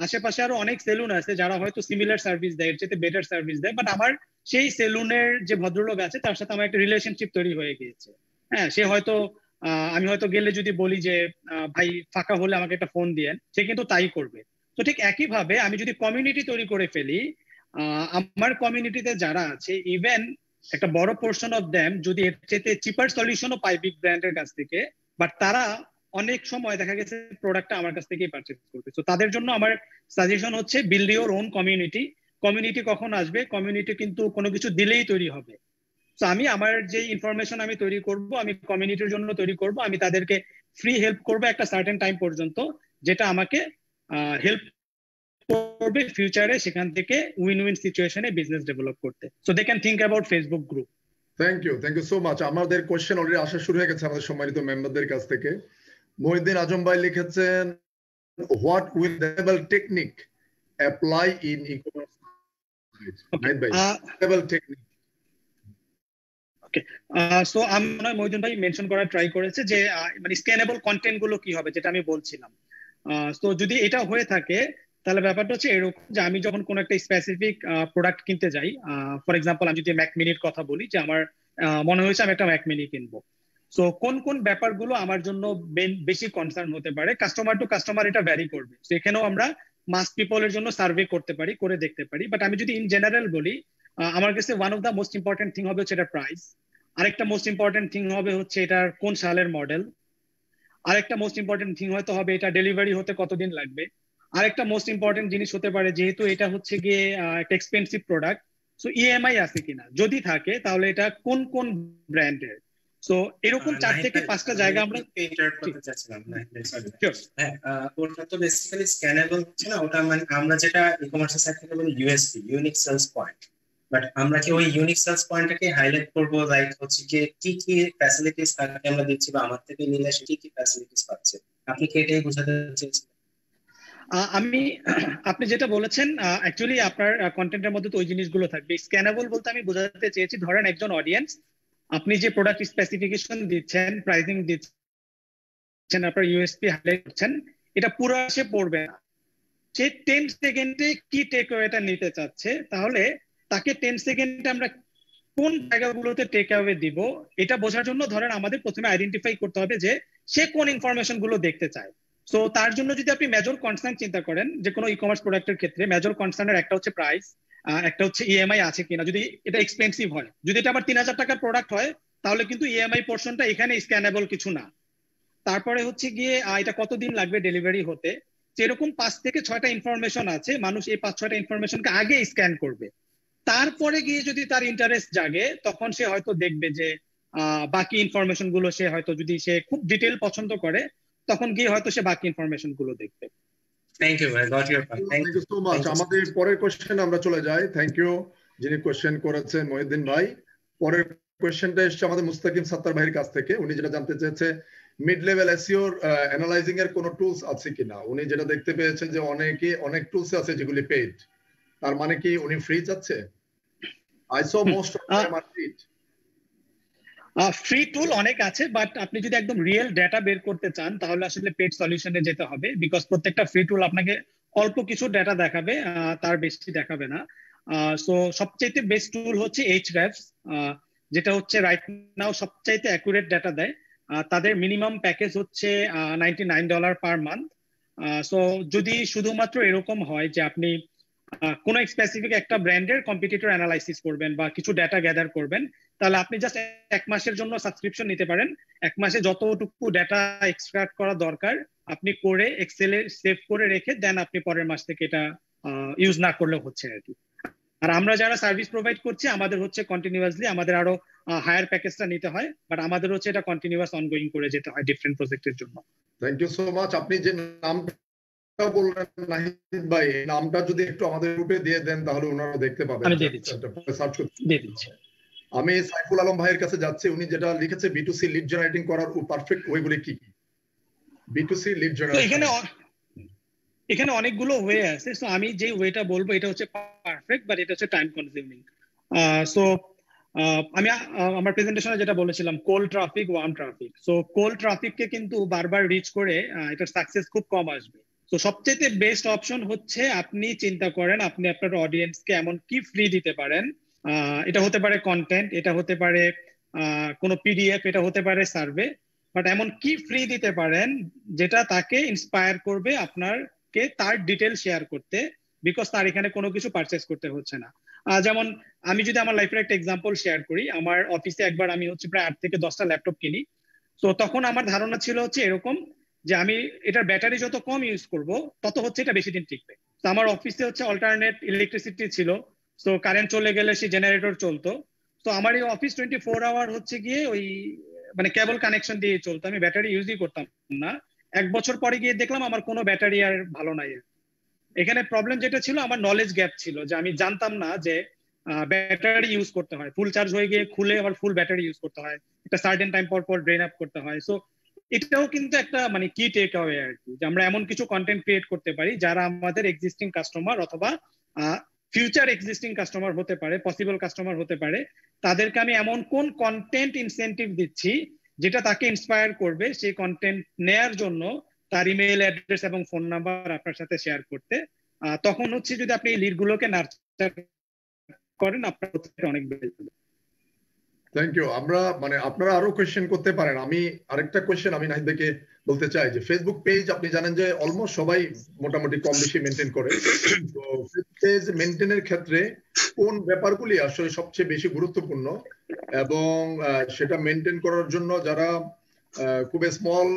আশেপাশে আরো অনেক সেলুন আছে যারা হয়তো সিমিলার সার্ভিস দেয়, এর চেয়ে বেটার সার্ভিস দেয়, বাট আমার সেই সেলুনের যে ভদ্রলোক আছে তার সাথে আমার একটা রিলেশনশিপ তৈরি হয়ে গিয়েছে। হ্যাঁ, সে হয়তো আমি হয়তো গেলে যদি বলি যে ভাই ফাঁকা হলে আমাকে একটা ফোন দিয়েন, সে কিন্তু তাই করবে। তো ঠিক একই ভাবে আমি যদি কমিউনিটি তৈরি করে ফেলি, আমার কমিউনিটিতে যারা আছে ইভেন একটা বড় পোর্শন অফ দেম যদি এর চেয়ে চিপার সলিউশনও পায় বিগ ব্র্যান্ডের কাছ থেকে, বাট তারা অনেক সময় দেখা গেছে প্রোডাক্টটা আমার কাছ থেকেই পারচেজ করবে। তো তাদের জন্য আমার সাজেশন হচ্ছে build your own community. Community কখন আসবে? কমিউনিটি কিন্তু কোনো কিছু দিলেই তৈরি হবে। তো আমি আমার যে ইনফরমেশন আমি তৈরি করব, আমি কমিউনিটির জন্য তৈরি করব, আমি তাদেরকে ফ্রি হেল্প করব একটা সার্টেন টাইম পর্যন্ত, যেটা আমাকে হেল্প করবে ফিউচারে সেখান থেকে উইন উইন সিচুয়েশনে বিজনেস ডেভেলপ করতে। So they can think about Facebook group.
Thank you so much. আমাদের কোশ্চেন অলরেডি আসা শুরু হয়ে গেছে আমাদের সম্মানিত মেম্বারদের কাছ থেকে। মহিউদ্দিন আজম ভাই লিখেছেন, what will the technique apply in e-commerce? Technique.
So আমি মনে হয় মহিউদ্দিন ভাই মেনশন করার ট্রাই করেছে যে মানে স্ক্যানেবল কন্টেন্ট গুলো কি হবে, যেটা আমি বলছিলাম। তো যদি এটা হয়ে থাকে তাহলে ব্যাপারটা হচ্ছে এরকম যে আমি যখন কোনো একটা স্পেসিফিক প্রোডাক্ট কিনতে যাই, ফর এক্সাম্পল আমি যদি ম্যাক মিনির কথা বলি, যে আমার মনে হয়েছে আমি একটা ম্যাক মিনি কিনবো। সো কোন কোন ব্যাপারগুলো আমার জন্য বেশি কনসার্ন হতে পারে, কাস্টমার টু কাস্টমার এটা ভ্যারি করবে। তো এখানেও আমরা মাস পিপলের জন্য সার্ভে করতে পারি, করে দেখতে পারি। বাট আমি যদি ইন জেনারেল বলি, আমার কাছে one of the most important thing হবে হচ্ছে এটার প্রাইস, আরেকটা মোস্ট ইম্পর্টেন্ট থিং হবে হচ্ছে এটার কোন সালের মডেল, আরেকটা মোস্ট ইম্পর্টেন্ট থিং হয়তো হবে এটা ডেলিভারি হতে কতদিন লাগবে, আরেকটা মোস্ট ইম্পর্টেন্ট জিনিস হতে পারে যেহেতু এটা হচ্ছে গিয়ে একটা এক্সপেন্সিভ প্রোডাক্ট, সো ইএমআই আছে কিনা, যদি থাকে তাহলে এটা কোন কোন ব্র্যান্ডের। সো এরকম 4 থেকে 5টা জায়গা আমরা
ইন্টারাপ্ট করতে চাচ্ছিলাম। হ্যাঁ, ওটা তো বেসিক্যালি স্ক্যানেবল হচ্ছে না, ওটা মানে আমরা যেটা ই-কমার্সের সাইড থেকে বলি USP, unique sales point. But আমরা কি ওই ইউনিক সেলস পয়েন্টটাকে হাইলাইট করবো, লাইক হচ্ছে কি কি ফ্যাসিলিটিস তাকে আমরা দিচ্ছি বা আমার থেকে নিলে সে কি কি ফ্যাসিলিটিস পাচ্ছে? আপনি কি এটাই বোঝাতে চেয়েছেন?
আপনি যেটা বলেছেন অ্যাকচুয়ালি আপনার কন্টেন্টের মধ্যে তো ওই জিনিসগুলো থাকবে। স্ক্যানেবল বলতে আমি বোঝাতে চেয়েছি, ধরেন একজন অডিয়েন্স, আপনি যে প্রোডাক্ট স্পেসিফিকেশন দিচ্ছেন, প্রাইসিং দিচ্ছেন, আপনার ইউএসপি হাইলাইট করছেন, এটা পুরো সে পড়বে না, সে 10 সেকেন্ডে কি টেক অ্যাওয়েটা নিতে চাচ্ছে, তাহলে তাকে 10 সেকেন্ডে আমরা কোন জায়গাগুলোতে টেক অ্যাওয়ে দিব এটা বোঝার জন্য ধরেন আমাদের প্রথমে আইডেন্টিফাই করতে হবে যে সে কোন ইনফরমেশন গুলো দেখতে চায়। সো তার জন্য যদি আপনি মেজর কনসার্ন চিন্তা করেন যে কোনো ই-কমার্স প্রোডাক্টের ক্ষেত্রে, মেজর কনসার্নের একটা হচ্ছে প্রাইস, একটা হচ্ছে ইএমআই আছে কিনা, যদি এটা এক্সপেন্সিভ হয়, যদি এটা আবার 3000 টাকার প্রোডাক্ট হয় তাহলে কিন্তু ইএমআই পোর্শনটা এখানে স্ক্যানেবল কিছু না। তারপরে হচ্ছে গিয়ে এটা কতদিন লাগবে ডেলিভারি হতে, যেরকম 5 থেকে 6টা ইনফরমেশন আছে, মানুষ এই 5-6টা ইনফরমেশনকে আগে স্ক্যান করবে, তারপরে গিয়ে যদি তার ইন্টারেস্ট জাগে তখন সে হয়তো দেখবে যে বাকি ইনফরমেশন গুলো সে হয়তো, যদি সে খুব ডিটেইল পছন্দ করে তখন গিয়ে হয়তো সে বাকি ইনফরমেশন গুলো দেখবে।
থ্যাংক ইউ ভাই, got your point.
Thank you so much. আমাদের পরের কোশ্চেন আমরা চলে যাই। থ্যাংক ইউ যিনি কোশ্চেন করেছেন মহিউদ্দিন ভাই। পরের কোশ্চেনটা এসেছে আমাদের মুস্তাকিম সাত্তার ভাইয়ের কাছ থেকে। উনি যেটা জানতে চেয়েছে, মিড লেভেল এসইও অ্যানালাইজিং এর কোনো টুলস আছে কিনা। উনি যেটা দেখতে পেয়েছেন যে অনেক টুলস আছে যেগুলি পেইড, তার মানে কি উনি ফ্রি চাচ্ছে? I saw most of them are paid.
Free টুল অনেক আছে, বাট আপনি যদি একদম রিয়েল ডেটা বের করতে চান তাহলে আসলে পেড সলিউশনে যেতে হবে, বিকজ প্রত্যেকটা ফ্রি টুল আপনাকে অল্প কিছু ডেটা দেখাবে, তার বেশি দেখাবে না। সো সবচেয়ে বেস্ট টুল হচ্ছে Ahrefs, যেটা হচ্ছে রাইট নাও সবচাইতে অ্যাকুরেট ডাটা দেয়। তাদের মিনিমাম প্যাকেজ হচ্ছে $99 পার মান্থ। সো যদি শুধুমাত্র এরকম হয় যে আপনি কোন স্পেসিফিক একটা ব্র্যান্ডের কম্পিটিটর অ্যানালাইসিস করবেন বা কিছু ডেটা গ্যাদার করবেন, তাহলে আপনি জাস্ট 1 মাসের জন্য সাবস্ক্রিপশন নিতে পারেন। 1 মাসে যতটুকু ডেটা এক্সট্রাক্ট করা দরকার আপনি করে এক্সেলে সেভ করে রেখে দেন আপনি পরের মাস থেকে এটা ইউজ না করলে হচ্ছে আর কি। আর আমরা যারা সার্ভিস প্রোভাইড করছি আমাদের হচ্ছে কন্টিনিউয়াসলি আমাদের আরো হায়ার প্যাকেজটা নিতে হয়, বাট আমাদের হচ্ছে এটা কন্টিনিউয়াস অনগোয়িং করে যেতে হয় ডিফারেন্ট প্রজেক্টের জন্য।
Thank you so much. আপনি যে নামটা বললেন নাহিদ ভাই, এই নামটা যদি একটু আমাদের গ্রুপে দিয়ে দেন তাহলে ওনারা দেখতে পাবেন।
আমি দিয়ে দিচ্ছি,
সার্চ করতে
দিয়ে দিচ্ছি।
আমি সাইফুল আলম ভাইয়ের কাছে যাচ্ছি, উনি যেটা লিখেছে B2C লিড জেনারেটিং করার পারফেক্ট ওয়েগুলি কি কি? B2C লিড জেনারেটিং
এখানে অনেকগুলো ওয়ে আছে। সো আমি যে ওয়েটা বলবো এটা হচ্ছে পারফেক্ট, বাট এটা হচ্ছে টাইম কনজিউমিং। সো আমি আমার প্রেজেন্টেশনে যেটা বলেছিলাম cold traffic, warm traffic. So cold ট্রাফিককে কিন্তু বারবার রিচ করে এটার সাকসেস খুব কম আসবে। তো সবচেয়ে বেস্ট অপশন হচ্ছে আপনি চিন্তা করেন আপনি আপনার অডিয়েন্সকে এমন কি ফ্রি দিতে পারেন। এটা হতে পারে কন্টেন্ট, এটা হতে পারে কোনো পিডিএফ, এটা হতে পারে সার্ভে, বাট এমন কি ফ্রি দিতে পারেন যেটা তাকে ইন্সপায়ার করবে আপনারকে তার ডিটেল শেয়ার করতে, বিকজ তার এখানে কোনো কিছু পারচেস করতে হচ্ছে না। যেমন আমি যদি আমার লাইফের একটা এক্সাম্পল শেয়ার করি, আমার অফিসে একবার আমি হচ্ছে প্রায় 8 থেকে 10টা ল্যাপটপ কিনি। তো তখন আমার ধারণা ছিল হচ্ছে এরকম যে আমি এটার ব্যাটারি যত কম ইউজ করব তত হচ্ছে এটা বেশি দিন টিকবে। তো আমার অফিসে হচ্ছে অল্টারনেট ইলেকট্রিসিটি ছিল, তো কারেন্ট চলে গেলে সেই জেনারেটর চলতো। তো আমার এই অফিস 24 আওয়ার হচ্ছে গিয়ে ওই মানে কেবল কানেকশন দিয়ে চলতো, আমি ব্যাটারি ইউজই করতাম না। 1 বছর পরে গিয়ে দেখলাম আমার কোনো ব্যাটারি আর ভালো নাই। এখানে প্রবলেম যেটা ছিল আমার নলেজ গ্যাপ ছিল, যে আমি জানতাম না যে ব্যাটারি ইউজ করতে হয়, ফুল চার্জ হয়ে গিয়ে খুলে আবার ফুল ব্যাটারি ইউজ করতে হয়, একটা সার্টেন টাইম পর পর ড্রেন আপ করতে হয়। সো এটাও কিন্তু একটা মানে কি টেক অ্যাওয়ে আর কি, যে আমরা এমন কিছু কন্টেন্ট ক্রিয়েট করতে পারি যারা আমাদের এক্সিস্টিং কাস্টমার অথবা ফিউচার এক্সিস্টিং কাস্টমার হতে পারে, পসিবল কাস্টমার হতে পারে, তাদেরকে আমি এমন কোন কন্টেন্ট ইনসেন্টিভ দিচ্ছি যেটা তাকে ইন্সপায়ার করবে সেই কন্টেন্ট নেয়ার জন্য তার ইমেল অ্যাড্রেস এবং ফোন নাম্বার আপনার সাথে শেয়ার করতে। তখন হচ্ছে যদি আপনি এই লিডগুলোকে নার্চার করেন আপনার অনেক বেড়ে যাবে।
Thank you. আমরা মানে আপনারা আরো কোয়েশ্চেন করতে পারেন। আমি আরেকটা কোয়েশ্চেন আমি নাহিদ ভাইকে বলতে চাই যে ফেসবুক পেজ আপনি জানেন যে অলমোস্ট সবাই মোটামুটি কম বেশি মেনটেন করে। তো পেজ মেনটেনের ক্ষেত্রে কোন ব্যাপারগুলি আসলে সবচেয়ে বেশি গুরুত্বপূর্ণ, এবং সেটা মেনটেন করার জন্য যারা খুব স্মল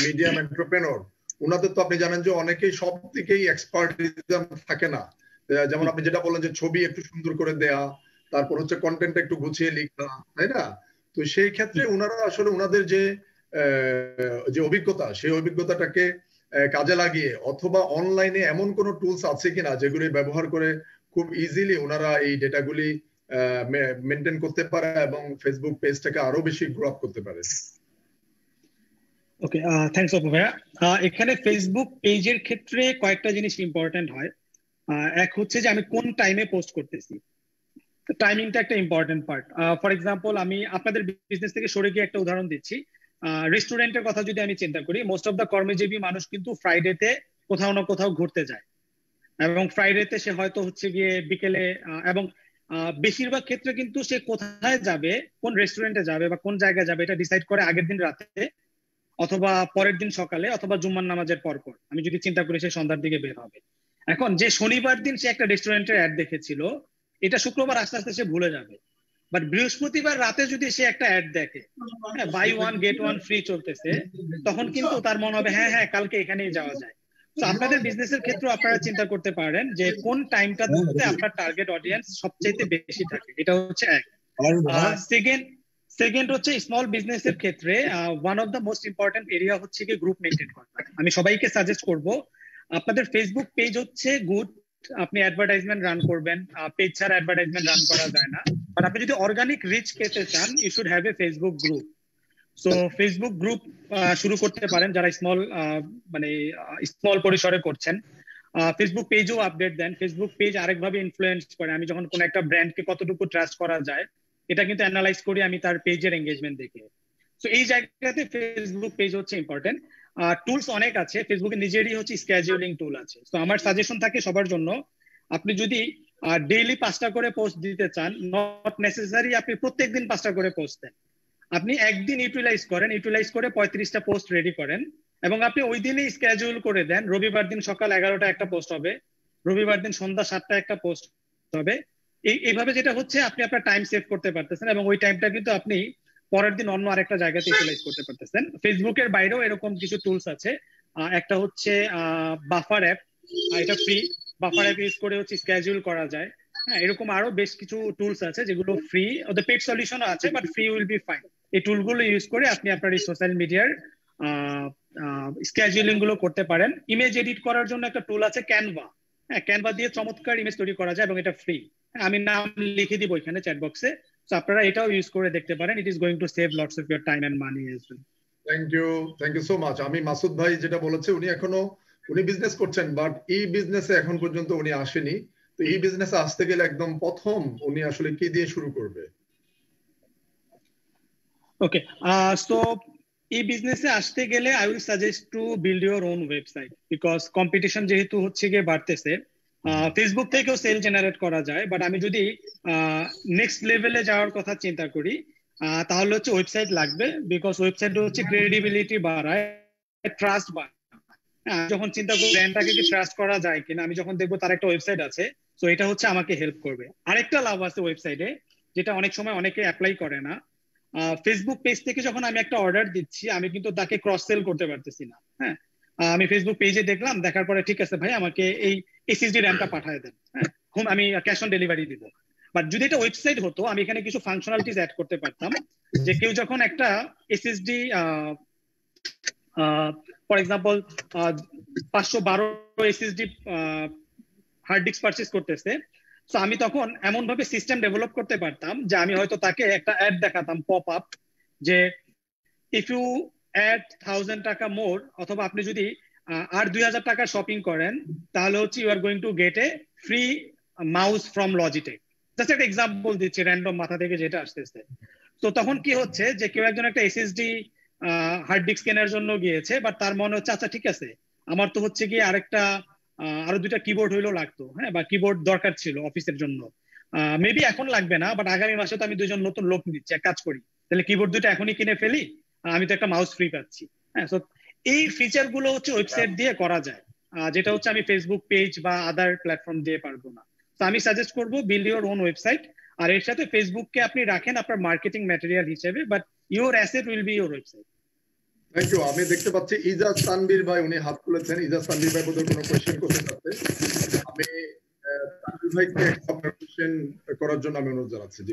মিডিয়াম এন্টারপ্রেনর, ওনাদের তো আপনি জানেন যে অনেকেই সব দিকেই এক্সপার্টিজম থাকে না। যেমন আপনি যেটা বললেন যে ছবি একটু সুন্দর করে দেয়া, তারপর হচ্ছে কন্টেন্ট একটু গুছিয়ে লিখা, তাই না? তো সেই ক্ষেত্রে ওনারা আসলে ওনাদের যে অভিজ্ঞতা, সেই অভিজ্ঞতাটাকে কাজে লাগিয়ে অথবা অনলাইনে এমন কোন টুলস আছে কিনা যেগুলি ব্যবহার করে খুব ইজিলি ওনারা এই ডেটাগুলি মেনটেন করতে পারে এবং ফেসবুক পেজটাকে আরো বেশি গ্রো আপ করতে পারে।
ওকে, থ্যাঙ্কস অপু ভাইয়া। এখানে ফেসবুক পেজের ক্ষেত্রে কয়েকটা জিনিস ইম্পর্টেন্ট হয়। এক হচ্ছে যে আমি কোন টাইমে পোস্ট করতেছি, টাইমিংটা একটা ইম্পর্টেন্ট পার্ট। ফর এক্সাম্পল আমি আপনাদের বিজনেস থেকে সরে গিয়ে একটা উদাহরণ দিচ্ছি। রেস্টুরেন্টের কথা যদি আমি চিন্তা করি, মোস্ট অফ দ্য কর্মজীবী মানুষ কিন্তু ফ্রাইডেতে কোথাও না কোথাও ঘুরতে যায়, এবং ফ্রাইডেতে সে হয়তো হচ্ছে গিয়ে বিকেলে, এবং বেশিরভাগ ক্ষেত্রে কিন্তু সে কোথায় যাবে, কোন রেস্টুরেন্টে যাবে বা কোন জায়গায় যাবে এটা ডিসাইড করে আগের দিন রাতে অথবা পরের দিন সকালে অথবা জুম্মার নামাজের পরপর। আমি যদি চিন্তা করি সে সন্ধ্যার দিকে বের হবে। এখন যে শনিবার দিন সে একটা রেস্টুরেন্টের অ্যাড দেখেছিল, এটা শুক্রবার আস্তে আস্তে সে ভুলে যাবে। বাট বৃহস্পতিবার রাতে যদি সে একটা অ্যাড দেখে, হ্যাঁ buy one get one free চলতেছে, তখন কিন্তু তার মনে হবে হ্যাঁ হ্যাঁ কালকে এখানেই যাওয়া যায়। তো আপনাদের বিজনেসের ক্ষেত্রে আপনারা চিন্তা করতে পারেন যে কোন টাইমটাতে আপনার টার্গেট অডিয়েন্স সবচেয়ে বেশি থাকে, এটা হচ্ছে এক। সেকেন্ড হচ্ছে স্মল বিজনেসের ক্ষেত্রে one of the most important area হচ্ছে কি গ্রুপ মেনটেন করা। আমি সবাইকে সাজেস্ট করব আপনাদের ফেসবুক পেজ হচ্ছে গুড, আপনি অ্যাডভার্টাইজমেন্ট রান করবেন, পেজ ছাড়া অ্যাডভার্টাইজমেন্ট রান করা যায় না। বাট আপনি যদি অর্গানিক রিচ পেতে চান, you should have a Facebook group. So Facebook group শুরু করতে পারেন যারা স্মল পরিসরে করছেন। ফেসবুক পেজও আপডেট দেন। ফেসবুক পেজ আরেকভাবে ইনফ্লুয়েন্স করে, আমি যখন কোন একটা ব্র্যান্ডকে কতটুকু ট্রাস্ট করা যায় এটা কিন্তু অ্যানালাইজ করি আমি তার পেজের এঙ্গেজমেন্ট দেখে। তো এই জায়গাতে ফেসবুক পেজ হচ্ছে ইম্পর্টেন্ট। টুলস অনেক আছে, ফেসবুকের নিজেরই হচ্ছে স্কেডিউলিং টুল আছে। তো আমার সাজেশন থাকে সবার জন্য, আপনি যদি ডেইলি 5টা করে পোস্ট দিতে চান, নট নেসেসারি আপনি প্রত্যেকদিন 5টা করে পোস্ট দেন। আপনি একদিন ইউটিলাইজ করে 35টা পোস্ট রেডি করেন এবং আপনি ওই দিনই স্কেডিউল করে দেন। রবিবার দিন সকাল 11টা একটা পোস্ট হবে, রবিবার দিন সন্ধ্যা 7টা একটা পোস্ট হবে। এইভাবে যেটা হচ্ছে আপনি আপনার টাইম সেভ করতে পারতেছেন এবং ওই টাইমটা কিন্তু আপনি পরের দিন অন্য আরেকটা জায়গাতে ইউটিলাইজ করতে পারতেছেন। ফেসবুকের বাইরেও এরকম কিছু টুলস আছে। একটা হচ্ছে বাফার অ্যাপ, এটা ফ্রি। বাফার অ্যাপ ইউজ করে হচ্ছে স্কেডিউল করা যায়। হ্যাঁ, এরকম আরো বেশ কিছু টুলস আছে যেগুলো ফ্রি, ওদের পেড সলিউশনও আছে, but free will be fine. এই টুলগুলো ইউজ করে আপনি আপনার এই সোশ্যাল মিডিয়ার স্কেডিউলিং গুলো করতে পারেন। ইমেজ এডিট করার জন্য একটা টুল আছে ক্যানভা। হ্যাঁ, ক্যানভা দিয়ে চমৎকার ইমেজ তৈরি করা যায় এবং এটা ফ্রি। আমি নাম লিখে দিব এখানে চ্যাট বক্সে, তো আপনারা এটাও ইউজ করে দেখতে পারেন। It is going to save lots of your time and money as well.
Thank you so much. আমি মাসুদ ভাই যেটা বলেছে, উনি বিজনেস করছেন, বাট এই বিজনেসে এখন পর্যন্ত উনি আসেনি। তো এই বিজনেসে আসতে গেলে একদম প্রথম উনি আসলে কি দিয়ে শুরু করবে?
ওকে, সো এই বিজনেসে আসতে গেলে I will suggest to build your own website, because competition যেহেতু হচ্ছে গিয়ে বাড়তেছে। ফেসবুক থেকেও সেল জেনারেট করা যায়, বাট আমি যদি নেক্সট লেভেলে যাওয়ার কথা চিন্তা করি তাহলে হচ্ছে ওয়েবসাইট লাগবে, বিকজ ওয়েবসাইট হচ্ছে ক্রেডিবিলিটি বাড়ায়, ট্রাস্ট বাড়ায়। যখন চিন্তা করি ব্র্যান্ডটাকে কি ট্রাস্ট করা যায় কিনা, আমি যখন দেখবো তার একটা ওয়েবসাইট আছে, তো এটা হচ্ছে আমাকে হেল্প করবে। আরেকটা লাভ আছে ওয়েবসাইটে, যেটা অনেক সময় অনেকে অ্যাপ্লাই করে না। ফেসবুক পেজ থেকে যখন আমি একটা অর্ডার দিচ্ছি, আমি কিন্তু তাকে ক্রস সেল করতে পারতেছি না। হ্যাঁ, আমি ফেসবুক পেজে দেখলাম, দেখার পরে ঠিক আছে ভাই আমাকে এই এসএসডি র্যামটা পাঠিয়ে দেন, হ্যাঁ আমি ক্যাশ অন ডেলিভারি দিব। বাট যদি এটা ওয়েবসাইট হতো, আমি এখানে কিছু ফাংশনালিটিস অ্যাড করতে পারতাম, যে কেউ যখন একটা SSD for example 512 SSD hard disk purchase করতেছে, তো আমি তখন এমন ভাবে সিস্টেম ডেভেলপ করতে পারতাম যে আমি হয়তো তাকে একটা অ্যাড দেখাতাম পপ আপ, যে ইফ ইউ অ্যাড 1000 টাকা মোর, অথবা আপনি যদি আর 2000 টাকা শপিং করেন, তাহলে হচ্ছে you are going to get a free mouse from Logitech. Just একটা এক্সাম্পল দিচ্ছি র্যান্ডম মাথা থেকে যেটা আসতেছে। তো তখন কি হচ্ছে যে কেউ একজন একটা এসএসডি হার্ড ডিস্ক কেনার জন্য গিয়েছে, বাট তার মনে হচ্ছে আচ্ছা ঠিক আছে, আমার তো হচ্ছে গিয়ে আরো 2টা কিবোর্ড হইলেও লাগতো, হ্যাঁ, বা কিবোর্ড দরকার ছিল অফিসের জন্য, মেবি এখন লাগবে না, বাট আগামী মাসে তো আমি 2জন নতুন লোক নিচ্ছি, এক কাজ করি তাহলে কিবোর্ড 2টা এখনই কিনে ফেলি, আমি তো একটা মাউস ফ্রি পাচ্ছি। হ্যাঁ, তো এই ফিচার গুলো হচ্ছে ওয়েবসাইট দিয়ে করা যায়, যেটা হচ্ছে আমি ফেসবুক পেজ বা আদার প্ল্যাটফর্ম দিয়ে পারবো না। তো আমি সাজেস্ট করবো বিল্ড ইউর ওন ওয়েবসাইট, আর এর সাথে ফেসবুককে আপনি রাখেন আপনার মার্কেটিং ম্যাটেরিয়াল হিসেবে, but your asset will be your website.
Thank you. আমি দেখতে পাচ্ছি ইজাজ তানভীর ভাই, উনি হাত তুলেছেন। ইজাজ তানভীর ভাই বোধহয় কোনো কোয়েশ্চেন করতে চাচ্ছে। আমি তানভীর ভাইকে আপনার কোয়েশ্চেন করার জন্য আমি অনুরোধ জানাচ্ছি। জি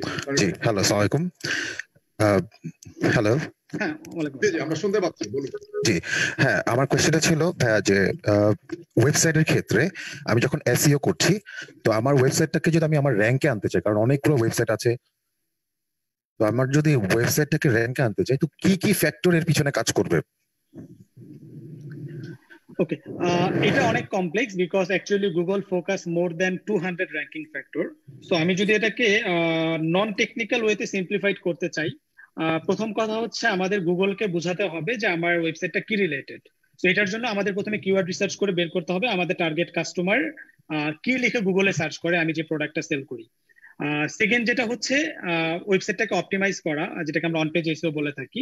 হ্যালো, আসসালামু আলাইকুম। হ্যালো,
আমরা শুনতে পাচ্ছি, বলুন।
জি হ্যাঁ, আমার কোয়েশ্চেনটা ছিল যে ওয়েবসাইটের ক্ষেত্রে আমি যখন এসইও করছি, তো আমার ওয়েবসাইটটাকে যদি আমি আমার র্যাঙ্কে আনতে চাই, কারণ অনেকগুলো ওয়েবসাইট আছে, তো আমার যদি ওয়েবসাইটটাকে র্যাঙ্কে আনতে চাই, তো কি কি ফ্যাক্টর এর পিছনে কাজ করবে?
ওকে, এটা অনেক complex, because actually Google focus more than 200 ranking factor. So আমি যদি এটাকে নন টেকনিক্যাল ওয়েতে সিম্পলিফাইড করতে চাই, প্রথম কথা হচ্ছে আমাদের গুগলকে বোঝাতে হবে যে আমার ওয়েবসাইটটা কি রিলেটেড। তো এটার জন্য আমাদের প্রথমে কিওয়ার্ড রিসার্চ করে বের করতে হবে আমাদের টার্গেট কাস্টমার কি লিখে গুগলে সার্চ করে আমি যে প্রোডাক্টটা সেল করি। সেকেন্ড যেটা হচ্ছে ওয়েবসাইটটাকে অপটিমাইজ করা, যেটাকে আমরা অন পেজ এসইও বলে থাকি।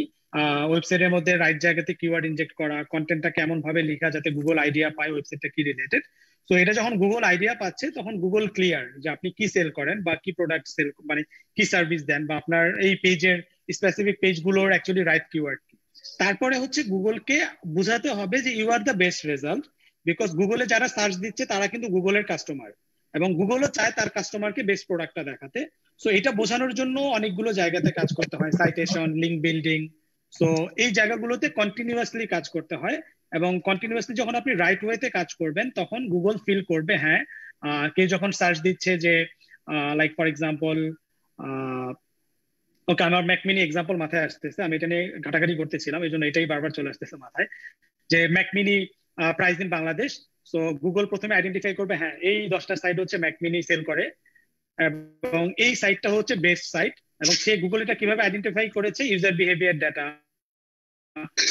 ওয়েবসাইটের মধ্যে রাইট জায়গাতে কিওয়ার্ড ইনজেক্ট করা, কন্টেন্টটা কেমন ভাবে লেখা যাতে গুগল আইডিয়া পায় ওয়েবসাইটটা কি রিলেটেড। তো এটা যখন গুগল আইডিয়া পাচ্ছে, তখন গুগল ক্লিয়ার যে আপনি কি সেল করেন বা কি প্রোডাক্ট সেল, মানে কি সার্ভিস দেন, বা আপনার এই পেজের স্পেসিফিক পেজগুলোর অ্যাকচুয়ালি রাইট কিওয়ার্ড কি। তারপরে হচ্ছে গুগলকে বোঝাতে হবে যে you are the best result, because গুগলে যারা সার্চ দিচ্ছে তারা কিন্তু গুগলের কাস্টমার, এবং গুগলও চায় তার কাস্টমারকে বেস্ট প্রোডাক্টটা দেখাতে। সো এটা বোঝানোর জন্য অনেকগুলো জায়গাতে কাজ করতে হয়, সাইটেশন, লিঙ্ক বিল্ডিং। সো এই জায়গাগুলোতে কন্টিনিউয়াসলি কাজ করতে হয়, এবং কন্টিনিউয়াসলি যখন আপনি রাইট ওয়েতে কাজ করবেন, তখন গুগল ফিল করবে হ্যাঁ কেউ যখন সার্চ দিচ্ছে যে লাইক ফর এক্সাম্পল, ওকে আমার ম্যাকমিনি এক্সাম্পল মাথায় আসতেছে, আমি এটা নিয়ে ঘাটাঘাটি করতেছিলাম, এই জন্য এটাই বারবার চলে আসতেছে মাথায়, যে Mac mini price in Bangladesh. So Google প্রথমে আইডেন্টিফাই করবে হ্যাঁ এই 10টা সাইট হচ্ছে ম্যাকমিনি সেল করে, এবং এই সাইটটা হচ্ছে বেস্ট সাইট। এবং সে গুগল এটা কিভাবে আইডেন্টিফাই করেছে, ইউজার বিহেভিয়ার ডাটা,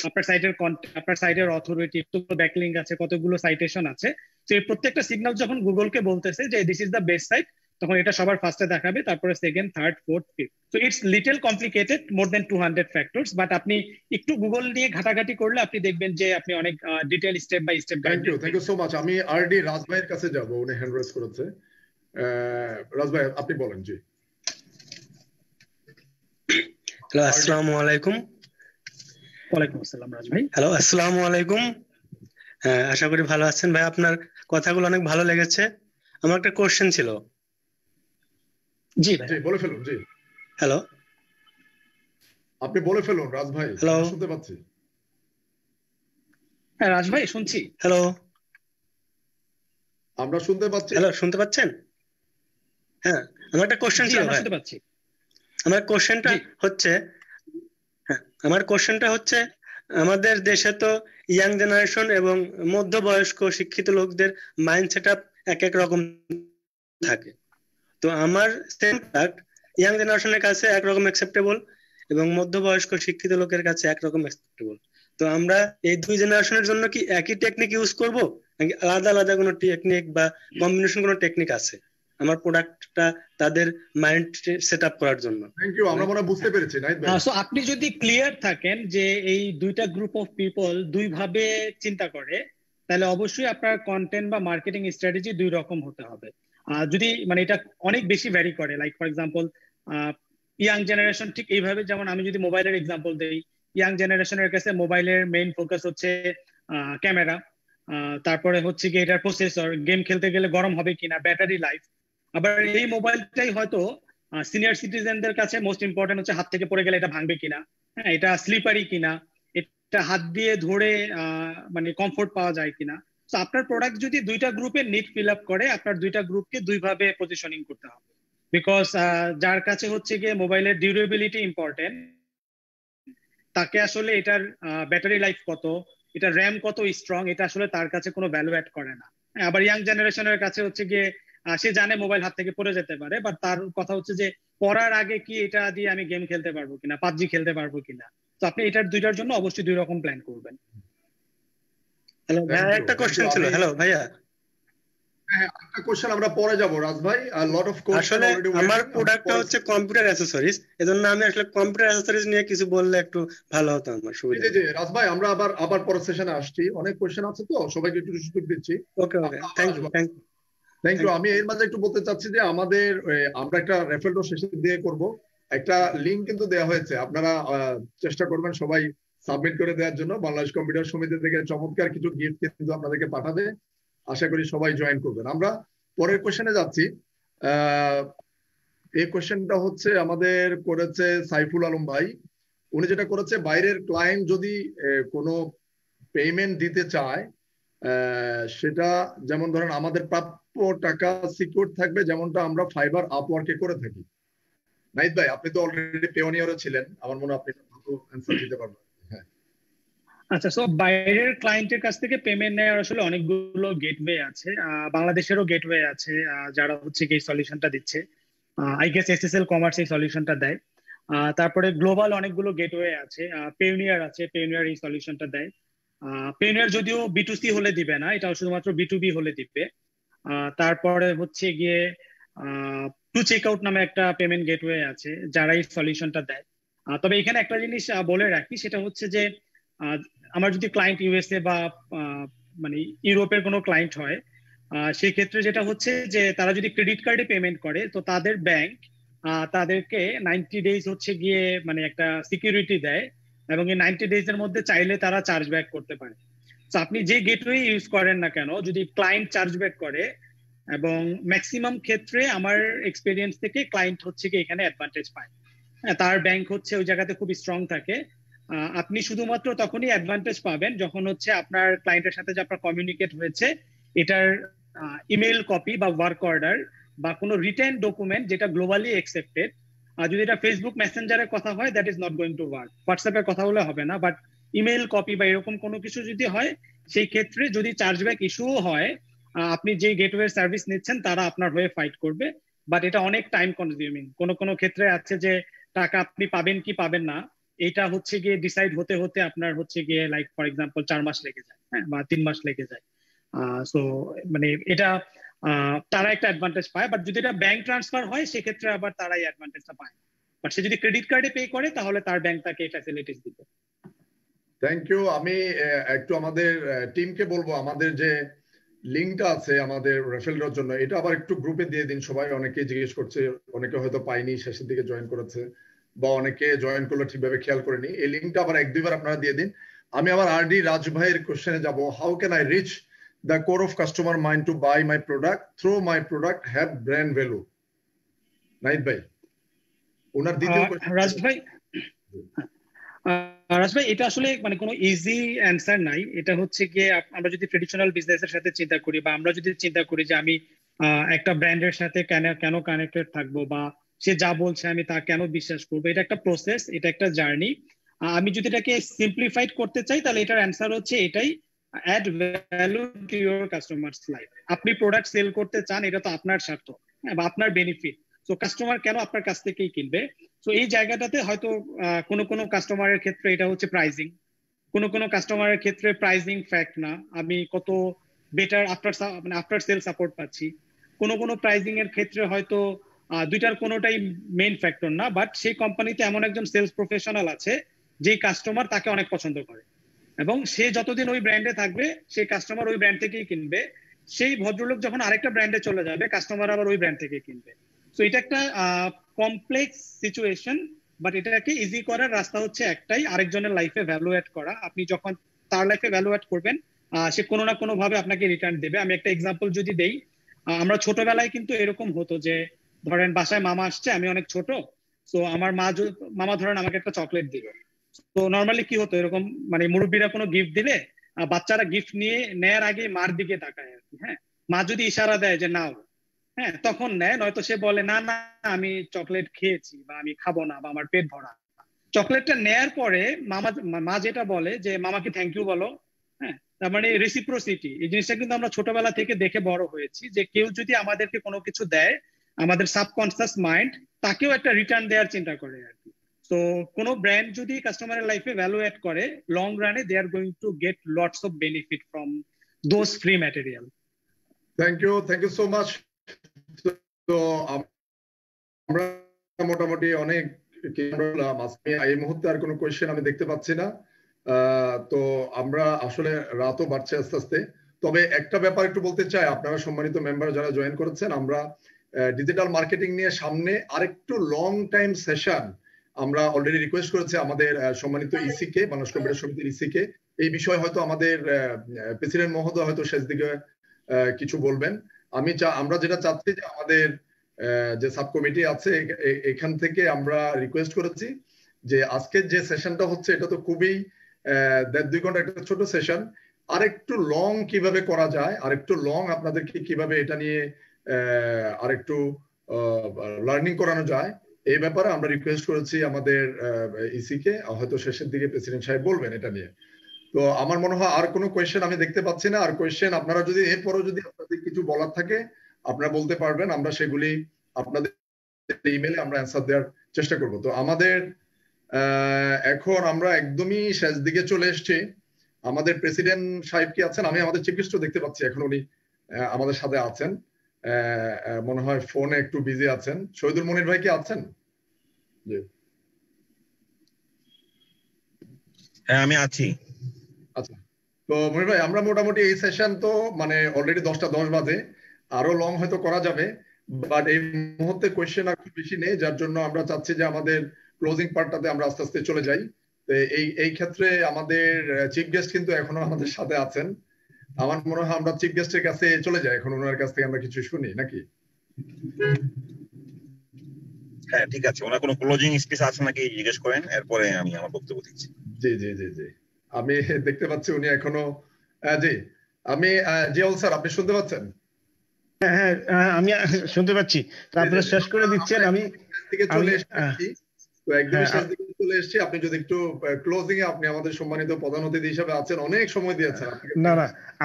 আপনার সাইটের কন্টেন্ট, আপনার সাইটের অথরিটি, কতগুলো ব্যাকলিঙ্ক আছে, কতগুলো সাইটেশন আছে। তো এই প্রত্যেকটা সিগন্যাল যখন গুগলকে বলতেছে যে this is the best site, তখন এটা সবার ফার্স্টে দেখাবে, তারপরে second, third, fourth, fifth. So it's little complicated, more than 200 factors, but আপনি একটু গুগল নিয়ে ঘাটাঘাটি করলে আপনি দেখবেন যে আপনি অনেক detail step by step
thank you so much. আমি আরডি রাজ ভাইয়ের কাছে যাব, উনি হ্যান্ড রেজ করেছে। রাজ ভাই আপনি বলেন। জি
হ্যালো, আসসালামু আলাইকুম।
ওয়ালাইকুম আসসালাম রাজ ভাই।
হ্যালো, আসসালামু আলাইকুম। হ্যাঁ, আশা করি ভালো আছেন ভাই। আপনার কথাগুলো অনেক ভালো লেগেছে। আমার একটা কোশ্চেন ছিল।
জি ভাই,
বলে ফেলুন। জি
হ্যালো,
আপনি বলে ফেলুন রাজ ভাই।
হ্যালো,
শুনতে পাচ্ছি।
হ্যাঁ রাজ ভাই শুনছি।
হ্যালো,
আমরা শুনতে পাচ্ছি।
হ্যালো, শুনতে পাচ্ছেন? হ্যাঁ, আমার একটা কোশ্চেন ছিল ভাই।
শুনতে পাচ্ছি।
আমার কোশ্চেনটা হচ্ছে আমাদের দেশে তো ইয়াং জেনারেশন এবং মধ্যবয়স্ক শিক্ষিত লোকদের মাইন্ড সেটআপ এক এক রকম থাকে। তো আমার সেম প্রোডাক্ট ইয়াং জেনারেশনের কাছে একরকম অ্যাকসেপ্টেবল এবং মধ্যবয়স্ক শিক্ষিত লোকের কাছে একরকম অ্যাকসেপ্টেবল। তো আমরা এই দুই জেনারেশনের জন্য কি একই টেকনিক ইউজ করব, নাকি আলাদা আলাদা কোনো টেকনিক বা কম্বিনেশন কোনো টেকনিক আছে আমার প্রোডাক্টটা তাদের মাইন্ড সেটআপ করার জন্য?
থ্যাংক ইউ, আমরা মনে বুঝতে পেরেছি। নাইট ভাই,
সো আপনি যদি ক্লিয়ার থাকেন যে এই দুইটা গ্রুপ অফ পিপল দুই ভাবে চিন্তা করে, তাহলে অবশ্যই আপনার কন্টেন্ট বা মার্কেটিং স্ট্র্যাটেজি দুই রকম হতে হবে। যদি মানে এটা অনেক বেশি ভ্যারি করে, like for example young generation ঠিক এইভাবে, যেমন আমি যদি মোবাইলের এক্সাম্পল দেই, ইয়াং জেনারেশনের কাছে মোবাইলের মেইন ফোকাস হচ্ছে ক্যামেরা, তারপরে হচ্ছে কি এটার প্রসেসর, গেম খেলতে গেলে গরম হবে কিনা, ব্যাটারি লাইফ। আবার এই মোবাইলটাই হয়তো সিনিয়র সিটিজেনদের কাছে মোস্ট ইম্পর্টেন্ট হচ্ছে হাত থেকে পড়ে গেলে এটা ভাঙবে কিনা, হ্যাঁ এটা স্লিপারি কিনা, এটা হাত দিয়ে ধরে মানে কমফোর্ট পাওয়া যায় কিনা। তো আপনার প্রোডাক্ট যদি দুইটা গ্রুপের নিড ফিল আপ করে, আপনার দুইটা গ্রুপকে দুইভাবে পজিশনিং করতে হবে। বিকজ যার কাছে হচ্ছে গিয়ে মোবাইলের ডিউরেবিলিটি ইম্পর্টেন্ট, তাকে আসলে এটার ব্যাটারি লাইফ কত, এটা র্যাম কত স্ট্রং, এটা আসলে তার কাছে কোনো ভ্যালু অ্যাড করে না। আবার ইয়াং জেনারেশনের কাছে হচ্ছে গিয়ে সে জানে মোবাইল হাত থেকে পড়ে যেতে পারে, বাট তার কথা হচ্ছে যে পড়ার আগে কি এটা দিয়ে আমি গেম খেলতে পারবো কিনা, পাবজি খেলতে পারবো কিনা। তো আপনি এটার দুইটার জন্য অবশ্যই দুই রকম প্ল্যান করবেন।
হ্যালো ভাইয়া, একটা কোশ্চেন ছিল। হ্যালো ভাইয়া,
হ্যাঁ একটা কোশ্চেন আমরা পরে যাব রাজ ভাই। লট অফ কোশ্চেন
আসলে আমার প্রোডাক্টটা হচ্ছে কম্পিউটার অ্যাকসেসরিজ, এজন্য আমি আসলে কম্পিউটার অ্যাকসেসরিজ নিয়ে কিছু বললে একটু ভালো হতো আমার সুবিধা।
জি রাজ ভাই, আমরা আবার পরের সেশনে আসছি, অনেক কোশ্চেন আছে তো সবাইকে একটু সুযোগ দিচ্ছি।
ওকে, থ্যাংক ইউ।
আমি এর মাঝে একটু বলতে চাচ্ছি যে আমাদের আমরা একটা রেফারেল শেষে দিয়ে করব, একটা লিংক কিন্তু দেওয়া হয়েছে, আপনারা চেষ্টা করবেন সবাই সাবমিট করে দেওয়ার জন্য। বাংলাদেশ কম্পিউটার সমিতি থেকে চমৎকার কিছু গিফট কিন্তু আপনাদেরকে পাঠাবে, আশা করি সবাই জয়েন করবেন। আমরা পরের কোশ্চেনে যাচ্ছি। এই কোশ্চেনটা হচ্ছে আমাদের করেছে সাইফুল আলম ভাই। উনি যেটা করেছে, বাইরের ক্লায়েন্ট যদি কোনো পেমেন্ট দিতে চায়, সেটা যেমন ধরেন আমাদের প্রাপ্য টাকা সিকিউর থাকবে, যেমনটা আমরা ফাইবার আপওয়ার্কে করে থাকি। নাইত ভাই, আপনি তো অলরেডি পেওনিয়ারও ছিলেন, আমার মনে হয় আপনি ভালো অ্যানসার দিতে পারবেন।
আচ্ছা, সো বাইরের ক্লায়েন্টের কাছ থেকে পেমেন্ট নেওয়ার আসলে অনেকগুলো গেটওয়ে আছে, বাংলাদেশেরও গেটওয়ে আছে যারা হচ্ছে এই সলিউশনটা দিচ্ছে। আই গেস এসএসএল কমার্স এই সলিউশনটা দেয়। তারপরে গ্লোবাল অনেকগুলো গেটওয়ে আছে, পেওনিয়ার আছে, পেওনিয়ার এই সলিউশনটা দেয়। পেওনিয়ার যদিও বিটুসি হলে দিবে না, এটা শুধুমাত্র বিটুবি হলে দিবে। তারপরে হচ্ছে গিয়ে টু চেক আউট নামে একটা পেমেন্ট গেটওয়ে আছে যারা এই সলিউশনটা দেয়। তবে এখানে একটা জিনিস বলে রাখি, সেটা হচ্ছে যে আমার যদি ক্লায়েন্ট ইউএসএ বা মানে ইউরোপের কোনো ক্লায়েন্ট হয়, সেই ক্ষেত্রে যেটা হচ্ছে যে তারা যদি ক্রেডিট কার্ডে পেমেন্ট করে, তো তাদের ব্যাংক তাদেরকে 90 ডেজ হচ্ছে গিয়ে মানে একটা সিকিউরিটি দেয়, এবং এই 90 ডেজ এর মধ্যে চাইলে তারা চার্জ ব্যাক করতে পারে। তো আপনি যে গেটওয়ে ইউজ করেন না কেন, যদি ক্লায়েন্ট চার্জ ব্যাক করে, এবং ম্যাক্সিমাম ক্ষেত্রে আমার এক্সপিরিয়েন্স থেকে ক্লায়েন্ট হচ্ছে কি এখানে অ্যাডভান্টেজ পায়, তার ব্যাংক হচ্ছে ওই জায়গাতে খুব স্ট্রং থাকে। আপনি শুধুমাত্র তখনই অ্যাডভান্টেজ পাবেন যখন হচ্ছে আপনার ক্লায়েন্টের সাথে যে আপনার কমিউনিকেট হয়েছে, এটার ইমেল কপি বা ওয়ার্ক অর্ডার বা কোনো রিটেন ডকুমেন্ট যেটা গ্লোবালি অ্যাকসেপ্টেড। যদি এটা ফেসবুক মেসেঞ্জারের কথা হয়, that is not going to work. হোয়াটসঅ্যাপের কথা হলে হবে না, বাট ইমেল কপি বা এরকম কোনো কিছু যদি হয়, সেই ক্ষেত্রে যদি চার্জব্যাক ইস্যুও হয়, আপনি যে গেটওয়ে সার্ভিস নিচ্ছেন তারা আপনার হয়ে ফাইট করবে। বাট এটা অনেক টাইম কনজিউমিং। কোনো ক্ষেত্রে আছে যে টাকা আপনি পাবেন কি পাবেন না, এটা হচ্ছে গিয়ে ডিসাইড হতে হতে আপনার হচ্ছে গিয়ে লাইক ফর এক্সাম্পল 4 মাস লেগে যায়, হ্যাঁ, বা 3 মাস লেগে যায়। সো মানে এটা তারা একটা অ্যাডভান্টেজ পায়। বাট যদি এটা ব্যাংক ট্রান্সফার হয় সেক্ষেত্রে আবার তারাই অ্যাডভান্টেজটা পায়। বাট সে যদি ক্রেডিট কার্ডে পে করে তাহলে তার ব্যাংক তাকে ফ্যাসিলিটিস দিবে।
Thank you. আমি একটু আমাদের টিমকে বলবো আমাদের যে লিঙ্কটা আছে আমাদের রেফারেলের জন্য, এটা আবার একটু গ্রুপে দিয়ে দিন সবাই। অনেকে জিজ্ঞেস করছে, অনেকে হয়তো পাইনি, শেষের দিকে জয়েন করেছে, বা অনেকে জয়েন করলে ঠিকভাবে খেয়াল করেনি। এই লিঙ্কটা আবার 1-2 বার আপনারা দিয়ে দিন। আমি আবার আরডি রাজ ভাইয়ের কোশ্চেনে যাব, how can I reach the core of customer mind to buy my product through my product have brand value? Nahid ভাই, ওনার দ্বিতীয়
রাজ ভাই, এটা আসলে মানে কোনো ইজি অ্যান্সার নাই। এটা হচ্ছে গিয়ে আমরা যদি ট্রেডিশনাল বিজনেসের সাথে চিন্তা করি, বা আমরা যদি চিন্তা করি যে আমি একটা ব্র্যান্ডের সাথে কেন কানেক্টেড থাকবো, বা সে যা বলছে আমি তা কেন বিশ্বাস করবো, এটা একটা প্রসেস, এটা একটা জার্নি। আমি যদি এটাকে সিম্পলিফাইড করতে চাই তাহলে এটার অ্যান্সার হচ্ছে এটাই, add value to your customers life. আপনি প্রোডাক্ট সেল করতে চান, এটা তো আপনার স্বার্থ বা আপনার বেনিফিট। তো কাস্টমার কেন আপনার কাছ থেকেই কিনবে? তো এই জায়গাটাতে হয়তো কোনো কাস্টমারের ক্ষেত্রে এটা হচ্ছে প্রাইজিং, কোনো কাস্টমারের ক্ষেত্রে প্রাইজিং ফ্যাক্ট না, আমি কত বেটার আফটার সেল সাপোর্ট পাচ্ছি। কোনো প্রাইজিং এর ক্ষেত্রে হয়তো দুইটার কোনোটাই মেইন ফ্যাক্টর না, বাট সেই কোম্পানিতে এমন একজন সেলস প্রফেশনাল আছে যেই কাস্টমার তাকে অনেক পছন্দ করে, এবং সে যতদিন ওই ব্র্যান্ডে থাকবে সেই কাস্টমার ওই ব্র্যান্ড থেকেই কিনবে। সেই ভদ্রলোক যখন আরেকটা ব্র্যান্ডে চলে যাবে, কাস্টমার আবার ওই ব্র্যান্ড থেকে কিনবে। তো এটা একটা কমপ্লেক্স সিচুয়েশন, বাট এটাকে ইজি করার রাস্তা হচ্ছে একটাই, আরেকজনের লাইফে ভ্যালু অ্যাড করা। আপনি যখন তার লাইফে ভ্যালু অ্যাড করবেন, সে কোনো না কোনো ভাবে আপনাকে রিটার্ন দেবে। আমি একটা এক্সাম্পল যদি দেই, আমরা ছোটবেলায় কিন্তু এরকম হতো যে ধরেন বাসায় মামা আসছে, আমি অনেক ছোট, তো আমার মামা ধরেন আমাকে একটা চকলেট দিবে। তো নর্মালি কি হতো, এরকম মানে মুরব্বীরা কোনো গিফট দিলে বাচ্চারা গিফট নিয়ে নেয়ার আগে মার দিকে তাকায় আর কি। হ্যাঁ, মা যদি ইশারা দেয় যে নাও, হ্যাঁ তখন নেয়, নয়তো সে বলে না না আমি চকলেট খেয়েছি, বা আমি খাবো না, বা আমার পেট ভরা। চকলেটটা নেয়ার পরে মা যেটা বলে যে মামাকে থ্যাংক ইউ বলো। হ্যাঁ, তার মানে রেসিপ্রোসিটি, এই জিনিসটা কিন্তু আমরা ছোটবেলা থেকে দেখে বড় হয়েছি, যে কেউ যদি আমাদেরকে কোনো কিছু দেয়, আমাদের সাবকনসিয়াস মাইন্ড তাকেও একটা রিটার্ন দেওয়ার চিন্তা করে আর কি। তো কোনো ব্র্যান্ড যদি কাস্টমারের লাইফে ভ্যালু অ্যাড করে, লং রানে they are going to get lots of benefit from those free material.
Thank you so much. তো আমরা মোটামুটি অনেক এই মুহূর্তে আর কোনো কোয়েশ্চেন আমি দেখতে পাচ্ছি না। তো আমরা আসলে রাতও বাড়ছে আস্তে আস্তে। তবে একটা ব্যাপার একটু বলতে চাই, আপনারা সম্মানিত মেম্বার যারা জয়েন করেছেন, আমরা ডিজিটাল মার্কেটিং নিয়ে সামনে আরেকটু লং টাইম সেশন আমরা অলরেডি রিকোয়েস্ট করেছি আমাদের সম্মানিত ইসি কে, বাংলাদেশ কম্পিউটার সমিতির ইসি কে। এই বিষয়ে হয়তো আমাদের প্রেসিডেন্ট মহোদয় হয়তো শেষ দিকে কিছু বলবেন। আমরা যেটা চাচ্ছি যে আমাদের যে সাব কমিটি আছে এখান থেকে আমরা রিকোয়েস্ট করেছি যে আজকের যে সেশনটা হচ্ছে এটা তো খুবই 1.5-2 ঘন্টা একটা ছোট সেশন, আরেকটু লং কিভাবে করা যায়, আরেকটু লং আপনাদেরকে কিভাবে এটা নিয়ে আরেকটু লার্নিং করানো যায়, এই ব্যাপারে আমরা রিকোয়েস্ট করেছি আমাদের ইসি কে। হয়তো শেষের দিকে প্রেসিডেন্ট সাহেব বলবেন এটা নিয়ে। তো আমার মনে হয় আর কোনো কোয়েশ্চেন আমি দেখতে পাচ্ছি না। আর কোয়েশ্চেন আপনারা যদি এরপরও যদি আপনাদের কিছু বলার থাকে আপনারা বলতে পারবেন, আমরা সেগুলি আপনাদের ইমেলে আমরা অ্যান্সার দেওয়ার চেষ্টা করব। তো আমাদের এখন আমরা একদমই শেষ দিকে চলে এসেছি। আমাদের প্রেসিডেন্ট সাহেব কি আছেন? আমি আমাদের চিফ গেস্টও দেখতে পাচ্ছি এখন উনি আমাদের সাথে আছেন, মনে হয় ফোনে একটু বিজি আছেন। শহীদুল মনির ভাই কি আছেন?
হ্যাঁ আমি আছি।
আচ্ছা, তো মনির ভাই আমরা মোটামুটি এই সেশন তো মানে অলরেডি 10:10 বাজে, আরো লং হয়তো করা যাবে, বাট এই মুহূর্তে কোয়েশ্চেন আর খুব বেশি নেই, যার জন্য আমরা চাচ্ছি যে আমাদের ক্লোজিং পার্টটাতে আমরা আস্তে আস্তে চলে যাই। তো এই ক্ষেত্রে আমাদের চিফ গেস্ট কিন্তু এখনো আমাদের সাথে আছেন। আমার মনে হয় আমরা চিফ গেস্টের কাছে চলে যাই, এখন ওনার কাছ থেকে আমরা কিছু শুনি নাকি?
হ্যাঁ ঠিক আছে, ওনার কোনো ক্লোজিং স্পিচ আছে নাকি জিজ্ঞেস করেন, এরপরে আমি আমার বক্তব্য দিচ্ছি।
জি জি জি জি, আমি দেখতে পাচ্ছি উনি এখনো। জি আমি জিয়াউল স্যার, আপনি শুনতে পাচ্ছেন?
হ্যাঁ আমি শুনতে পাচ্ছি। আপনারা শেষ করে দিচ্ছেন, আমি
চলে এসেছি। তো একদমই শেষ দিকে চলে এসেছি। আপনি যদি একটু ক্লোজিং এ, আপনি আমাদের সম্মানিত প্রধান অতিথি হিসেবে আছেন, অনেক সময় দিয়েছেন।
না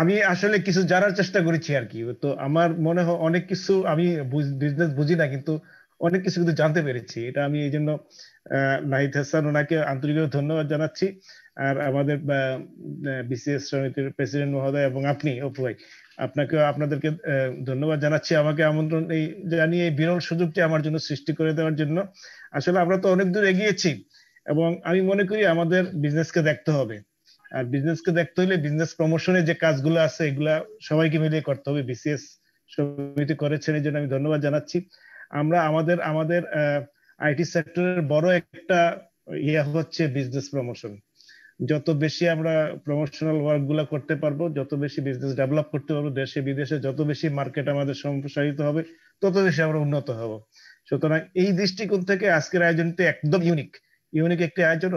আমি আসলে কিছু জানার চেষ্টা করেছি আর কি। তো আমার মনে হয় অনেক কিছু আমি বিজনেস বুঝি না, কিন্তু অনেক কিছু কিন্তু জানতে পেরেছি। এটা আমি এই জন্য নাহিদ হাসান ওনাকে আন্তরিকভাবে ধন্যবাদ জানাচ্ছি। আর আমাদের বিসিএস সমিতির প্রেসিডেন্ট মহোদয় এবং আপনি অপু ভাই, আপনাদেরকে ধন্যবাদ জানাচ্ছি আমাকে আমন্ত্রণ জানিয়ে এই বিরল সুযোগটি আমার জন্য সৃষ্টি করে দেওয়ার জন্য। আসলে আমরা তো অনেক দূর এগিয়েছি এবং আমি মনে করি আমাদের বিজনেসকে দেখতে হবে। আর বিজনেসকে দেখতে হলে বিজনেস প্রমোশনের যে কাজগুলো আছে এগুলা সবাইকে মিলিয়ে করতে হবে। বিসিএস সমিতি করেছেন, এই জন্য আমি ধন্যবাদ জানাচ্ছি। আমরা আমাদের আইটি সেক্টরের বড় একটা হচ্ছে বিজনেস প্রমোশন। যত বেশি আমরা প্রমোশনাল ওয়ার্ক গুলা করতে পারবো, যত বেশি বিজনেস ডেভেলপ করতে পারবো দেশে বিদেশে, যত বেশি মার্কেট আমাদের সম্প্রসারিত হবে, তত বেশি আমরা উন্নত হব। সুতরাং এই দৃষ্টিকোণ থেকে আজকের আয়োজনটি একদম ইউনিক একটি আয়োজন।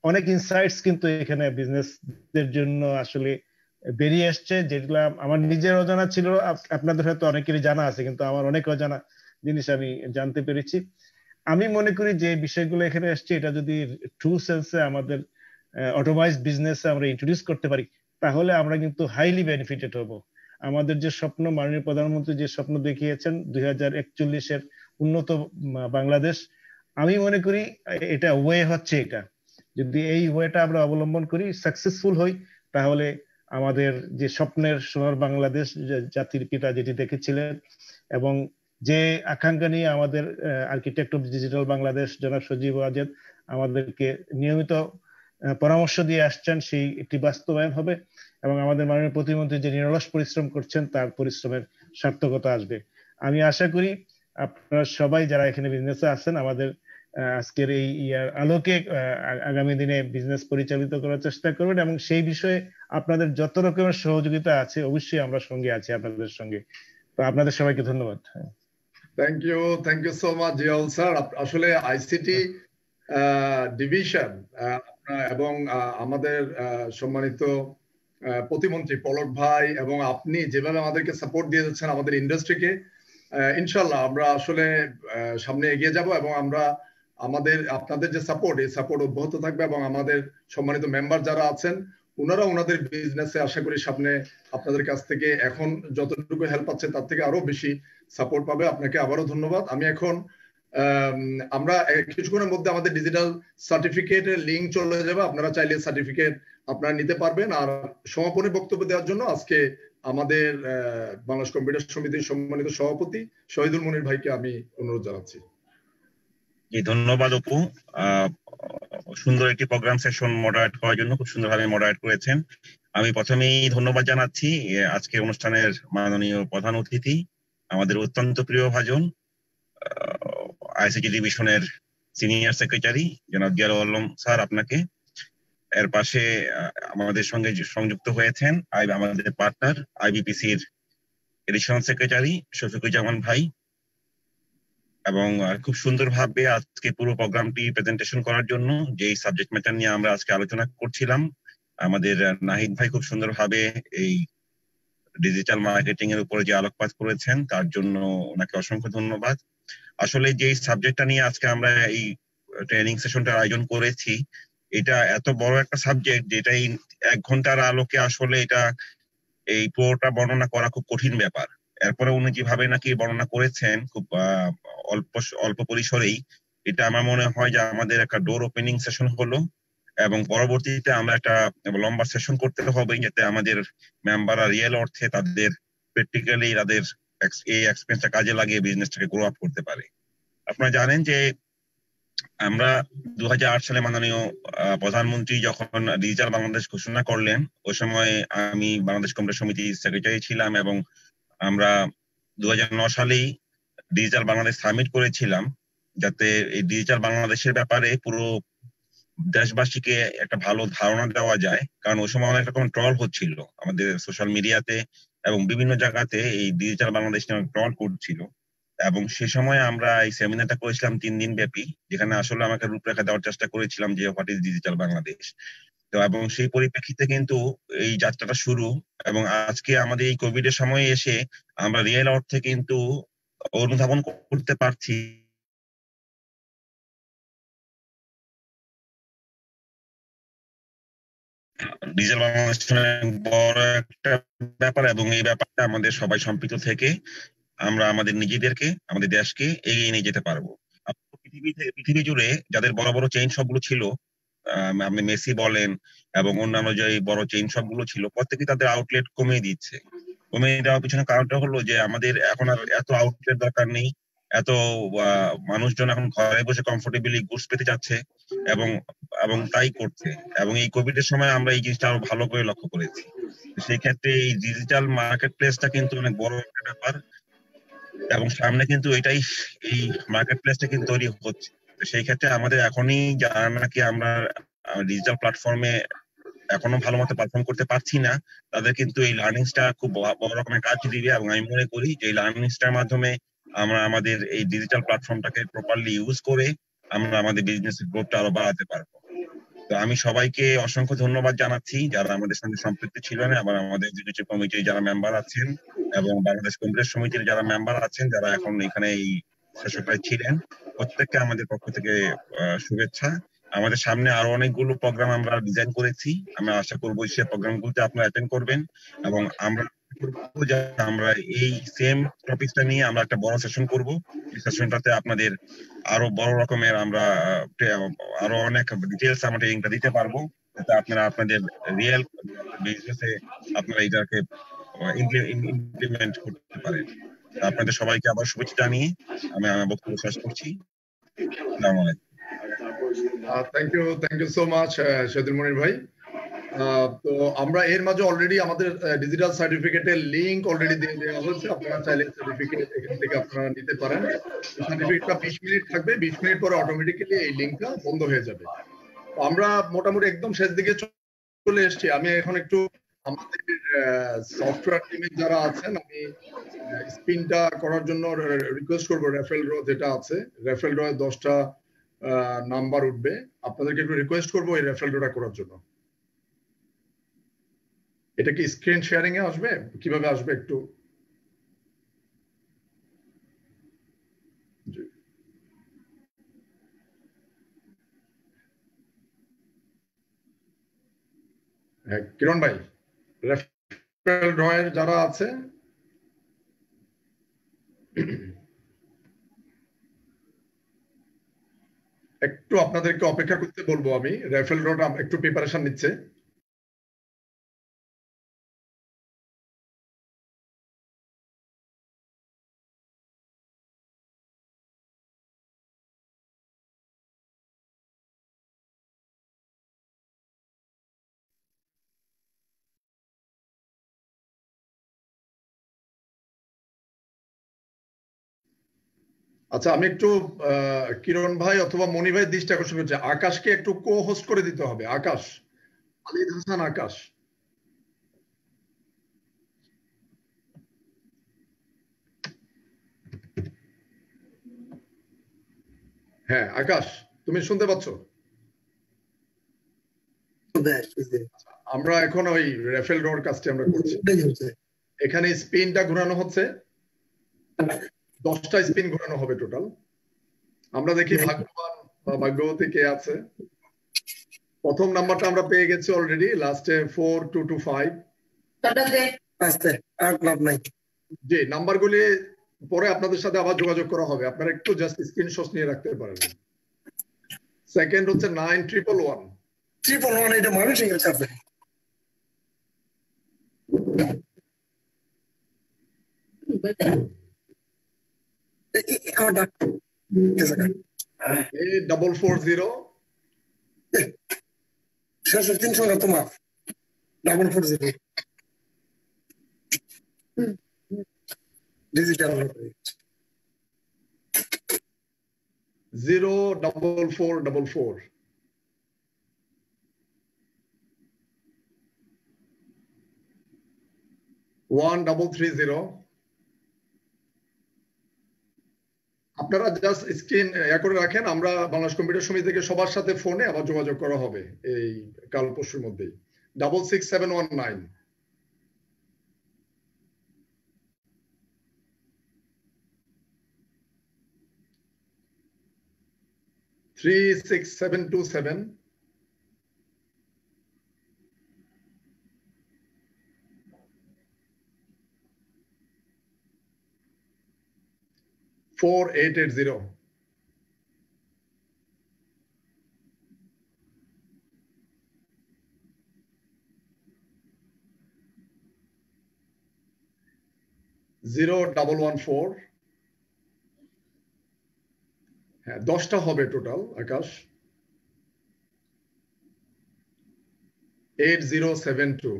অনেক ইনসাইটস কিন্তু এখানে বিজনেসদের জন্য আসলে বেরিয়ে আসছে, যেগুলা আমার নিজের অজানা ছিল, আপনাদের হয়তো অনেকেরই জানা আছে, কিন্তু আমার অনেক অজানা জিনিস আমি জানতে পেরেছি। আমি মনে করি যে বিষয়গুলো এখানে আসছে, এটা যদি ট্রু সেন্সে আমাদের অটোমাইজড বিজনেসে আমরা ইন্ট্রোডিউস করতে পারি, তাহলে আমরা কিন্তু হাইলি বেনিফিটেড হব। আমাদের যে স্বপ্ন, মাননীয় প্রধানমন্ত্রী যে স্বপ্ন দেখিয়েছেন 2041-এর উন্নত বাংলাদেশ, আমি মনে করি এটা ওয়ে হচ্ছে এটা। যদি এই ওয়েটা আমরা অবলম্বন করি, সাকসেসফুল হই, তাহলে আমাদের যে স্বপ্নের সোনার বাংলাদেশ জাতির পিতা যেটি দেখেছিলেন এবং যে আকাঙ্ক্ষা নিয়ে আমাদের আর্কিটেক্ট অফ ডিজিটাল বাংলাদেশ জনাব সজীব ওয়াজেদ আমাদেরকে নিয়মিত পরামর্শ দিয়ে আসছেন, সেই একটি বাস্তবায়ন হবে এবং আমাদের মাননীয় প্রতিমন্ত্রী যে নিরলস পরিশ্রম করছেন তার পরিশ্রমের সার্থকতা আসবে। আমি আশা করি আপনারা সবাই যারা এখানে বিজনেসে আছেন আমাদের আজকের এই ইয়ার আলোকে আগামী দিনে বিজনেস পরিচালিত করার চেষ্টা করবেন এবং সেই বিষয়ে আপনাদের যত রকমের সহযোগিতা আছে অবশ্যই আমরা সঙ্গে আছি আপনাদের সঙ্গে। তো আপনাদের সবাইকে ধন্যবাদ।
Thank you so much Ziaul sir. আসলে আইসিটি ডিভিশন এবং আমাদের সম্মানিত প্রতিমন্ত্রী পলক ভাই এবং আপনি যেভাবে আমাদেরকে সাপোর্ট দিয়ে যাচ্ছেন আমাদের ইন্ডাস্ট্রিকে, ইনশাল্লাহ আমরা আসলে সামনে এগিয়ে যাব এবং আমরা আপনাদের যে সাপোর্ট, এই সাপোর্ট অব্যাহত থাকবে এবং আমাদের সম্মানিত মেম্বার যারা আছেন ওনারা ওনাদের বিজনেসে আশা করি সামনে আপনাদের কাছ থেকে এখন যতটুকু হেল্প পাচ্ছে তার থেকে আরো বেশি সাপোর্ট পাবে। আপনাকে আবারও ধন্যবাদ। আমি এখন আমরা কিছুক্ষণের মধ্যে আমাদের ডিজিটাল সার্টিফিকেটের লিঙ্ক চলে যাবে, আপনারা চাইলে সার্টিফিকেট আপনারা নিতে পারবেন। আর সমাপনী বক্তব্য দেওয়ার জন্য আজকে আমাদের বাংলাদেশ কম্পিউটার সমিতির সম্মানিত সভাপতি শহীদুল মনির ভাইকে আমি অনুরোধ জানাচ্ছি।
ধন্যবাদ অপু, সুন্দর একটি প্রোগ্রাম সেশন মডারেট করার জন্য খুব সুন্দরভাবে মডারেট করেছেন। আমি প্রথমেই ধন্যবাদ জানাচ্ছি আজকের অনুষ্ঠানের মাননীয় প্রধান অতিথি, আমাদের অত্যন্ত প্রিয় ভাজন আইসিটি ডিভিশনের সিনিয়র সেক্রেটারি জনাব জিয়াউল আলম স্যার, আপনাকে। এর পাশে আমাদের সঙ্গে সংযুক্ত হয়েছেন আমাদের পার্টনার আইবিপিসির এডিশনাল সেক্রেটারি শফিকুজ্জামান ভাই, এবং খুব সুন্দরভাবে আজকে পুরো প্রোগ্রামটি প্রেজেন্টেশন করার জন্য যেই সাবজেক্ট ম্যাটার নিয়ে আমরা আজকে আলোচনা করছিলাম আমাদের নাহিদ ভাই খুব সুন্দরভাবে এই ডিজিটাল মার্কেটিং এর উপরে যে আলোকপাত করেছেন তার জন্য ওনাকে অসংখ্য ধন্যবাদ। আসলে যে সাবজেক্টটা নিয়ে আজকে আমরা এই ট্রেনিং সেশনটার আয়োজন করেছি, এটা এত বড় একটা সাবজেক্ট যেটা এই 1 ঘন্টার আলোকে আসলে এটা এই পুরোটা বর্ণনা করা খুব কঠিন ব্যাপার। এরপরে উনি যেভাবে নাকি বর্ণনা করেছেন খুব অল্প পরিসরেই, এটা আমার মনে হয় যে আমাদের একটা ডোর ওপেনিং সেশন হলো এবং পরবর্তীতে আমরা একটা লম্বা সেশন করতে হবে যাতে আমাদের মেম্বাররা রিয়েল অর্থে তাদের প্র্যাকটিক্যালি তাদের এই এক্সপেরিয়েন্সটা কাজে লাগিয়ে বিজনেসটাকে গ্রো আপ করতে পারে। আপনারা জানেন যে আমরা 2008 সালে মাননীয় প্রধানমন্ত্রী যখন ডিজিটাল বাংলাদেশ ঘোষণা করলেন, ওই সময় আমি বাংলাদেশ কম্পিউটার সমিতির সেক্রেটারি ছিলাম এবং আমরা 2009 সালেই ডিজিটাল বাংলাদেশ সামিট করেছিলাম যাতে এই ডিজিটাল বাংলাদেশের ব্যাপারে পুরো দেশবাসীকে একটা ভালো ধারণা দেওয়া যায়। কারণ ওই সময় অনেক রকম ট্রল হচ্ছিল আমাদের সোশ্যাল মিডিয়াতে এবং বিভিন্ন জায়গাতে এই ডিজিটাল বাংলাদেশ নিয়ে ট্রল করছিল, এবং সে সময় আমরা এই সেমিনারটা করেছিলাম 3 দিন ব্যাপী, যেখানে আসলে আমাকে রূপরেখা দেওয়ার চেষ্টা করেছিলাম যে হোয়াট ইজ ডিজিটাল বাংলাদেশ। তো এবং সেই পরিপ্রেক্ষিতে কিন্তু এই যাত্রাটা শুরু, এবং আজকে আমাদের এই কোভিড এর সময় এসে আমরা রিয়েল অর্থে কিন্তু অনুধাবন করতে পারছি ডিজিটাল বাংলাদেশ বড় একটা ব্যাপার, এবং এই ব্যাপারটা আমাদের সবাই সম্পৃক্ত থেকে আমরা আমাদের নিজেদেরকে, আমাদের দেশকে এগিয়ে নিয়ে যেতে পারবো। পৃথিবী জুড়ে যাদের বড় বড় চেইন সবগুলো ছিল, আপনি মেসি বলেন এবং অন্যান্য যে বড় চেইন সবগুলো ছিল, প্রত্যেকে তাদের আউটলেট কমিয়ে দিচ্ছে। কমিয়ে দেওয়ার পিছনে কারণটা হলো যে আমাদের এখন আর এত আউটলেট দরকার নেই, এত মানুষজন এখন ঘরে বসে কমফোর্টেবলি গুডস পেতে যাচ্ছে এবং এবং তাই করছে। এবং এই কোভিড এর সময় আমরা এই জিনিসটা আরো ভালো করে লক্ষ্য করেছি। সেই ক্ষেত্রে এই ডিজিটাল মার্কেট প্লেসটা কিন্তু অনেক বড় একটা ব্যাপার এবং সামনে কিন্তু এটাই, এই মার্কেট প্লেসটা কিন্তু তৈরি হচ্ছে। সেই ক্ষেত্রে আমাদের এখনই যারা নাকি আমরা ডিজিটাল প্ল্যাটফর্মে এখনো ভালো মতো পারফর্ম করতে পারছি না, তাদের কিন্তু এই লার্নিংসটা খুব বড় রকমের কাজ দিবে। এবং আমি মনে করি যে এই লার্নিংসটার মাধ্যমে আমরা আমাদের এই ডিজিটাল প্ল্যাটফর্মটাকে প্রপারলি ইউজ করে আমরা আমাদের বিজনেস গ্রোথটা আরো বাড়াতে পারবো। তো আমি সবাইকে অসংখ্য ধন্যবাদ জানাচ্ছি যারা আমাদের সঙ্গে সম্পৃক্ত ছিলেন, আবার আমাদের এক্সিকিউটিভ কমিটির যারা মেম্বার আছেন এবং বাংলাদেশ কংগ্রেস সমিতির যারা মেম্বার আছেন, যারা এখন এখানে এই সেশনটায় ছিলেন, প্রত্যেককে আমাদের পক্ষ থেকে শুভেচ্ছা। আমাদের সামনে আরো অনেকগুলো প্রোগ্রাম আমরা ডিজাইন করেছি, আমি আশা করবো সেই প্রোগ্রামগুলোতে আপনারা অ্যাটেন্ড করবেন এবং আমরা এই সেম টপিকটা নিয়ে আমরা একটা বড় সেশন করব। এই সেশনটাতে আপনাদের আরো বড় রকমের আমরা আরো অনেক ডিটেলস আমরা ট্রেনিংটা দিতে পারবো, যাতে আপনারা আপনাদের রিয়েল বিজনেসে আপনারা এটাকে ইমপ্লিমেন্ট করতে পারেন। আপনাদের সবাইকে আবার শুভেচ্ছা জানিয়ে আমি আমার বক্তব্য শেষ করছি। আসসালামু আলাইকুম।
Thank you so much Shahidul Monir ভাই। তো আমরা এর মাঝে অলরেডি আমাদের ডিজিটাল সার্টিফিকেটের লিংক অলরেডি দিয়ে দেওয়া হয়েছে, আপনারা চাইলে সার্টিফিকেট এখান থেকে আপনারা নিতে পারেন। সার্টিফিকেটটা 20 মিনিট থাকবে, 20 মিনিট পরে অটোমেটিক্যালি এই লিংকটা বন্ধ হয়ে যাবে। তো আমরা মোটামুটি একদম শেষ দিকে চলে এসেছি। আমি এখন একটু আমাদের সফটওয়্যার টিমের যারা আছেন, আমি স্পিনটা করার জন্য রিকোয়েস্ট করবো। রেফারেল ড্র যেটা আছে, রেফারেল ড্রয়ে 10টা নাম্বার উঠবে, আপনাদেরকে একটু রিকোয়েস্ট করবো এই রেফারেল ড্রটা করার জন্য। এটা কি স্ক্রিন শেয়ারিং এ আসবে? কিভাবে আসবে একটু? হ্যাঁ কিরণ ভাই, রেফারেল ড্রয়ের যারা আছে একটু আপনাদেরকে অপেক্ষা করতে বলবো। আমি রেফারেল ড্রটা একটু প্রিপারেশন নিচ্ছে। আচ্ছা, আমি একটু কিরণ ভাই অথবা মনি ভাই দৃষ্টি আকর্ষণ করছি, আকাশকে একটু কো হোস্ট করে দিতে হবে। আকাশ, খালিদ হাসান আকাশ। হ্যাঁ আকাশ, তুমি শুনতে পাচ্ছ? আমরা এখন ওই রেফেল ড্রর কাজটি আমরা করছি। এখানে স্পিনটা ঘোরানো হচ্ছে, 10টা স্পিন ঘোরানো হবে টোটাল। আমরা দেখি ভাগ্যবান বা ভাগ্যবতী কে আছে। প্রথম নাম্বারটা আমরা পেয়ে গেছি অলরেডি, লাস্টে 4225। জি, নাম্বারগুলি পরে আপনাদের সাথে আবার যোগাযোগ করা হবে, আপনারা একটু জাস্ট স্ক্রিনশট নিয়ে রাখতে পারেন। সেকেন্ড হচ্ছে 9111।
এটা মানুষের কাছে আছে।
A440।
শেষের 3 সংখ্যা তোমার 440 ডিজিটাল
04444। 1330। আপনারা জাস্ট স্ক্রিন করে রাখেন, আমরা বাংলাদেশ কম্পিউটার সমিতি থেকে সবার সাথে ফোনে আবার যোগাযোগ করা হবে এই কাল পরশুর মধ্যেই। 66719। 36727। 4880. জিরো 114. হ্যাঁ 10টা হবে টোটাল আকাশ। 8072.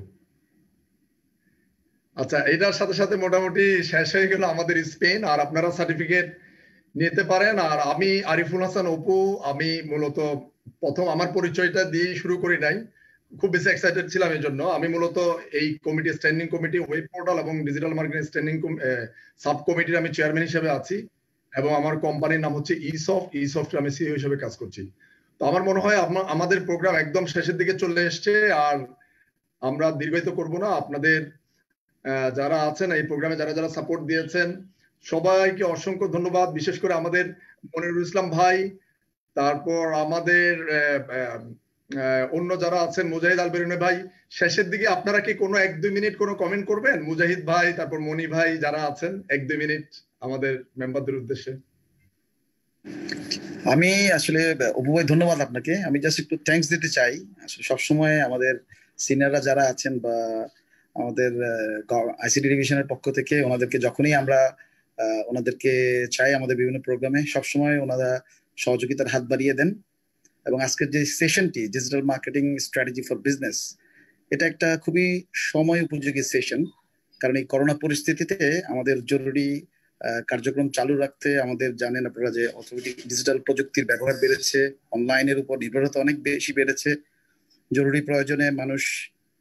আচ্ছা এটার সাথে সাথে মোটামুটি শেষ হয়ে গেল আমাদের স্পেন, আর আপনারা সার্টিফিকেট নিতে পারেন। আর আমি আরিফুল হাসান অপু, আমি মূলত প্রথম আমার পরিচয়টা দিয়ে শুরু করি নাই, খুব বেশি এক্সাইটেড ছিলাম এই জন্য। আমি মূলত এই committee, standing committee, web portal এবং ডিজিটাল মার্কেটিং স্ট্যান্ডিং সাব কমিটির আমি চেয়ারম্যান হিসেবে আছি, এবং আমার কোম্পানির নাম হচ্ছে ইসফট, আমি সিইও হিসেবে কাজ করছি। তো আমার মনে হয় আমাদের প্রোগ্রাম একদম শেষের দিকে চলে এসছে, আর আমরা দীর্ঘায়িত করব না। আপনাদের যারা আছেন এই প্রোগ্রামে, যারা যারা সাপোর্ট দিয়েছেন সবাইকে অসংখ্য ধন্যবাদ। বিশেষ করে আমাদের মনিরুল ইসলাম ভাই, তারপর আমাদের অন্য যারা আছেন, মুজাহিদ আল বেরুনি ভাই। শেষের দিকে আপনারা কি কোনো 1-2 মিনিট কোনো কমেন্ট করবেন? মুজাহিদ ভাই, তারপর মনি ভাই যারা আছেন, 1-2 মিনিট আমাদের মেম্বারদের উদ্দেশ্যে।
আমি আসলে অপু ভাই ধন্যবাদ আপনাকে। আমি জাস্ট একটু থ্যাঙ্কস দিতে চাই। আসলে সবসময় আমাদের সিনিয়ররা যারা আছেন বা আমাদের আইসিটি ডিভিশনের পক্ষ থেকে ওনাদেরকে যখনই আমরা ওনাদেরকে চাই আমাদের বিভিন্ন প্রোগ্রামে, সবসময় ওনারা সহযোগিতার হাত বাড়িয়ে দেন। এবং আজকের যে সেশনটি digital marketing strategy for business, এটা একটা খুবই সময় উপযোগী সেশন। কারণ এই করোনা পরিস্থিতিতে আমাদের জরুরি কার্যক্রম চালু রাখতে আমাদের জানেন আপনারা যে অটোমেটিক ডিজিটাল প্রযুক্তির ব্যবহার বেড়েছে, অনলাইনের উপর নির্ভরতা অনেক বেশি বেড়েছে। জরুরি প্রয়োজনে মানুষ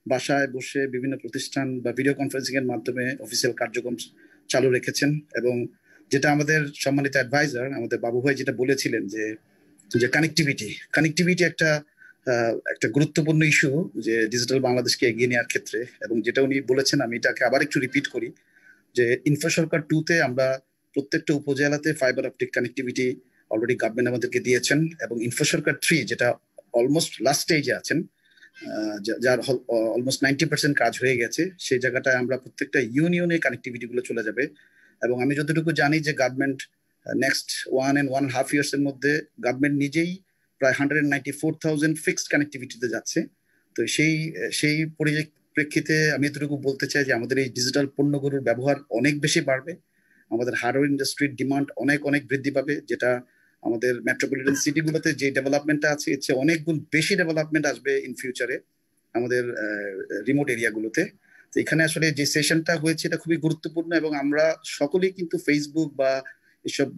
বাসায় বসে বিভিন্ন প্রতিষ্ঠান বা ভিডিও কনফারেন্সিং এর মাধ্যমে অফিসিয়াল কার্যক্রম চালু রেখেছেন। এবং যেটা আমাদের সম্মানিত অ্যাডভাইজার আমাদের বাবু ভাই যেটা বলেছিলেন যে কানেক্টিভিটি একটা গুরুত্বপূর্ণ ইস্যু যে ডিজিটাল বাংলাদেশকে এগিয়ে নেওয়ার ক্ষেত্রে। এবং যেটা উনি বলেছেন আমি এটাকে আবার একটু রিপিট করি, যে ইনফ্রাসরকার 2-তে আমরা প্রত্যেকটা উপজেলাতে fibre optic connectivity already government আমাদেরকে দিয়েছেন, এবং ইনফ্রাসরকার 3 যেটা অলমোস্ট লাস্ট স্টেজে আছেন, যার অলমোস্ট 90% কাজ হয়ে গেছে, সেই জায়গাটায় আমরা প্রত্যেকটা ইউনিয়নে কানেক্টিভিটি গুলো চলে যাবে। এবং আমি যতটুকু জানি যে গভর্নমেন্ট নেক্সট 1.5 years এর মধ্যে গভর্নমেন্ট নিজেই প্রায় 194,000 ফিক্সড কানেক্টিভিটিতে যাচ্ছে। তো সেই পরিপ্রেক্ষিতে আমি এতটুকু বলতে চাই যে আমাদের এই ডিজিটাল পণ্যগুলোর ব্যবহার অনেক বেশি বাড়বে, আমাদের হার্ডওয়্যার ইন্ডাস্ট্রির ডিমান্ড অনেক বৃদ্ধি পাবে, যেটা আমাদের মেট্রোপলিটন সিটিগুলোতে যে ডেভেলপমেন্টটা আছে এর চেয়ে অনেক গুণ বেশি ডেভেলপমেন্ট আসবে ইন ফিউচারে আমাদের রিমোট এরিয়াগুলোতে। তো এখানে আসলে যে সেশনটা হয়েছে এটা খুবই গুরুত্বপূর্ণ, এবং আমরা সকলেই কিন্তু ফেসবুক বা এসব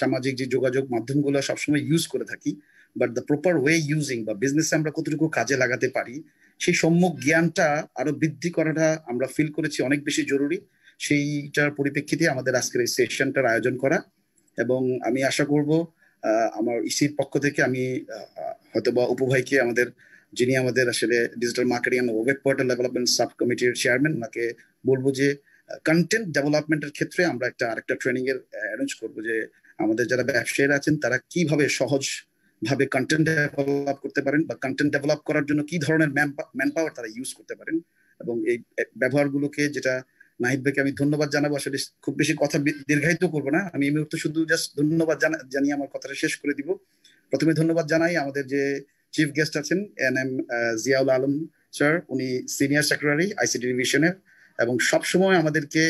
সামাজিক যে যোগাযোগ মাধ্যমগুলো সবসময় ইউজ করে থাকি, but the proper way using বা বিজনেসে আমরা কতটুকু কাজে লাগাতে পারি সেই সম্যক জ্ঞানটা আরো বৃদ্ধি করাটা আমরা ফিল করেছি অনেক বেশি জরুরি। সেইটার পরিপ্রেক্ষিতে আমাদের আজকের এই সেশনটার আয়োজন করা। এবং আমি আশা করব আমার ইসির পক্ষ থেকে আমি হয়তোবা অপু ভাইকে, যিনি আমাদের আসলে digital marketing and web portal development sub কমিটির চেয়ারম্যান, ওনাকে বলবো যে কন্টেন্ট ডেভেলপমেন্টের ক্ষেত্রে আমরা আরেকটা ট্রেনিং এর অ্যারেঞ্জ করবো, যে আমাদের যারা ব্যবসায়ীরা আছেন তারা কিভাবে সহজ ভাবে কন্টেন্ট ডেভেলপ করতে পারেন বা কন্টেন্ট ডেভেলপ করার জন্য কি ধরনের ম্যান পাওয়ার তারা ইউজ করতে পারেন। এবং এই ব্যবহারগুলোকে, যেটা নাহিদ ভাইকে আমি ধন্যবাদ জানাবো। আসলে খুব বেশি কথা দীর্ঘায়িত করবো না, আমি এই মুহূর্তে শুধু জাস্ট ধন্যবাদ জানিয়ে আমার কথাটা শেষ করে দিব। প্রথমে ধন্যবাদ জানাই আমাদের যে চিফ গেস্ট আছেন NM জিয়াউল আলম স্যার, উনি সিনিয়র সেক্রেটারি আইসিটি ডিভিশনের, এবং সবসময় আমাদেরকে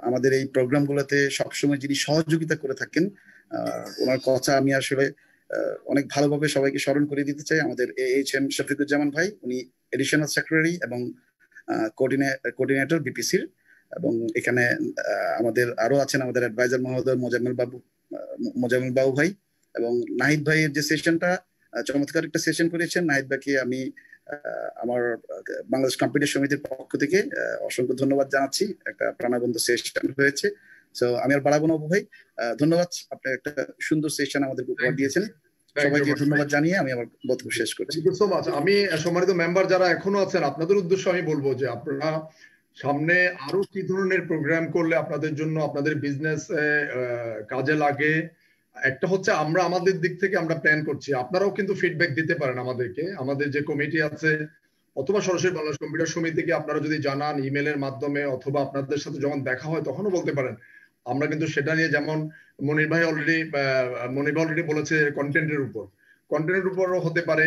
আমাদের এই প্রোগ্রামগুলোতে সবসময় যিনি সহযোগিতা করে থাকেন, ওনার কথা আমি আসলে অনেক ভালোভাবে সবাইকে স্মরণ করে দিতে চাই। আমাদের AHM শফিকুজ্জামান ভাই, উনি এডিশনাল সেক্রেটারি এবং কোঅর্ডিনেটর বিপিসির। এবং এখানে আমাদের আরো আছেন আমাদের অ্যাডভাইজার মহোদয় মোজাম্মেল বাবু ভাই, এবং নাহিদ ভাইয়ের যে সেশনটা চমৎকার একটা সেশন করেছেন। নাহিদ ভাইকে আমি আমার বাংলাদেশ কম্পিউটার সমিতির পক্ষ থেকে অসংখ্য ধন্যবাদ জানাচ্ছি। একটা প্রাণবন্ত সেশন হয়েছে। সো আমি আর বাড়াবো না অপু ভাই, ধন্যবাদ। আপনি একটা সুন্দর সেশন আমাদের উপহার দিয়েছেন। সবাইকে ধন্যবাদ জানিয়ে আমি আমার বক্তব্য শেষ করছি।
আমি সম্মানিত মেম্বার যারা এখনো আছেন, আপনাদের উদ্দেশ্যে আমি বলবো যে আপনারা সামনে আরো কি ধরনের প্রোগ্রাম করলে আপনাদের জন্য, আপনাদের বিজনেস কাজে লাগে। একটা হচ্ছে আমরা আমাদের দিক থেকে আমরা প্ল্যান করছি, আপনারাও কিন্তু ফিডব্যাক দিতে পারেন আমাদেরকে। আমাদের যে কমিটি আছে অথবা সরাসরি বাংলাদেশ কম্পিউটার সমিতি থেকে আপনারা যদি জানান ইমেলের মাধ্যমে, অথবা আপনাদের সাথে যখন দেখা হয় তখনও বলতে পারেন। আমরা কিন্তু সেটা নিয়ে, যেমন মনির ভাই অলরেডি বলেছে কন্টেন্টের উপরও হতে পারে,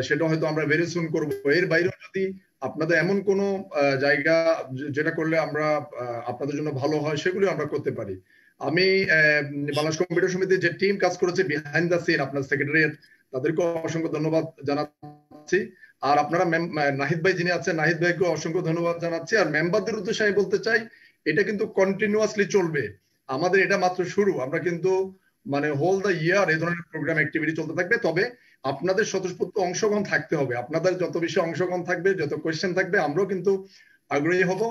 সেটা হয়তো আমরা ভেরি সুন করব। এর বাইরেও যদি আপনাদের এমন কোনো জায়গা যেটা করলে আমরা আপনাদের জন্য ভালো হয়, সেগুলো আমরা করতে পারি। আমি বাংলাদেশ কম্পিউটার সমিতির যে টিম কাজ করেছে বিহাইন্ড দ্য সিন, আপনার সেক্রেটারিয়েট, তাদেরকে অসংখ্য ধন্যবাদ জানাচ্ছি। আর আপনারা নাহিদ ভাই যিনি আছেন, নাহিদ ভাইকে অসংখ্য ধন্যবাদ জানাচ্ছি। আর মেম্বারদের উদ্দেশ্যে আমি বলতে চাই, এটা কিন্তু কন্টিনিউয়াসলি চলবে, আমাদের এটা মাত্র শুরু। আমরা কিন্তু মানে হোল দ্য ইয়ার এই ধরনের প্রোগ্রাম অ্যাক্টিভিটি চলতে থাকবে। তবে আপনাদের স্বতঃস্ফূর্ত অংশগ্রহণ থাকতে হবে। আপনাদের যত বেশি অংশগ্রহণ থাকবে, যত কোয়েশ্চেন থাকবে, আমরাও কিন্তু আগ্রহী হব।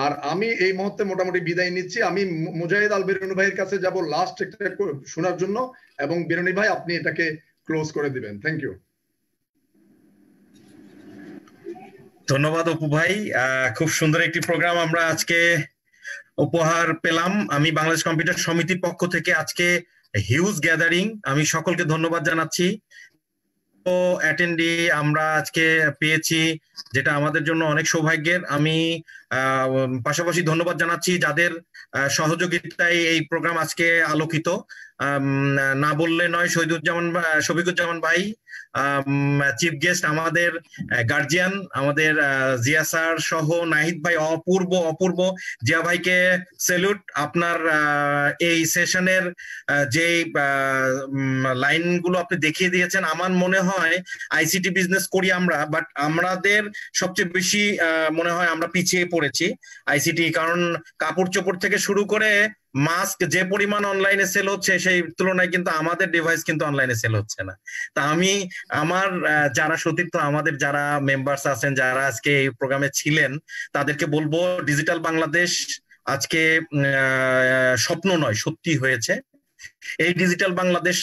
আর আমি এই মুহূর্তে মোটামুটি বিদায় নিচ্ছি। আমি মুজাহিদ আল বেরুনি ভাইয়ের কাছে যাব লাস্ট একটা শোনার জন্য, এবং বেরুনি ভাই আপনি এটাকে ক্লোজ করে দিবেন। Thank you.
ধন্যবাদ অপু ভাই, খুব সুন্দর একটি প্রোগ্রাম আমরা আজকে উপহার পেলাম। আমি বাংলাদেশ কম্পিউটার সমিতির পক্ষ থেকে আজকে হিউজ গ্যাদারিং, আমি সকলকে ধন্যবাদ জানাচ্ছি। অ্যাটেন্ডি আমরা আজকে পেয়েছি, যেটা আমাদের জন্য অনেক সৌভাগ্যের। আমি পাশাপাশি ধন্যবাদ জানাচ্ছি যাদের সহযোগিতায় এই প্রোগ্রাম আজকে আলোকিত। না বললে নয়, শফিকুজ্জামান ভাই, চিফ গেস্ট আমাদের গার্জিয়ান, আমাদের জিয়া স্যার সহ নাহিদ ভাই, অপূর্ব জিয়া ভাইকে স্যালুট। আপনার এই সেশনের যে লাইনগুলো আপনি দেখিয়ে দিয়েছেন, আমার মনে হয় আইসিটি বিজনেস করি আমরা, বাট আমাদের সবচেয়ে বেশি মনে হয় আমরা পিছিয়ে পড়েছি আইসিটি। কারণ কাপড় চোপড় থেকে শুরু করে মাস্ক যে পরিমাণ অনলাইনে সেল হচ্ছে, সেই তুলনায় কিন্তু আমাদের ডিভাইস কিন্তু অনলাইনে সেল হচ্ছে না। তা আমি আমার যারা সতীর্থ, আমাদের যারা মেম্বার্স আছেন, যারা আজকে এই প্রোগ্রামে ছিলেন, তাদেরকে বলবো ডিজিটাল বাংলাদেশ আজকে স্বপ্ন নয়, সত্যি হয়েছে। এই ডিজিটাল বাংলাদেশ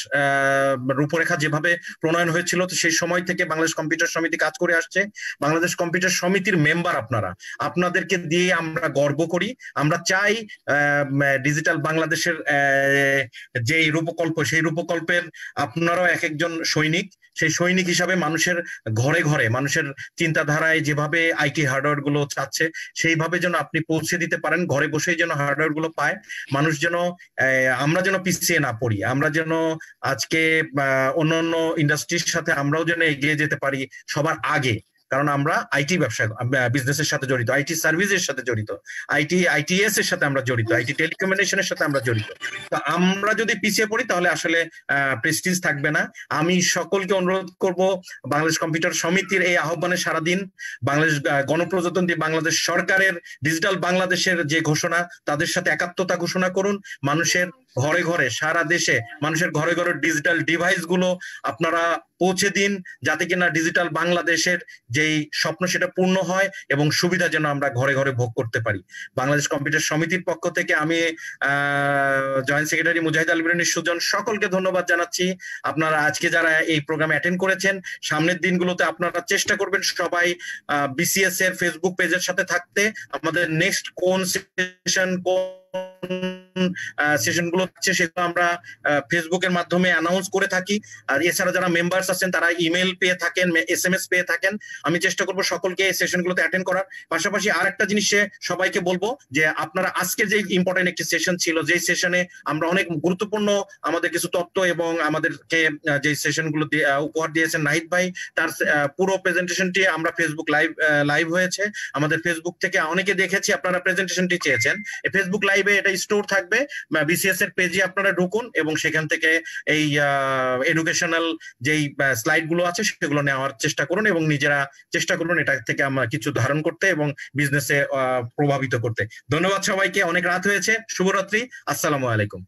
রূপরেখা যেভাবে প্রণয়ন হয়েছিল, তো সেই সময় থেকে বাংলাদেশ কম্পিউটার সমিতি কাজ করে আসছে। বাংলাদেশ কম্পিউটার সমিতির মেম্বার আপনাদেরকে দিয়ে আমরা গর্ব করি। আমরা চাই ডিজিটাল বাংলাদেশের যে রূপকল্প, সেই রূপকল্পের আপনারাও এক একজন সৈনিক। সেই সৈনিক হিসাবে মানুষের ঘরে ঘরে, মানুষের চিন্তাধারায় যেভাবে আইটি হার্ডওয়্যার গুলো চাচ্ছে, সেইভাবে যেন আপনি পৌঁছে দিতে পারেন, ঘরে বসেই যেন হার্ডওয়্যার গুলো পায় মানুষ, যেন আমরা যেন পিছিয়ে না পড়ি, আমরা যেন আজকে অন্যান্য ইন্ডাস্ট্রির সাথে আমরাও যেন এগিয়ে যেতে পারি সবার আগে। কারণ আমরা আইটি ব্যবসা বিজনেসের সাথে জড়িত, আইটি সার্ভিসের সাথে জড়িত, আইটিএস এর সাথে আমরা জড়িত, আইটি টেলিকমিউনিকেশনের সাথে আমরা জড়িত। তো আমরা যদি পিছিয়ে পড়ি তাহলে আসলে প্রেস্টিজ থাকবে না। আমি সকলকে অনুরোধ করব, বাংলাদেশ কম্পিউটার সমিতির এই আহ্বানে সারাদিন বাংলাদেশ গণপ্রজাতন্ত্রী বাংলাদেশ সরকারের ডিজিটাল বাংলাদেশের যে ঘোষণা, তাদের সাথে একাত্মতা ঘোষণা করুন। মানুষের ঘরে ঘরে, সারা দেশে মানুষের ঘরে ঘরে ডিজিটাল ডিভাইস গুলো আপনারা পৌঁছে দিন, যাতে কিনা ডিজিটাল বাংলাদেশের যেই স্বপ্ন সেটা পূর্ণ হয় এবং সুবিধা যেন আমরা ঘরে ঘরে ভোগ করতে পারি। বাংলাদেশ কম্পিউটার সমিতির পক্ষ থেকে আমি জয়েন্ট সেক্রেটারি মুজাহিদ আল বেরুনি সুজন সকলকে ধন্যবাদ জানাচ্ছি। আপনারা আজকে যারা এই প্রোগ্রামে অ্যাটেন্ড করেছেন, সামনের দিনগুলোতে আপনারা চেষ্টা করবেন সবাই বিসিএস এর ফেসবুক পেজের সাথে থাকতে। আমাদের নেক্সট কোন সেশন গুলো হচ্ছে সেগুলো আমরা ফেসবুকের মাধ্যমে অ্যানাউন্স করে থাকি। আর এছাড়া যারা মেম্বার্স আছেন তারা ইমেল পেয়ে থাকেন, SMS পেয়ে থাকেন। আমি চেষ্টা করবো সকলকে এই সেশন গুলোতে অ্যাটেন্ড করার। পাশাপাশি আর একটা জিনিস সবাইকে বলবো যে আপনারা আজকের যে ইম্পর্টেন্ট একটি সেশন ছিল, যে সেশনে আমরা অনেক গুরুত্বপূর্ণ আমাদের কিছু তথ্য এবং আমাদেরকে যে সেশন গুলো উপহার দিয়েছেন নাহিদ ভাই, তার পুরো প্রেজেন্টেশনটি আমরা ফেসবুক লাইভ হয়েছে, আমাদের ফেসবুক থেকে অনেকে দেখেছি, আপনারা প্রেজেন্টেশনটি চেয়েছেন। ফেসবুক লাইভে এটা স্টোর থাকবে, বিসিএস এর পেজে আপনারা ঢুকুন এবং সেখান থেকে এই এডুকেশনাল যেই স্লাইড গুলো আছে সেগুলো নেওয়ার চেষ্টা করুন এবং নিজেরা চেষ্টা করুন এটা থেকে আমরা কিছু ধারণ করতে এবং বিজনেসে প্রভাবিত করতে। ধন্যবাদ সবাইকে, অনেক রাত হয়েছে, শুভরাত্রি, আসসালামু আলাইকুম।